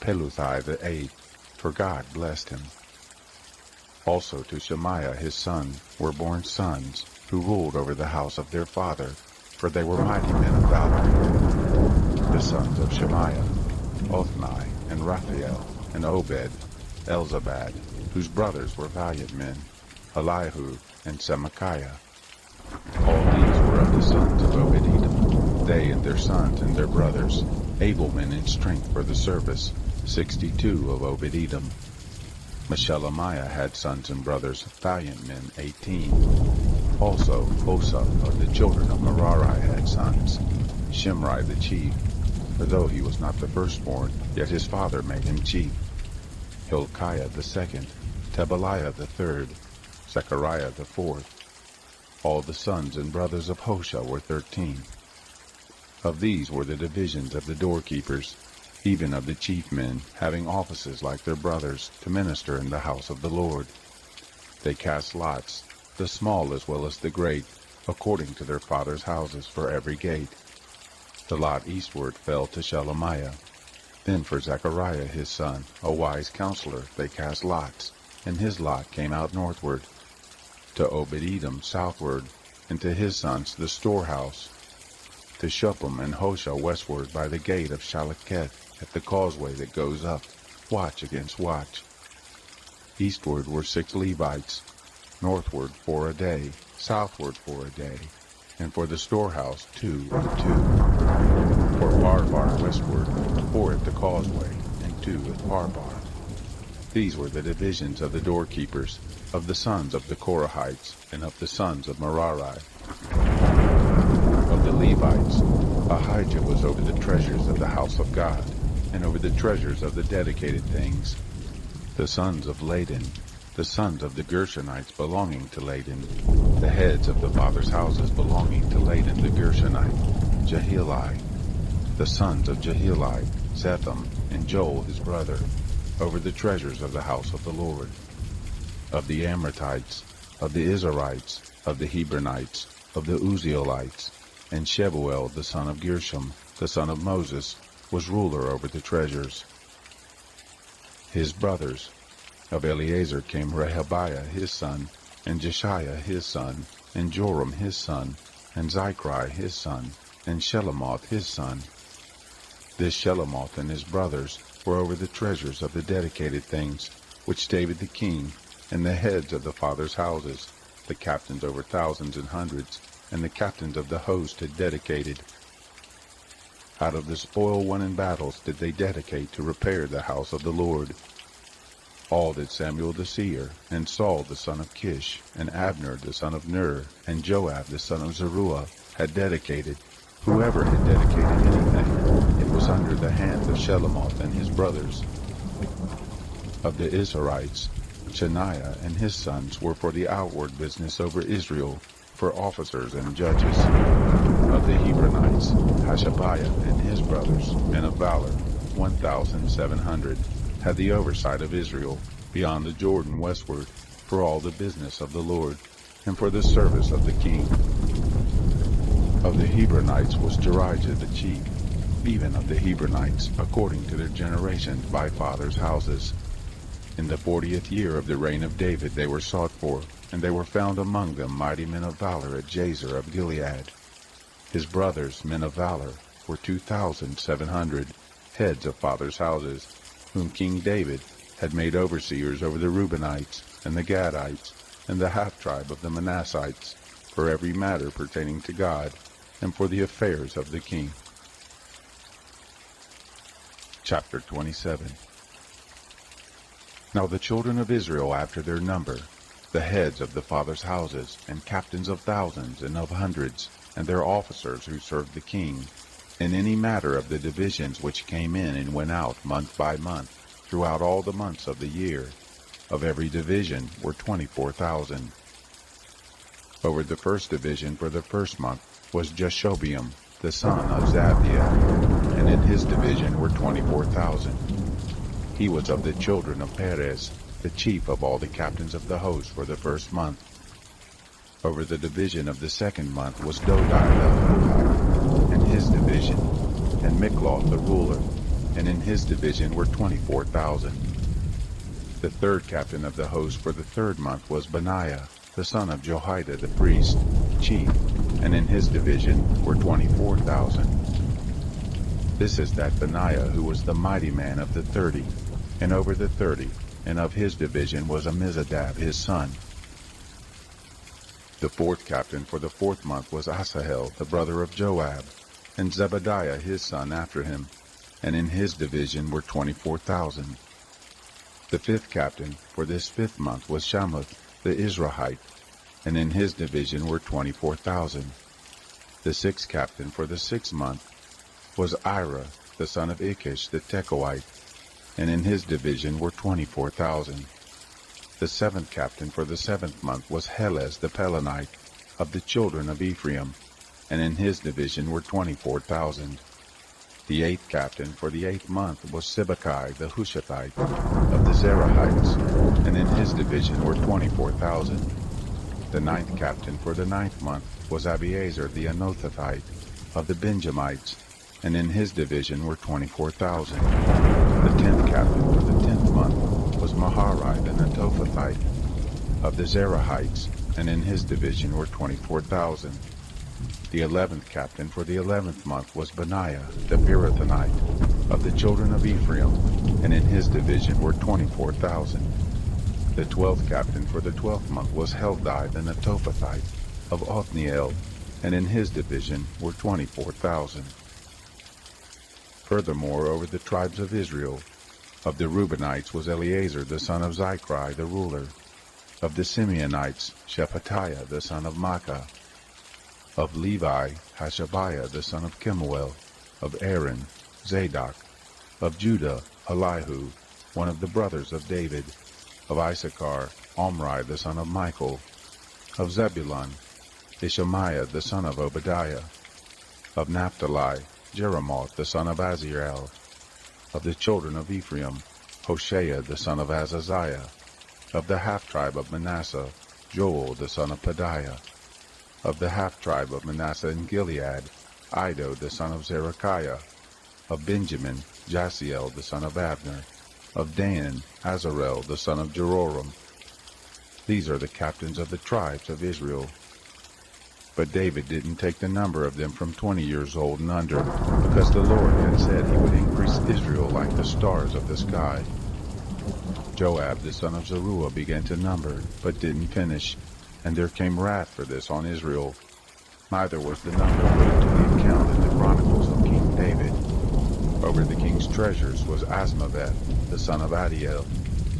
Peluthai the eighth, for God blessed him. Also to Shemaiah his son were born sons, who ruled over the house of their father, for they were mighty men of valor. The sons of Shemaiah, Othni, and Raphael, and Obed, Elzabad, whose brothers were valiant men, Elihu, and Semachiah. All these were of the sons of Obed-Edom, they and their sons and their brothers, able men in strength for the service, 62 of Obed-Edom. Meshelemiah had sons and brothers, valiant men, 18. Also Osa of the children of Merari had sons, Shimri the chief, for though he was not the firstborn, yet his father made him chief. Hilkiah the second, Tebaliah the third, Zechariah the fourth. All the sons and brothers of Hosha were 13. Of these were the divisions of the doorkeepers, even of the chief men, having offices like their brothers, to minister in the house of the Lord. They cast lots, the small as well as the great, according to their fathers' houses for every gate. The lot eastward fell to Shelemiah. Then for Zechariah his son, a wise counselor, they cast lots, and his lot came out northward. To Obed-Edom southward, and to his sons the storehouse. To Shuppim and Hosha westward by the gate of Shalaketh, at the causeway that goes up, watch against watch. Eastward were 6 Levites, northward 4 a day, southward 4 a day, and for the storehouse 2 and 2. For Parbar westward 4 at the causeway, and 2 at Parbar. These were the divisions of the doorkeepers, of the sons of the Korahites, and of the sons of Merari. Of the Levites, Ahijah was over the treasures of the house of God, and over the treasures of the dedicated things. The sons of Laden, the sons of the Gershonites belonging to Laden, the heads of the fathers' houses belonging to Laden the Gershonite, Jeheli. The sons of Jeheli, Zetham, and Joel his brother, over the treasures of the house of the Lord. Of the Amratites, of the Izharites, of the Hebronites, of the Uzzielites, and Shebuel the son of Gershom, the son of Moses, was ruler over the treasures. His brothers, of Eleazar came Rehabiah his son, and Jeshiah his son, and Joram his son, and Zichri his son, and Shelomoth his son. This Shelomoth and his brothers were over the treasures of the dedicated things, which David the king, and the heads of the fathers' houses, the captains over thousands and hundreds, and the captains of the host had dedicated. Out of the spoil won in battles did they dedicate to repair the house of the Lord. All did Samuel the seer, and Saul the son of Kish, and Abner the son of Ner, and Joab the son of Zeruiah had dedicated. Whoever had dedicated anything, it was under the hand of Shelomoth and his brothers. Of the Israelites, Shaniah and his sons were for the outward business over Israel, for officers and judges. Of the Hebronites, Hashabiah and his brothers, men of valor, 1,700, had the oversight of Israel, beyond the Jordan westward, for all the business of the Lord, and for the service of the king. Of the Hebronites was Jerijah the chief, even of the Hebronites, according to their generations by fathers' houses. In the 40th year of the reign of David they were sought for, and they were found among them mighty men of valor at Jazer of Gilead. His brothers, men of valor, were 2,700, heads of fathers' houses, whom King David had made overseers over the Reubenites, and the Gadites, and the half-tribe of the Manassites, for every matter pertaining to God, and for the affairs of the king. Chapter 27. Now the children of Israel after their number, the heads of the fathers' houses, and captains of thousands and of hundreds, and their officers who served the king, in any matter of the divisions which came in and went out month by month, throughout all the months of the year, of every division were 24,000. Over the first division for the first month was Jashobeam, the son of Zabdiel, and in his division were 24,000. He was of the children of Perez, the chief of all the captains of the host for the first month. Over the division of the second month was Dodai the Hohite, and his division, and Mikloth the ruler, and in his division were 24,000. The third captain of the host for the third month was Benaiah, the son of Jehoiada the priest, chief, and in his division were 24,000. This is that Benaiah who was the mighty man of the 30, and over the 30, and of his division was Amminadab his son. The fourth captain for the fourth month was Asahel the brother of Joab, and Zebadiah his son after him, and in his division were 24,000. The fifth captain for this fifth month was Shamuth the Israelite, and in his division were 24,000. The sixth captain for the sixth month was Ira the son of Ikish the Tekoite, and in his division were 24,000. The seventh captain for the seventh month was Helez the Pelonite, of the children of Ephraim, and in his division were 24,000. The eighth captain for the eighth month was Sibbecai the Hushathite, of the Zerahites, and in his division were 24,000. The ninth captain for the ninth month was Abiezer the Anothathite, of the Benjamites, and in his division were 24,000. The 10th captain for the 10th month was Maharai the Netophathite, of the Zerahites, and in his division were 24,000. The 11th captain for the 11th month was Benaiah the Pirathonite, of the children of Ephraim, and in his division were 24,000. The 12th captain for the 12th month was Heldai the Netophathite of Othniel, and in his division were 24,000. Furthermore, over the tribes of Israel, of the Reubenites was Eleazar the son of Zichri the ruler. Of the Simeonites, Shephatiah the son of Makkah. Of Levi, Hashabiah the son of Kemuel. Of Aaron, Zadok. Of Judah, Elihu, one of the brothers of David. Of Issachar, Omri the son of Michael. Of Zebulun, Ishmaiah the son of Obadiah. Of Naphtali, Jeremoth the son of Azriel. Of the children of Ephraim, Hoshea the son of Azaziah. Of the half-tribe of Manasseh, Joel the son of Pedaiah. Of the half-tribe of Manasseh in Gilead, Iddo the son of Zerekiah. Of Benjamin, Jasiel the son of Abner. Of Dan, Azarel the son of Jeroram. These are the captains of the tribes of Israel. But David didn't take the number of them from 20 years old and under, because the Lord had said he would increase Israel like the stars of the sky. Joab the son of Zeruiah began to number, but didn't finish, and there came wrath for this on Israel. Neither was the number put into the account in the Chronicles of King David. Over the king's treasures was Asmaveth the son of Adiel,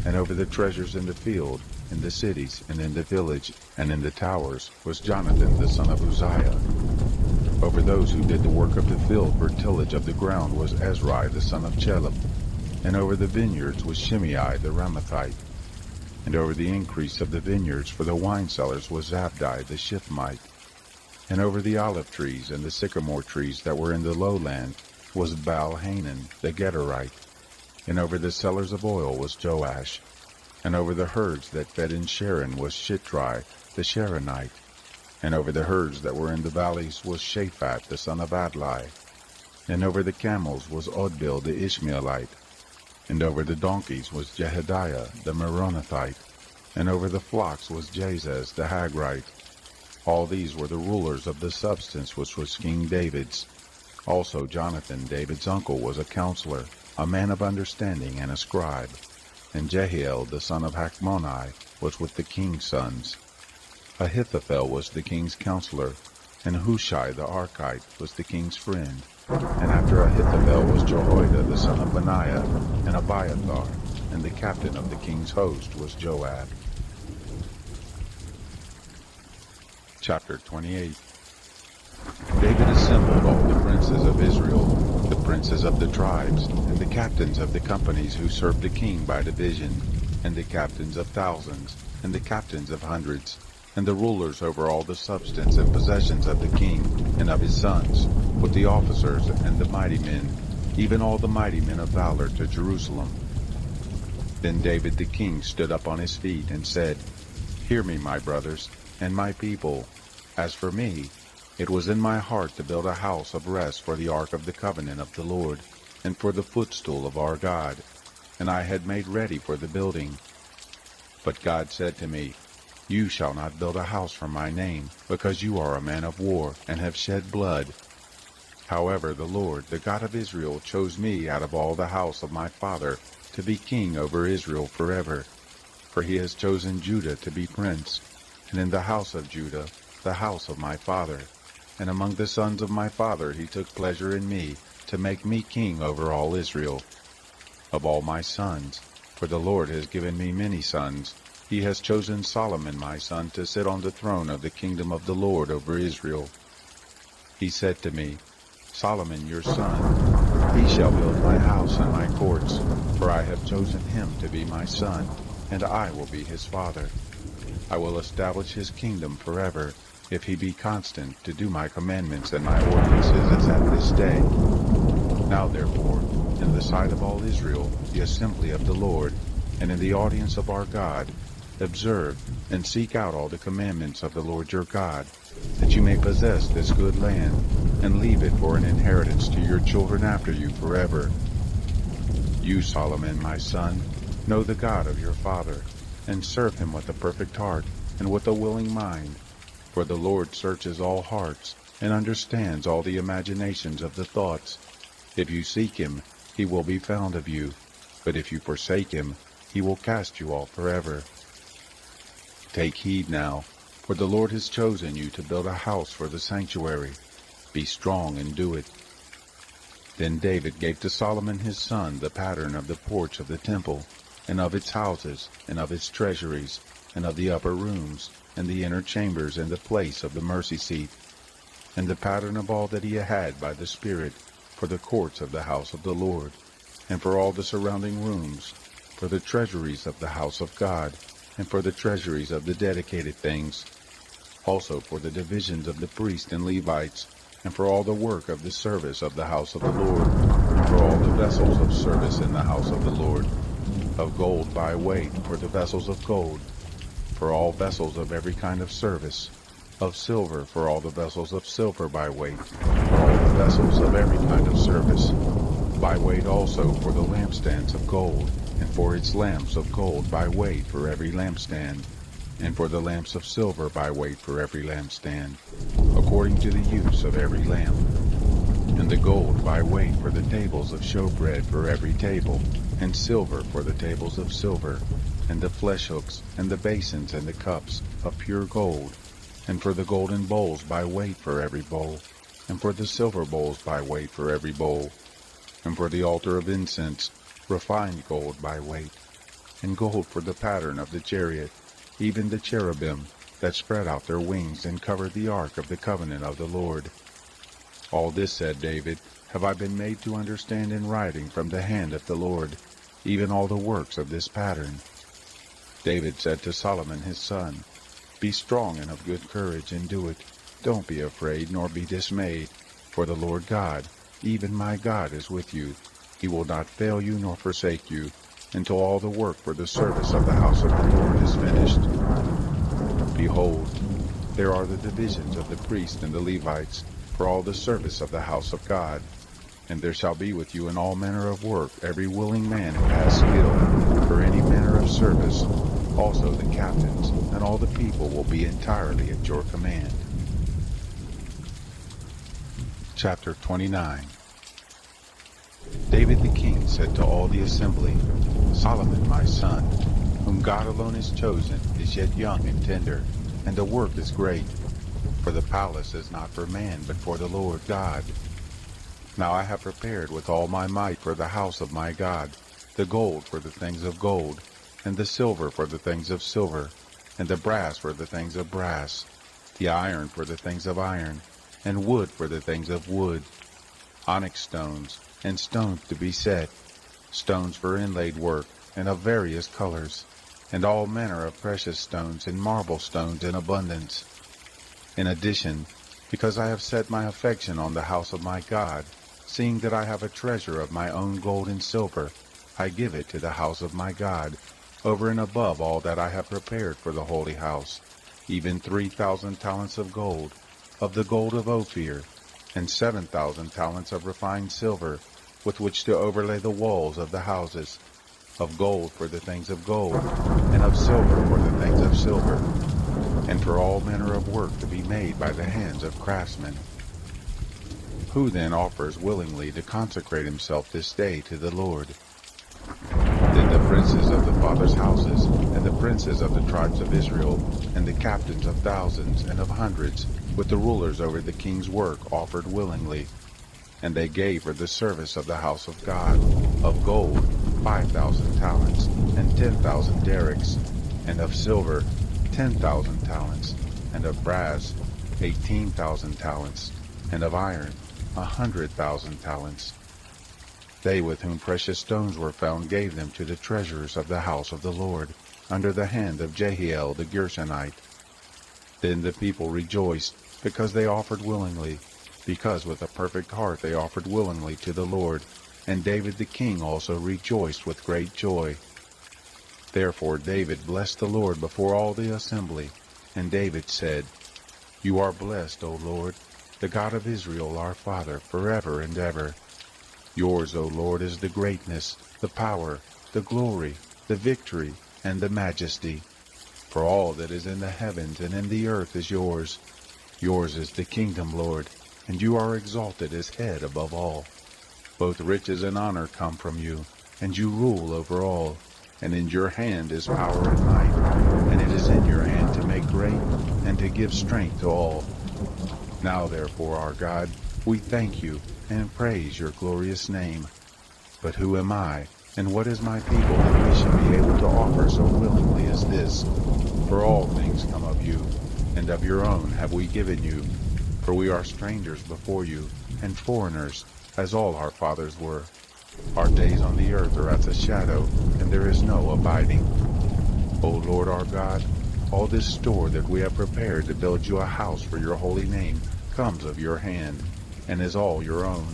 and over the treasures in the field, in the cities, and in the village, and in the towers, was Jonathan the son of Uzziah. Over those who did the work of the field for tillage of the ground was Ezri the son of Chelub. And over the vineyards was Shimei the Ramathite. And over the increase of the vineyards for the wine cellars was Zabdi the Shithmite. And over the olive trees and the sycamore trees that were in the lowland was Baal-Hanan the Gederite. And over the cellars of oil was Joash. And over the herds that fed in Sharon was Shitrai the Sharonite. And over the herds that were in the valleys was Shaphat the son of Adlai. And over the camels was Odbil the Ishmaelite. And over the donkeys was Jehediah the Meronothite. And over the flocks was Jazez the Hagrite. All these were the rulers of the substance which was King David's. Also Jonathan, David's uncle, was a counselor, a man of understanding and a scribe. And Jehiel the son of Hachmoni was with the king's sons. Ahithophel was the king's counselor, and Hushai the Archite was the king's friend. And after Ahithophel was Jehoiada the son of Benaiah, and Abiathar, and the captain of the king's host was Joab. Chapter 28. David assembled all the princes of Israel, the princes of the tribes, and the captains of the companies who served the king by division, and the captains of thousands, and the captains of hundreds, and the rulers over all the substance and possessions of the king and of his sons, with the officers and the mighty men, even all the mighty men of valor, to Jerusalem. Then David the king stood up on his feet and said, "Hear me, my brothers, and my people. As for me, it was in my heart to build a house of rest for the ark of the covenant of the Lord, and for the footstool of our God, and I had made ready for the building. But God said to me, You shall not build a house for my name, because you are a man of war, and have shed blood. However, the Lord, the God of Israel, chose me out of all the house of my father to be king over Israel forever. For he has chosen Judah to be prince, and in the house of Judah, the house of my father. And among the sons of my father he took pleasure in me, to make me king over all Israel. Of all my sons, for the Lord has given me many sons, he has chosen Solomon my son to sit on the throne of the kingdom of the Lord over Israel. He said to me, Solomon your son, he shall build my house and my courts, for I have chosen him to be my son, and I will be his father. I will establish his kingdom forever, if he be constant to do my commandments and my ordinances as at this day. Now therefore, in the sight of all Israel, the assembly of the Lord, and in the audience of our God, observe and seek out all the commandments of the Lord your God, that you may possess this good land, and leave it for an inheritance to your children after you forever. You, Solomon, my son, know the God of your father, and serve him with a perfect heart, and with a willing mind. For the Lord searches all hearts, and understands all the imaginations of the thoughts. If you seek him, he will be found of you, but if you forsake him, he will cast you off forever. Take heed now, for the Lord has chosen you to build a house for the sanctuary. Be strong and do it. Then David gave to Solomon his son the pattern of the porch of the temple, and of its houses, and of its treasuries, and of the upper rooms, and the inner chambers, and the place of the mercy seat, and the pattern of all that he had by the Spirit, for the courts of the house of the Lord, and for all the surrounding rooms, for the treasuries of the house of God, and for the treasuries of the dedicated things, also for the divisions of the priests and Levites, and for all the work of the service of the house of the Lord, and for all the vessels of service in the house of the Lord, of gold by weight for the vessels of gold, for all vessels of every kind of service, of silver for all the vessels of silver by weight, for all the vessels of every kind of service, by weight also for the lampstands of gold, and for its lamps of gold by weight for every lampstand, and for the lamps of silver by weight for every lampstand, according to the use of every lamp, and the gold by weight for the tables of showbread for every table, and silver for the tables of silver, and the flesh hooks, and the basins, and the cups of pure gold, and for the golden bowls by weight for every bowl, and for the silver bowls by weight for every bowl, and for the altar of incense, refined gold by weight, and gold for the pattern of the chariot, even the cherubim that spread out their wings and covered the ark of the covenant of the Lord. All this, said David, have I been made to understand in writing from the hand of the Lord, even all the works of this pattern. David said to Solomon his son, Be strong and of good courage, and do it. Don't be afraid, nor be dismayed, for the Lord God, even my God, is with you. He will not fail you nor forsake you, until all the work for the service of the house of the Lord is finished. Behold, there are the divisions of the priests and the Levites, for all the service of the house of God. And there shall be with you in all manner of work every willing man who has skill, for any manner of service. Also the captains and all the people will be entirely at your command. Chapter 29. David the king said to all the assembly, Solomon my son, whom God alone has chosen, is yet young and tender, and the work is great. For the palace is not for man, but for the Lord God. Now I have prepared with all my might for the house of my God, the gold for the things of gold, and the silver for the things of silver, and the brass for the things of brass, the iron for the things of iron, and wood for the things of wood, onyx stones, and stones to be set, stones for inlaid work, and of various colors, and all manner of precious stones and marble stones in abundance. In addition, because I have set my affection on the house of my God, seeing that I have a treasure of my own gold and silver, I give it to the house of my God, over and above all that I have prepared for the holy house, even 3,000 talents of gold, of the gold of Ophir, and 7,000 talents of refined silver, with which to overlay the walls of the houses, of gold for the things of gold, and of silver for the things of silver, and for all manner of work to be made by the hands of craftsmen. Who then offers willingly to consecrate himself this day to the Lord? Then the princes of the fathers' houses, and the princes of the tribes of Israel, and the captains of thousands and of hundreds, with the rulers over the king's work, offered willingly. And they gave for the service of the house of God, of gold 5,000 talents, and 10,000 derricks, and of silver 10,000 talents, and of brass 18,000 talents, and of iron 100,000 talents. They with whom precious stones were found gave them to the treasurers of the house of the Lord, under the hand of Jehiel the Gershonite. Then the people rejoiced, because they offered willingly, because with a perfect heart they offered willingly to the Lord, and David the king also rejoiced with great joy. Therefore David blessed the Lord before all the assembly, and David said, You are blessed, O Lord, the God of Israel our Father, forever and ever. Yours, O Lord, is the greatness, the power, the glory, the victory, and the majesty. For all that is in the heavens and in the earth is yours. Yours is the kingdom, Lord, and you are exalted as head above all. Both riches and honor come from you, and you rule over all. And in your hand is power and might, and it is in your hand great, and to give strength to all. Now therefore, our God, we thank you and praise your glorious name. But who am I, and what is my people, that we should be able to offer so willingly as this? For all things come of you, and of your own have we given you. For we are strangers before you, and foreigners, as all our fathers were. Our days on the earth are as a shadow, and there is no abiding. O Lord our God, all this store that we have prepared to build you a house for your holy name comes of your hand, and is all your own.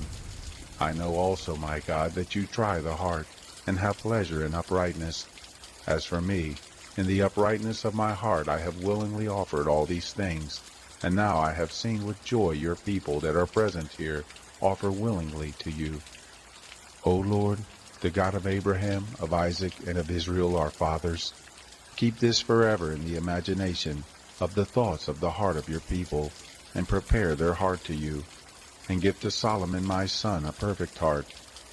I know also, my God, that you try the heart, and have pleasure in uprightness. As for me, in the uprightness of my heart I have willingly offered all these things, and now I have seen with joy your people that are present here offer willingly to you. O Lord, the God of Abraham, of Isaac, and of Israel our fathers, keep this forever in the imagination of the thoughts of the heart of your people, and prepare their heart to you. And give to Solomon my son a perfect heart,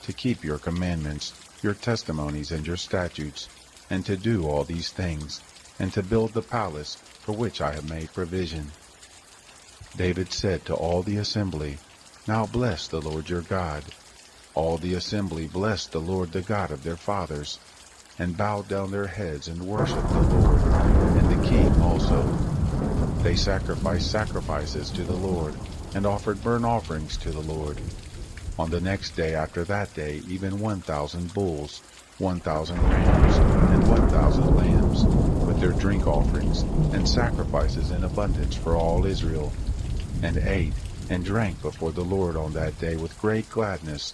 to keep your commandments, your testimonies, and your statutes, and to do all these things, and to build the palace for which I have made provision. David said to all the assembly, Now bless the Lord your God. All the assembly blessed the Lord the God of their fathers, and bowed down their heads and worshipped the Lord, and the king also. They sacrificed sacrifices to the Lord, and offered burnt offerings to the Lord. On the next day after that day, even 1,000 bulls, 1,000 rams, and 1,000 lambs, with their drink offerings, and sacrifices in abundance for all Israel, and ate and drank before the Lord on that day with great gladness.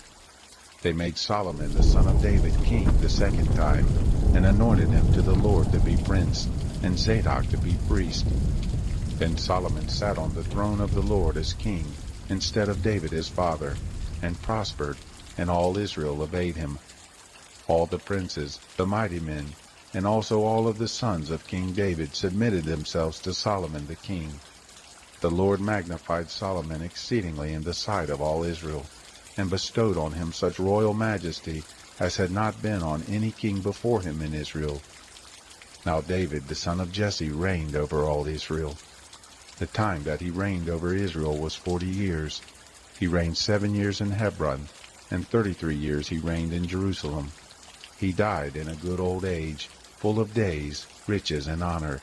They made Solomon the son of David king the second time, and anointed him to the Lord to be prince, and Zadok to be priest. Then Solomon sat on the throne of the Lord as king, instead of David his father, and prospered, and all Israel obeyed him. All the princes, the mighty men, and also all of the sons of King David submitted themselves to Solomon the king. The Lord magnified Solomon exceedingly in the sight of all Israel, and bestowed on him such royal majesty as had not been on any king before him in Israel. Now David the son of Jesse reigned over all Israel. The time that he reigned over Israel was 40 years. He reigned 7 years in Hebron, and 33 years he reigned in Jerusalem. He died in a good old age, full of days, riches, and honor,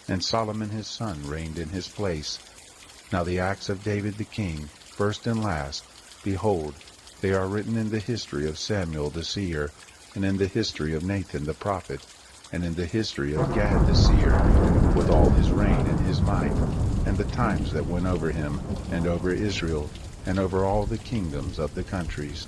and Solomon his son reigned in his place. Now the acts of David the king, first and last, behold, they are written in the history of Samuel the seer, and in the history of Nathan the prophet, and in the history of Gad the seer, with all his reign and his might, and the times that went over him, and over Israel, and over all the kingdoms of the countries.